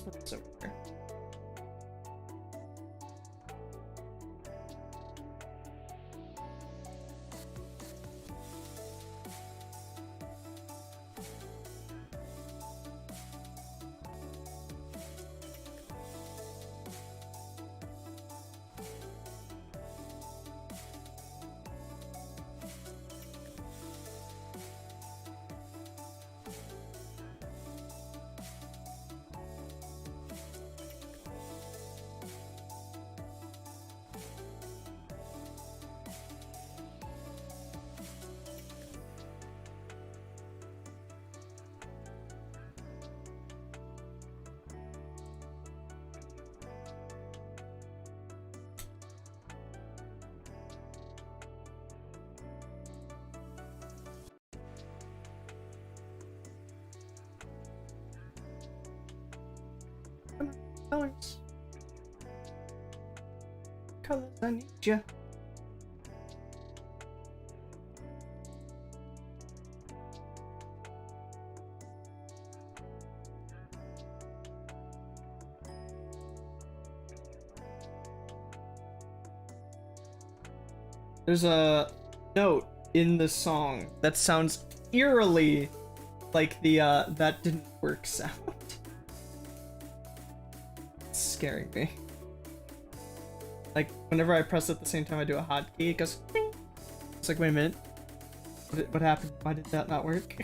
Put this over here. colors. Colors, I need ya. There's a note in the song that sounds eerily like the that didn't work sound. It's scaring me. Like whenever I press it at the same time I do a hotkey, it goes ding. It's like, wait a minute. What happened? Why did that not work?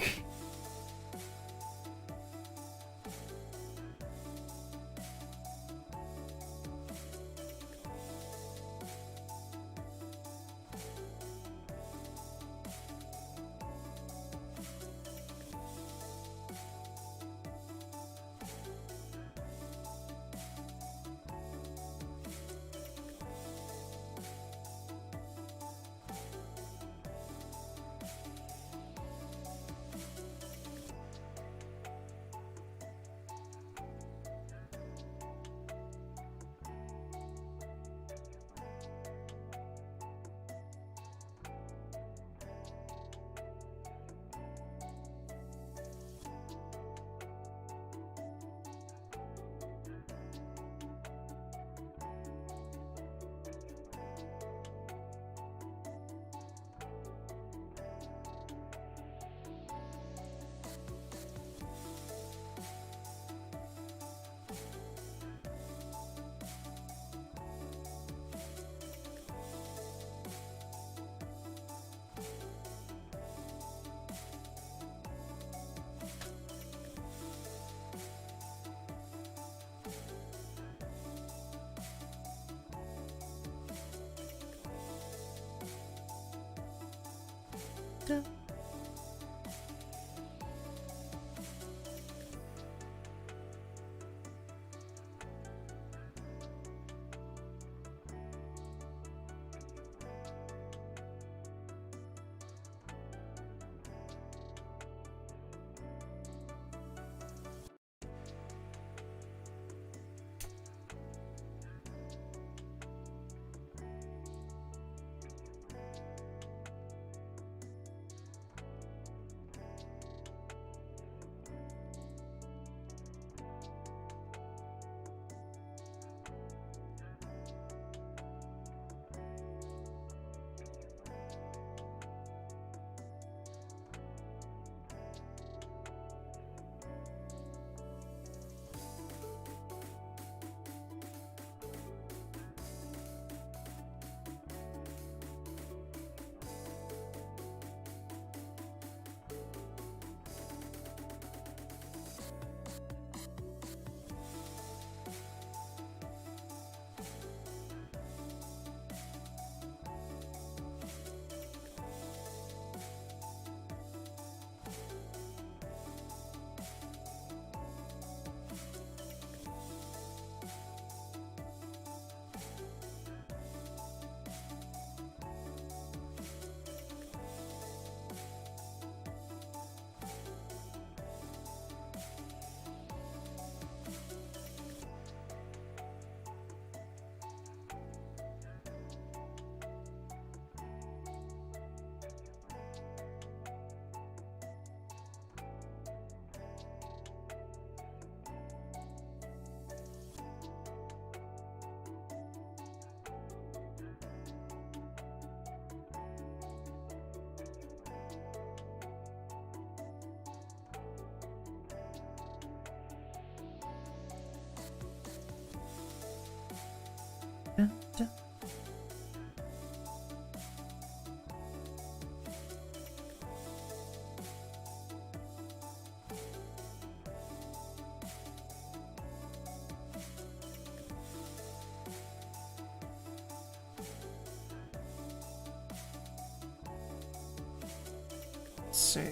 Let's see. I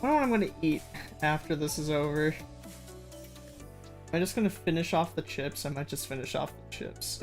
don't know what I'm gonna eat after this is over. Am I just gonna finish off the chips? I might just finish off the chips.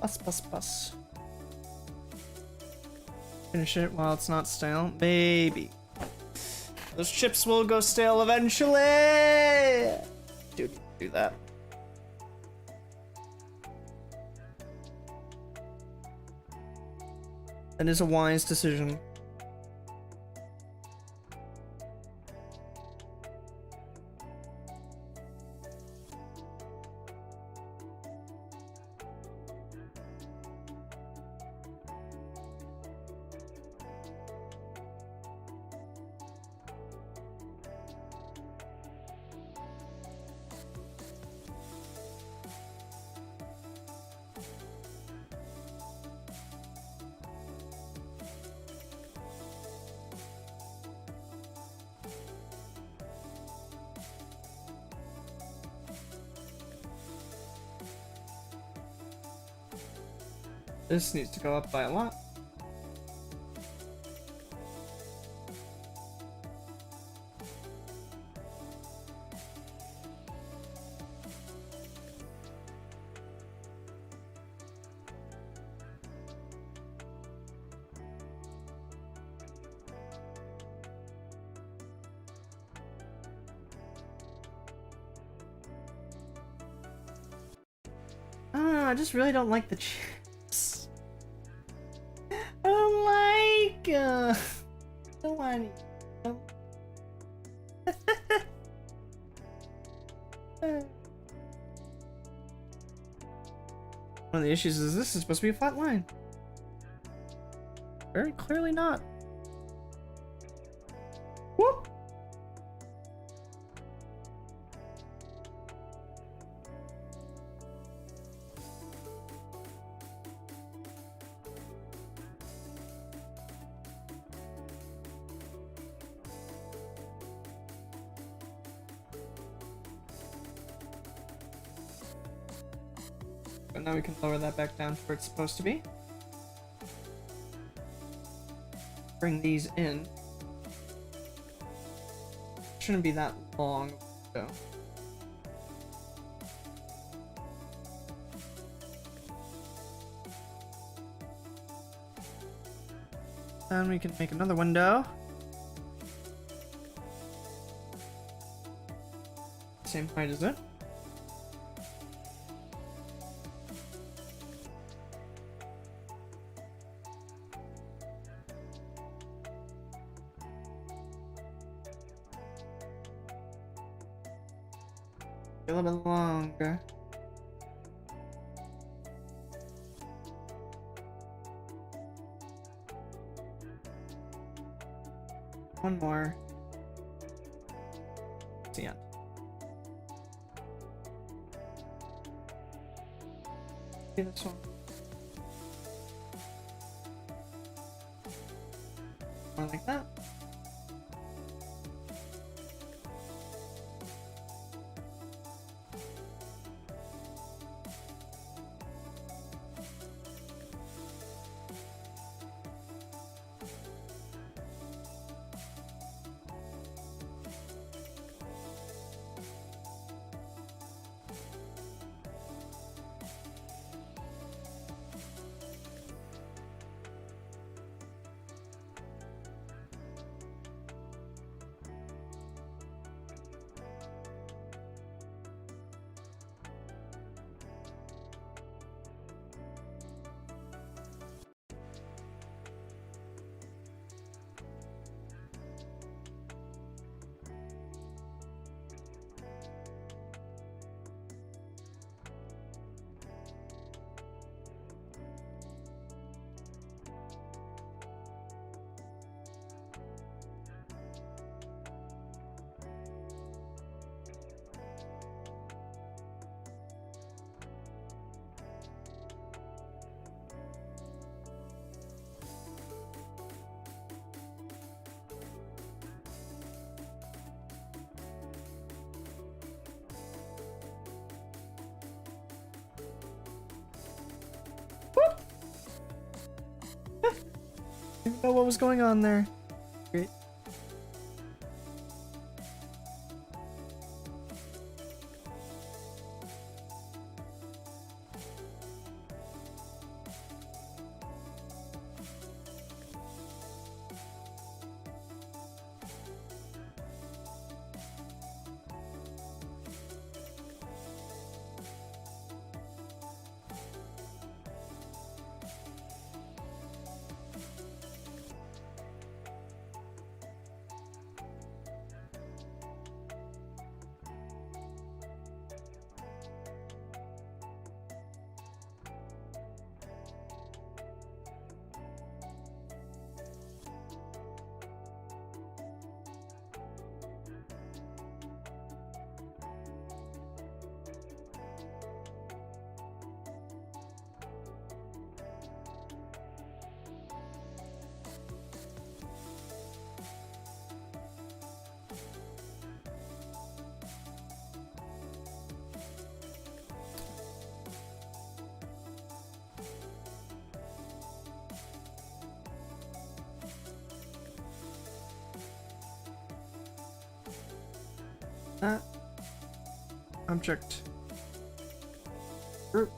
Bus. Finish it while it's not stale. Maybe. Those chips will go stale eventually! Do that. That is a wise decision. This needs to go up by a lot. I don't know, I just really don't like the chips. I don't like, I don't want it. One of the issues is this is supposed to be a flat line. Very clearly not. Whoop! But now we can lower that back down to where it's supposed to be. Bring these in. Shouldn't be that long, though. Then we can make another window. Same height as it. A little bit longer. One more. It's the end. See this one. More like that. Didn't know what was going on there. Great. That object group.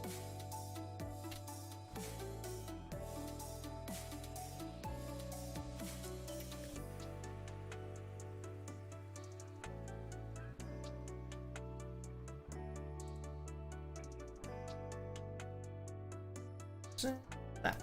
That.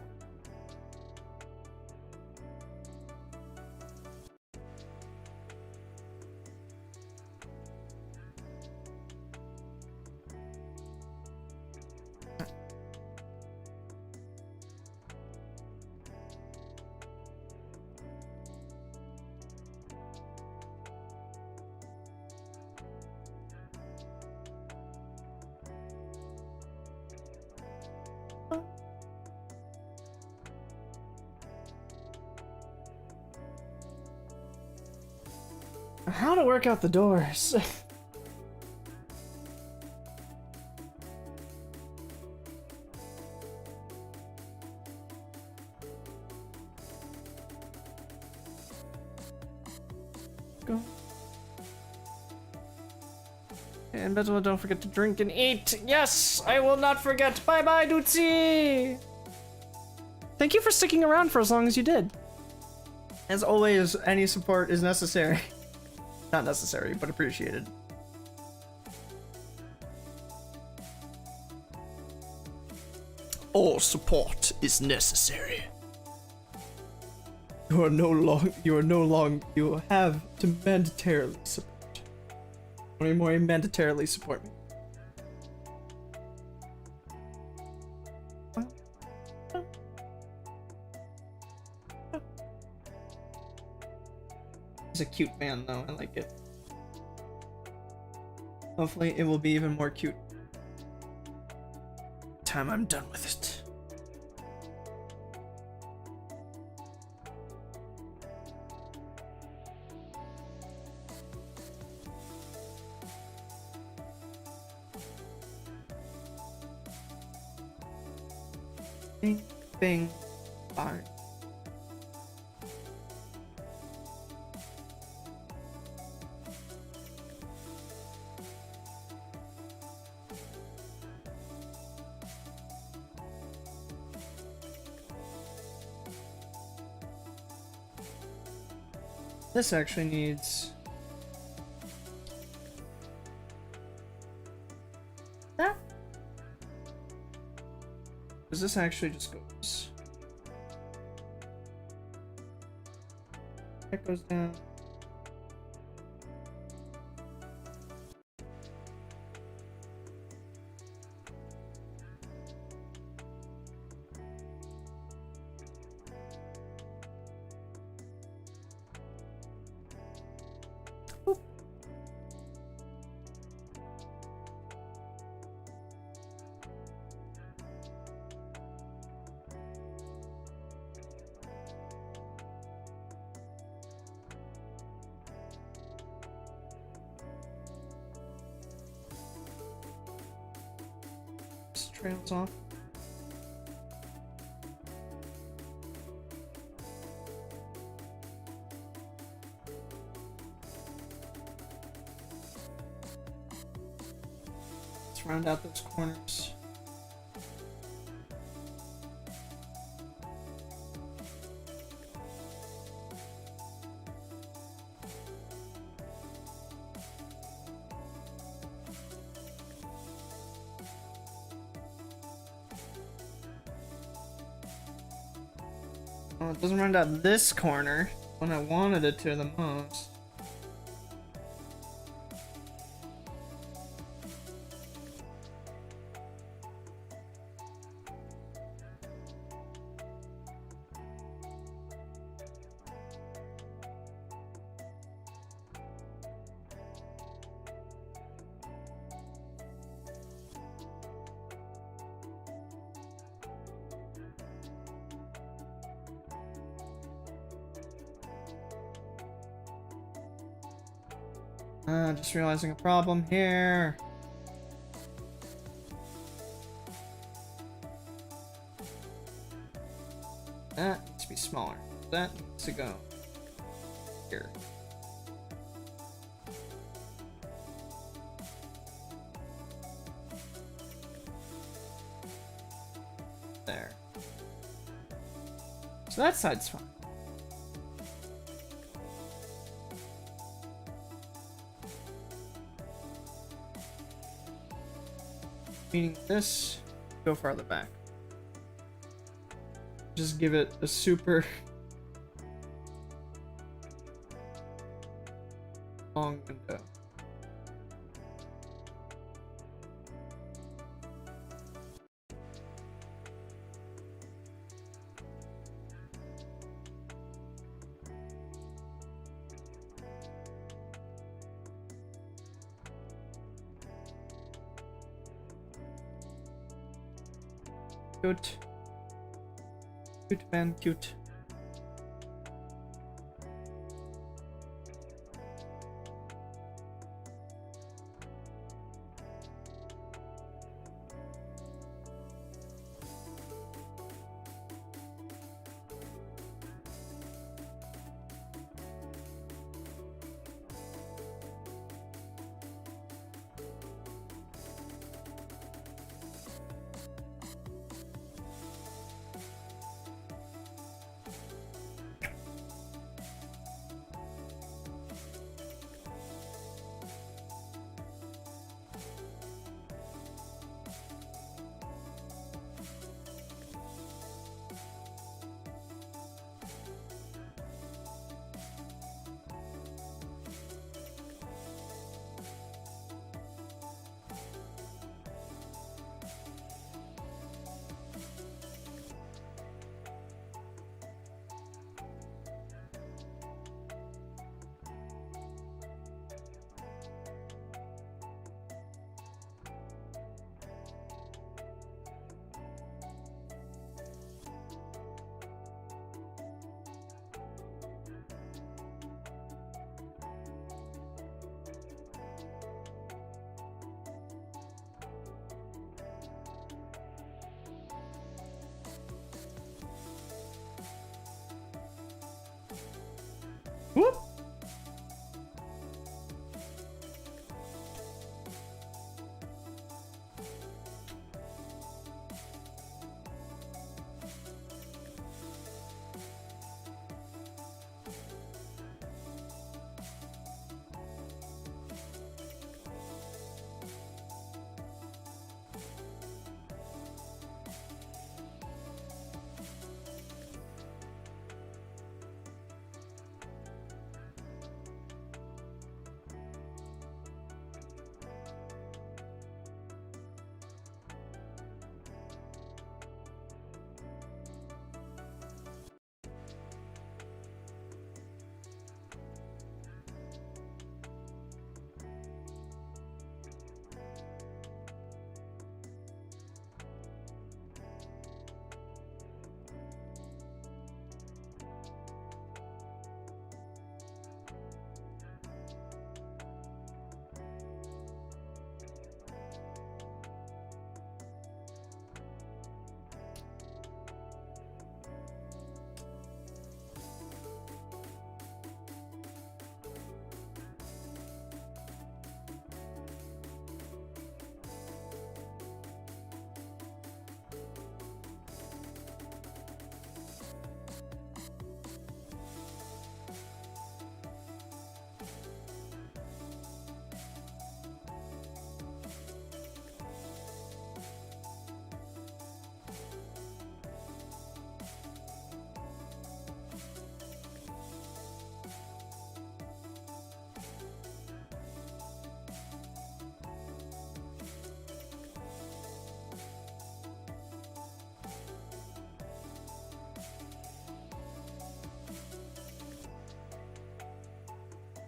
How to work out the doors. Go. And Bezel, don't forget to drink and eat. Yes, I will not forget. Bye bye, Dootsie. Thank you for sticking around for as long as you did. As always, any support is necessary. Not necessary, but appreciated. All support is necessary. You have to mandatorily support. Only more mandatorily support me. He's a cute man though, I like it. Hopefully it will be even more cute. Time I'm done with it. Bing, bing, bang. This actually needs that. Because this actually just goes. That goes down. Trails off. Let's round out those corners. Oh, it doesn't round out this corner when I wanted it to the most. Just realizing a problem here. That needs to be smaller. That needs to go here. there. So that side's fine. Meaning this, go farther back. Just give it a super long window. Cute. Cute, man, cute. Whoop!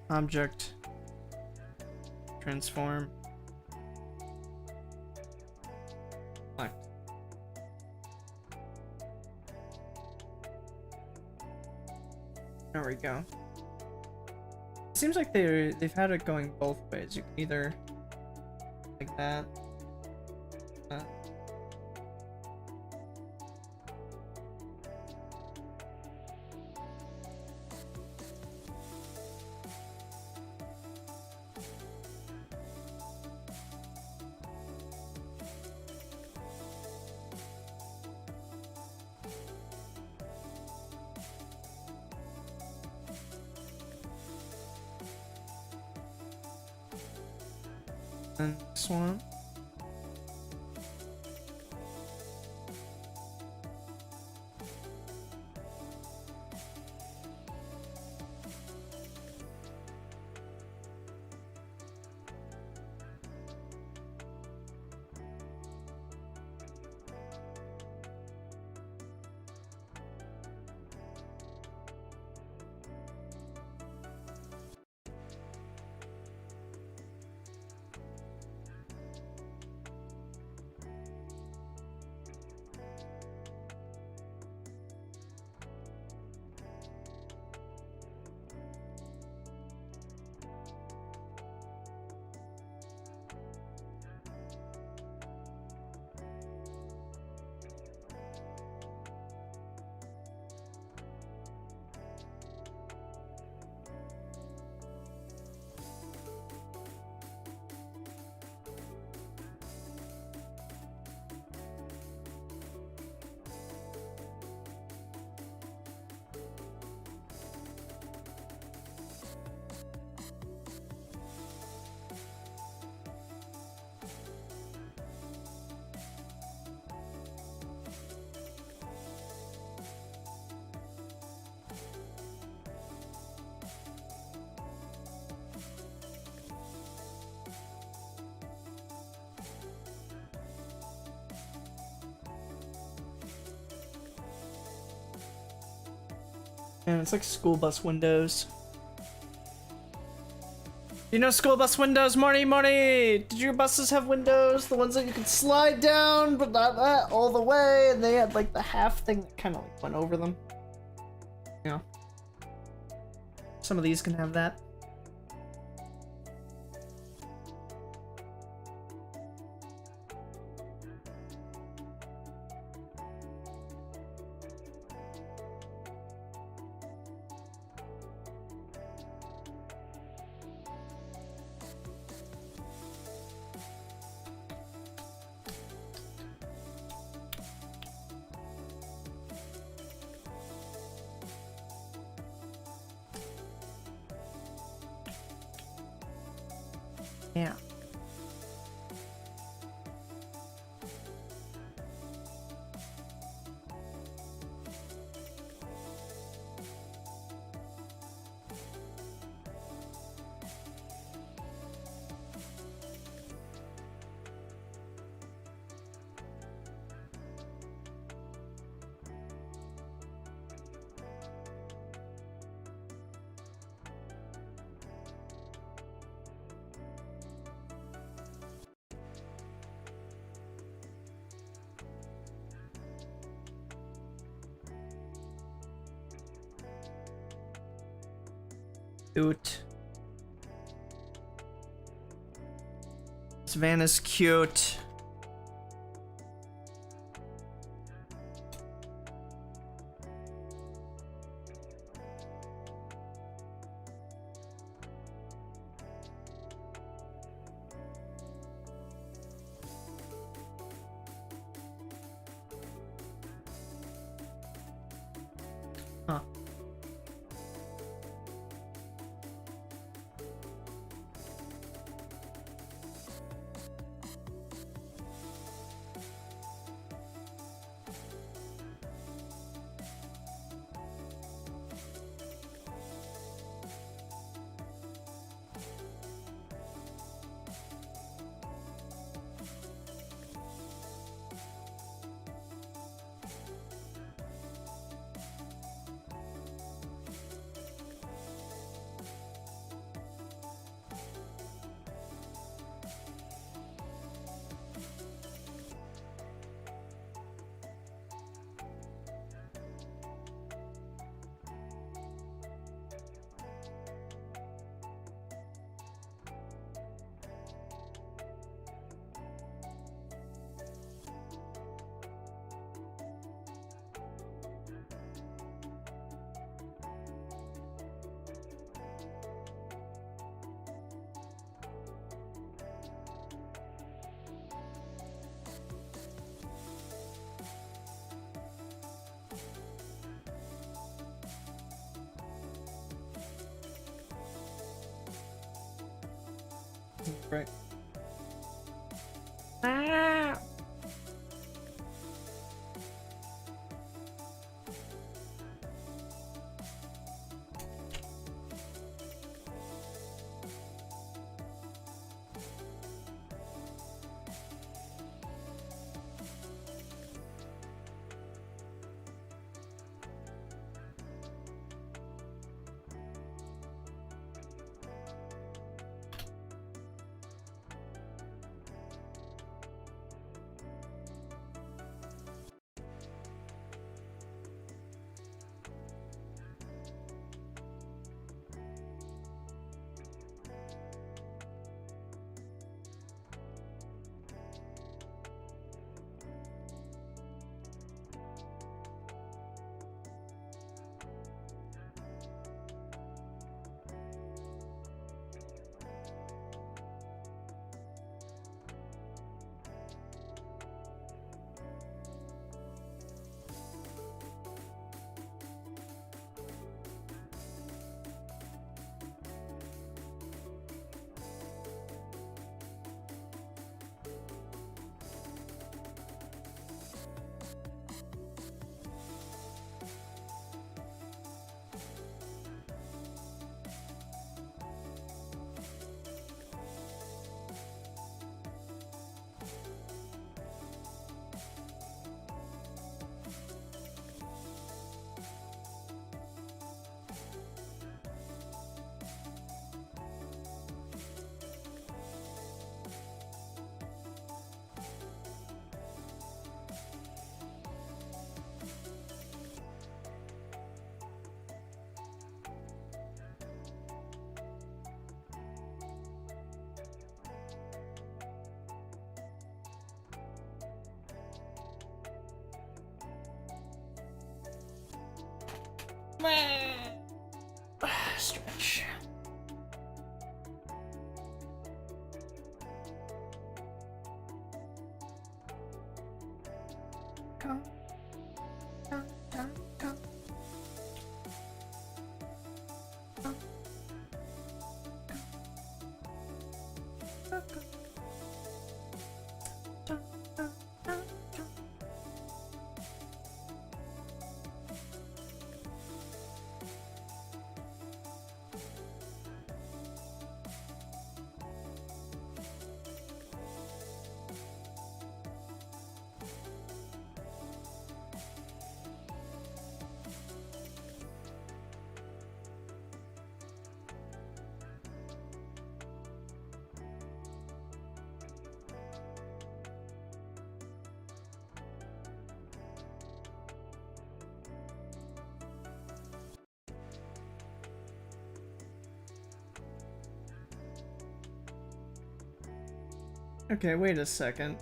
Object. Transform. Select. There we go. It seems like they've had it going both ways. You can either like that. And this one. And it's like school bus windows. You know school bus windows, Marty? Did your buses have windows? The ones that you could slide down, but not that all the way, and they had like the half thing that kind of like went over them. You know, some of these can have that. Yeah. Cute. This van is cute. Huh. Right.
Ah. Stretch. Come, come, come, come. Come. Come.
Okay, wait a second.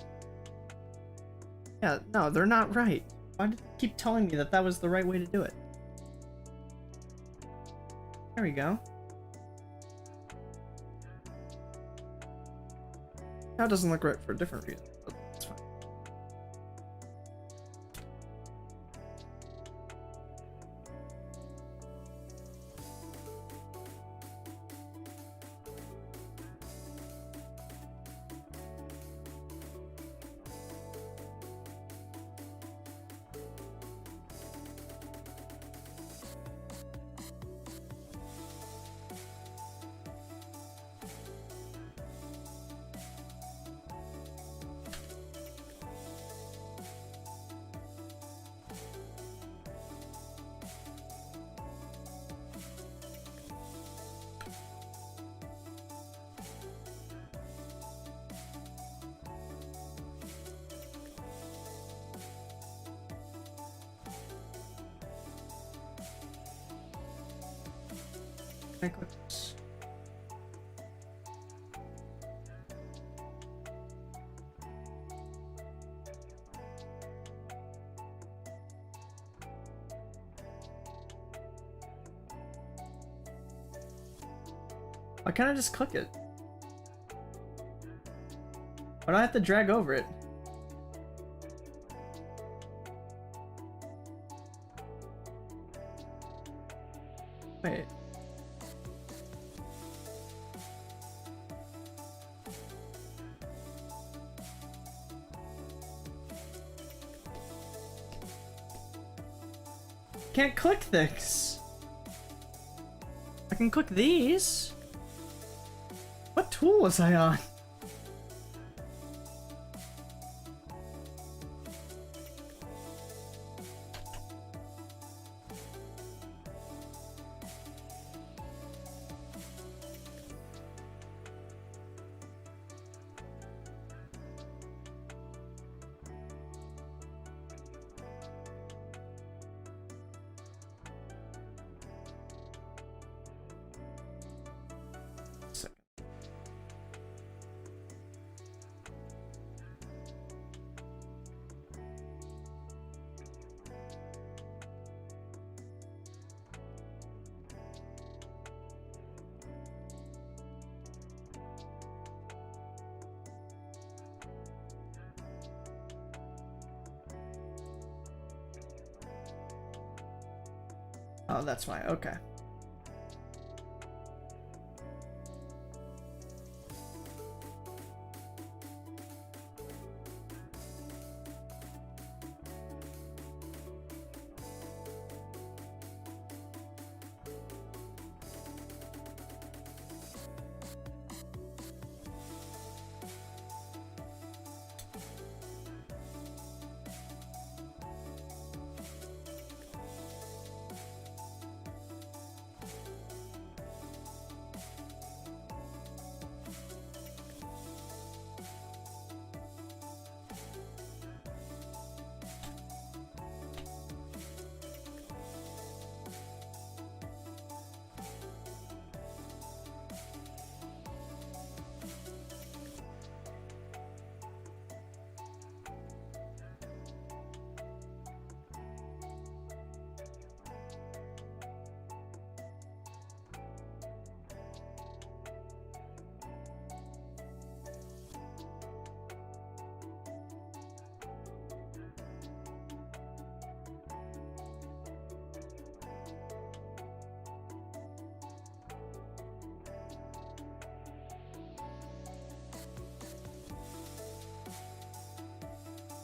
Yeah, no, they're not right. Why did they keep telling me that that was the right way to do it? There we go. That doesn't look right for a different reason, but that's fine. Can I click this? Why can't I just click it? Why do I have to drag over it? Wait. can't click things. I can click these. What tool was I on? Oh, that's why. Okay.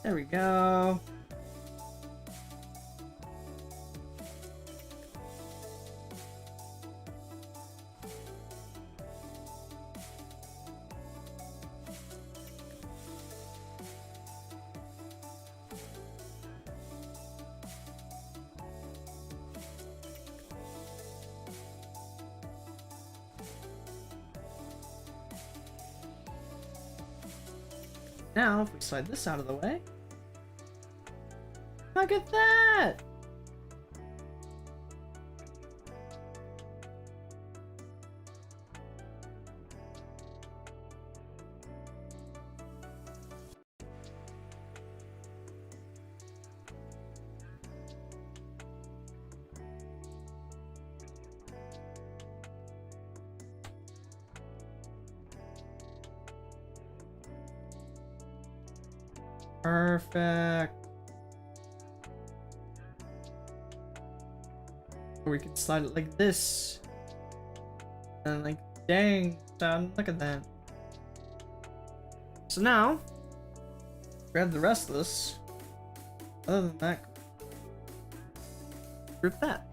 There we go. Now, if we slide this out of the way, look at that! Perfect. Or we can slide it like this. And like, dang, son, look at that. So now, grab the rest of this. Other than that, group that.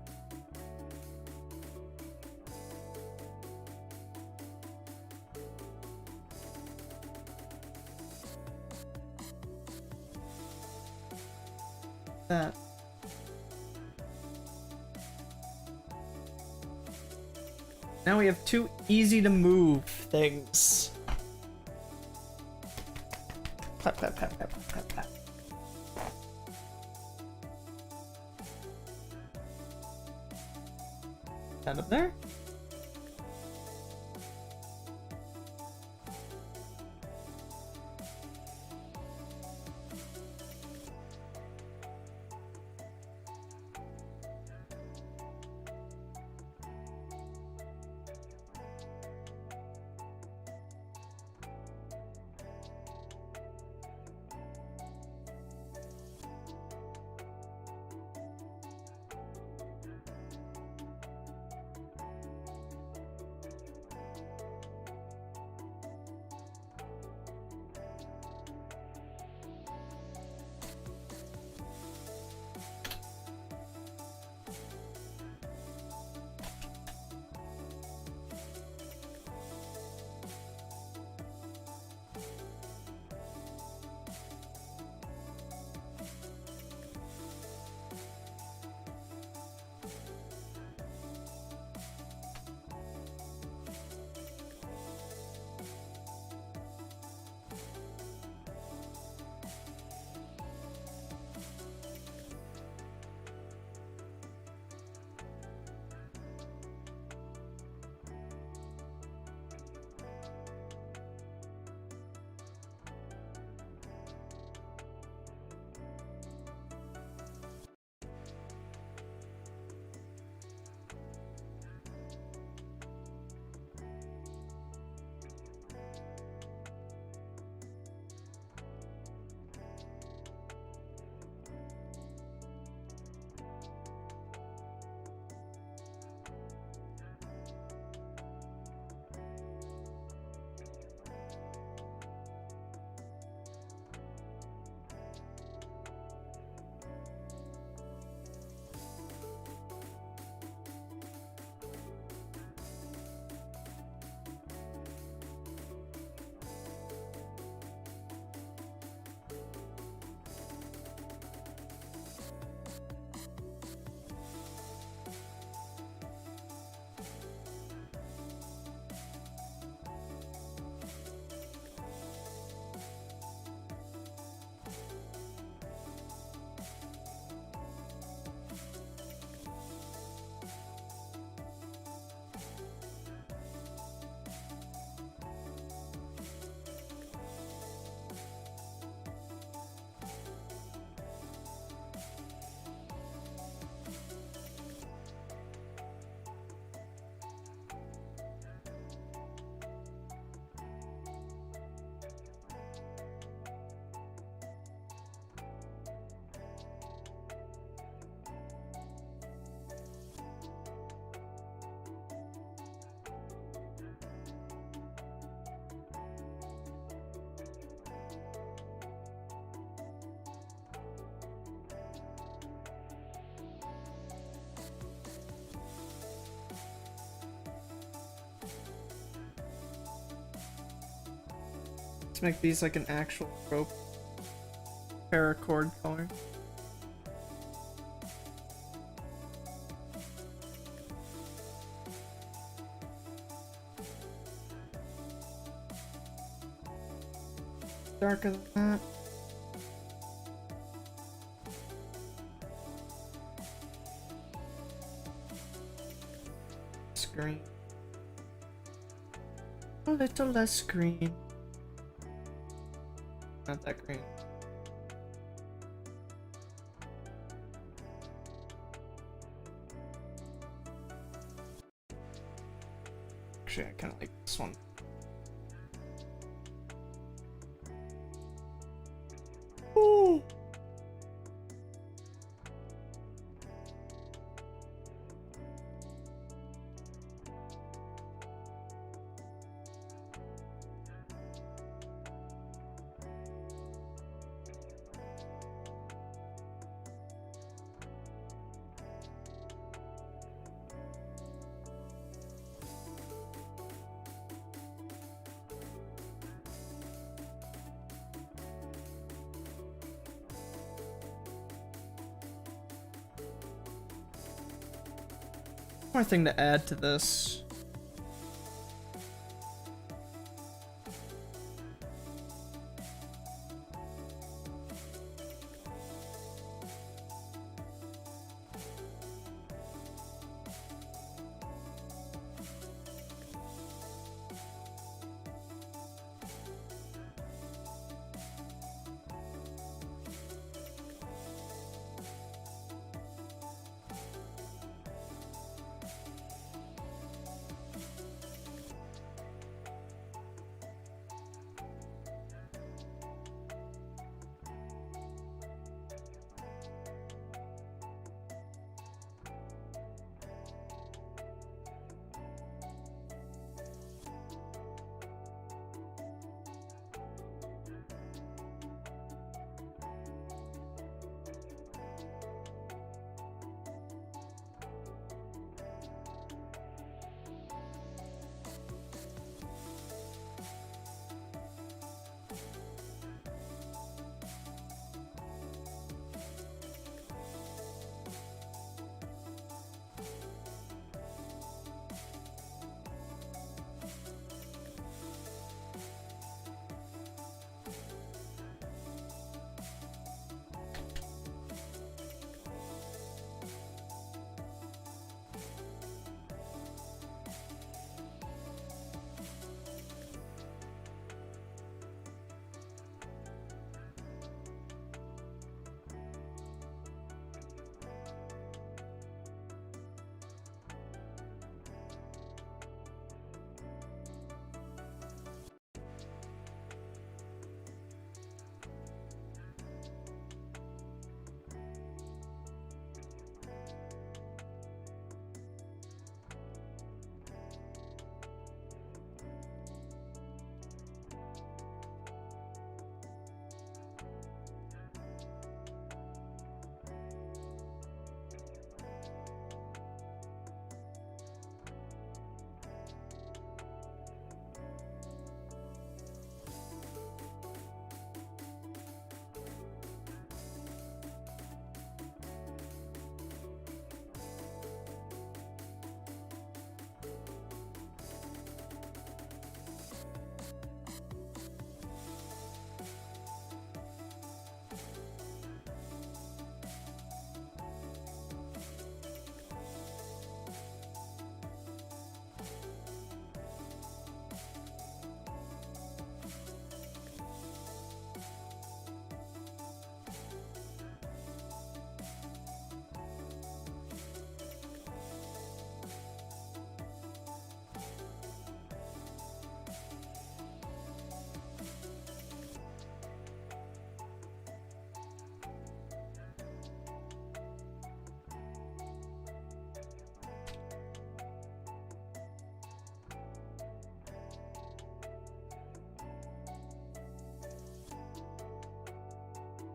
That. Now we have two easy to move things. Clap, clap, clap, clap, clap, clap. Stand up there. make these like an actual rope paracord color. Darker than that. Green. A little less green. Not that green. Actually, I kind of like this one. Ooh. More thing to add to this.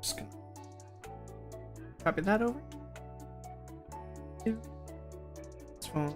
Just gonna copy that over. This phone.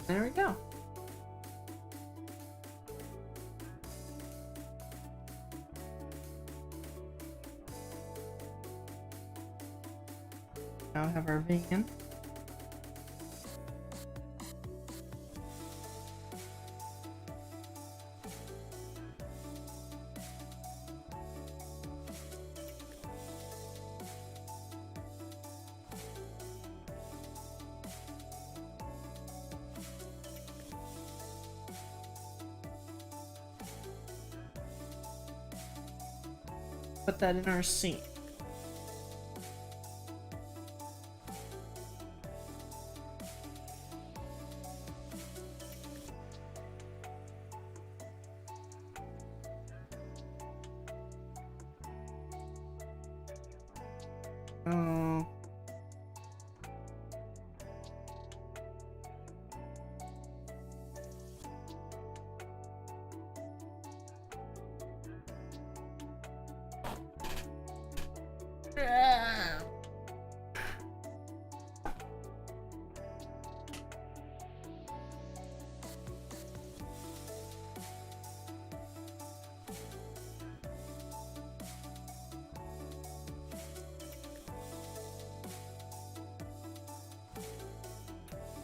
There we go. Now have our van. Put that in our scene. Oh.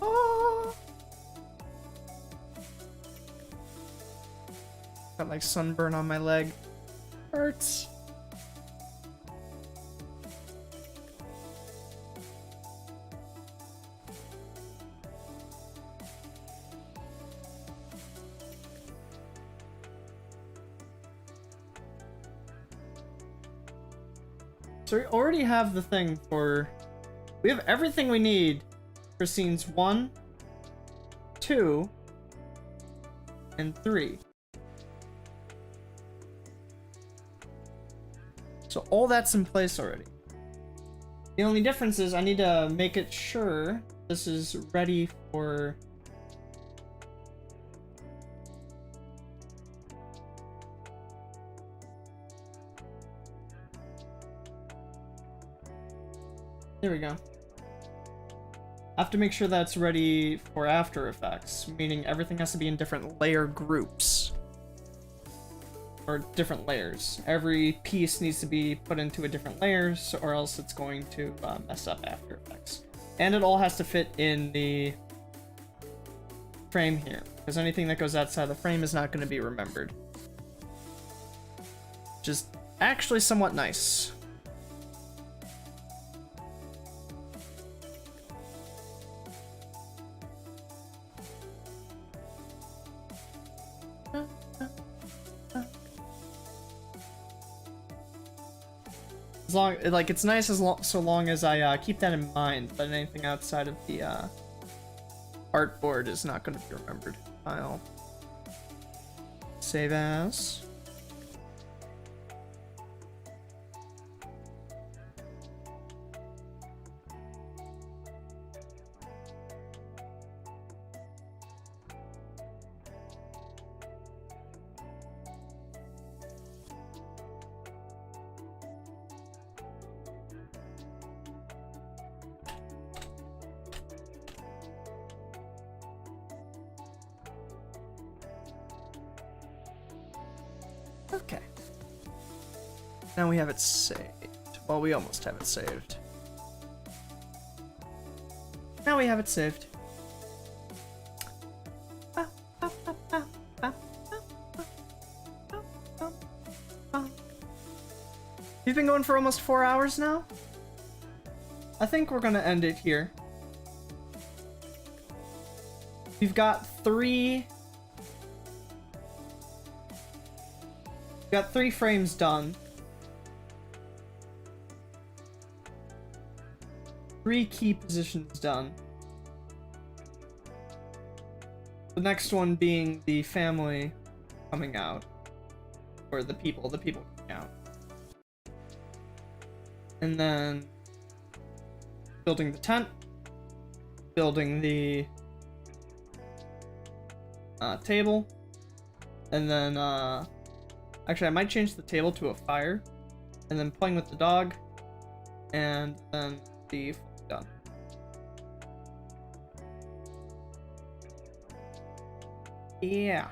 Oh. Got like sunburn on my leg. Hurts. So we already have the thing for... We have everything we need for scenes 1, 2, and 3. So all that's in place already. The only difference is I need to make it sure this is ready for... There we go. I have to make sure that's ready for After Effects, meaning everything has to be in different layer groups. Or different layers. Every piece needs to be put into a different layers, or else it's going to mess up After Effects. And it all has to fit in the frame here, because anything that goes outside the frame is not going to be remembered. Which is actually somewhat nice. As long, like, it's nice so long as I keep that in mind, but anything outside of the artboard is not going to be remembered. I'll save as. Okay. Now we have it saved. Well, we almost have it saved. Now we have it saved. We've been going for almost 4 hours now. I think we're gonna end it here. We've got three frames done. 3 key positions done. The next one being the family coming out. Or the people coming out. And then building the tent. Building the table. And then actually, I might change the table to a fire, and then playing with the dog, and then be done. Yeah.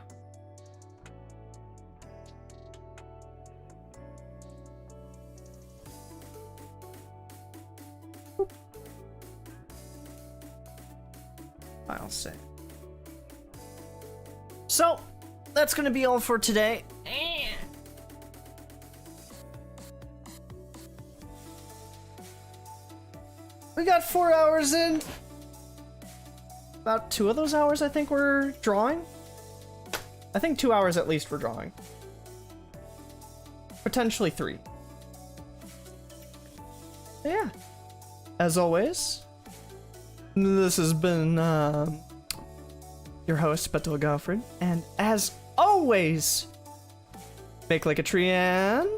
I'll say.
So, that's gonna be all for today. We got 4 hours in. About 2 of those hours, I think, we're drawing. I think 2 hours at least we're drawing. Potentially 3. Yeah. As always, this has been your host, Beto Goffred, and as always, make like a tree and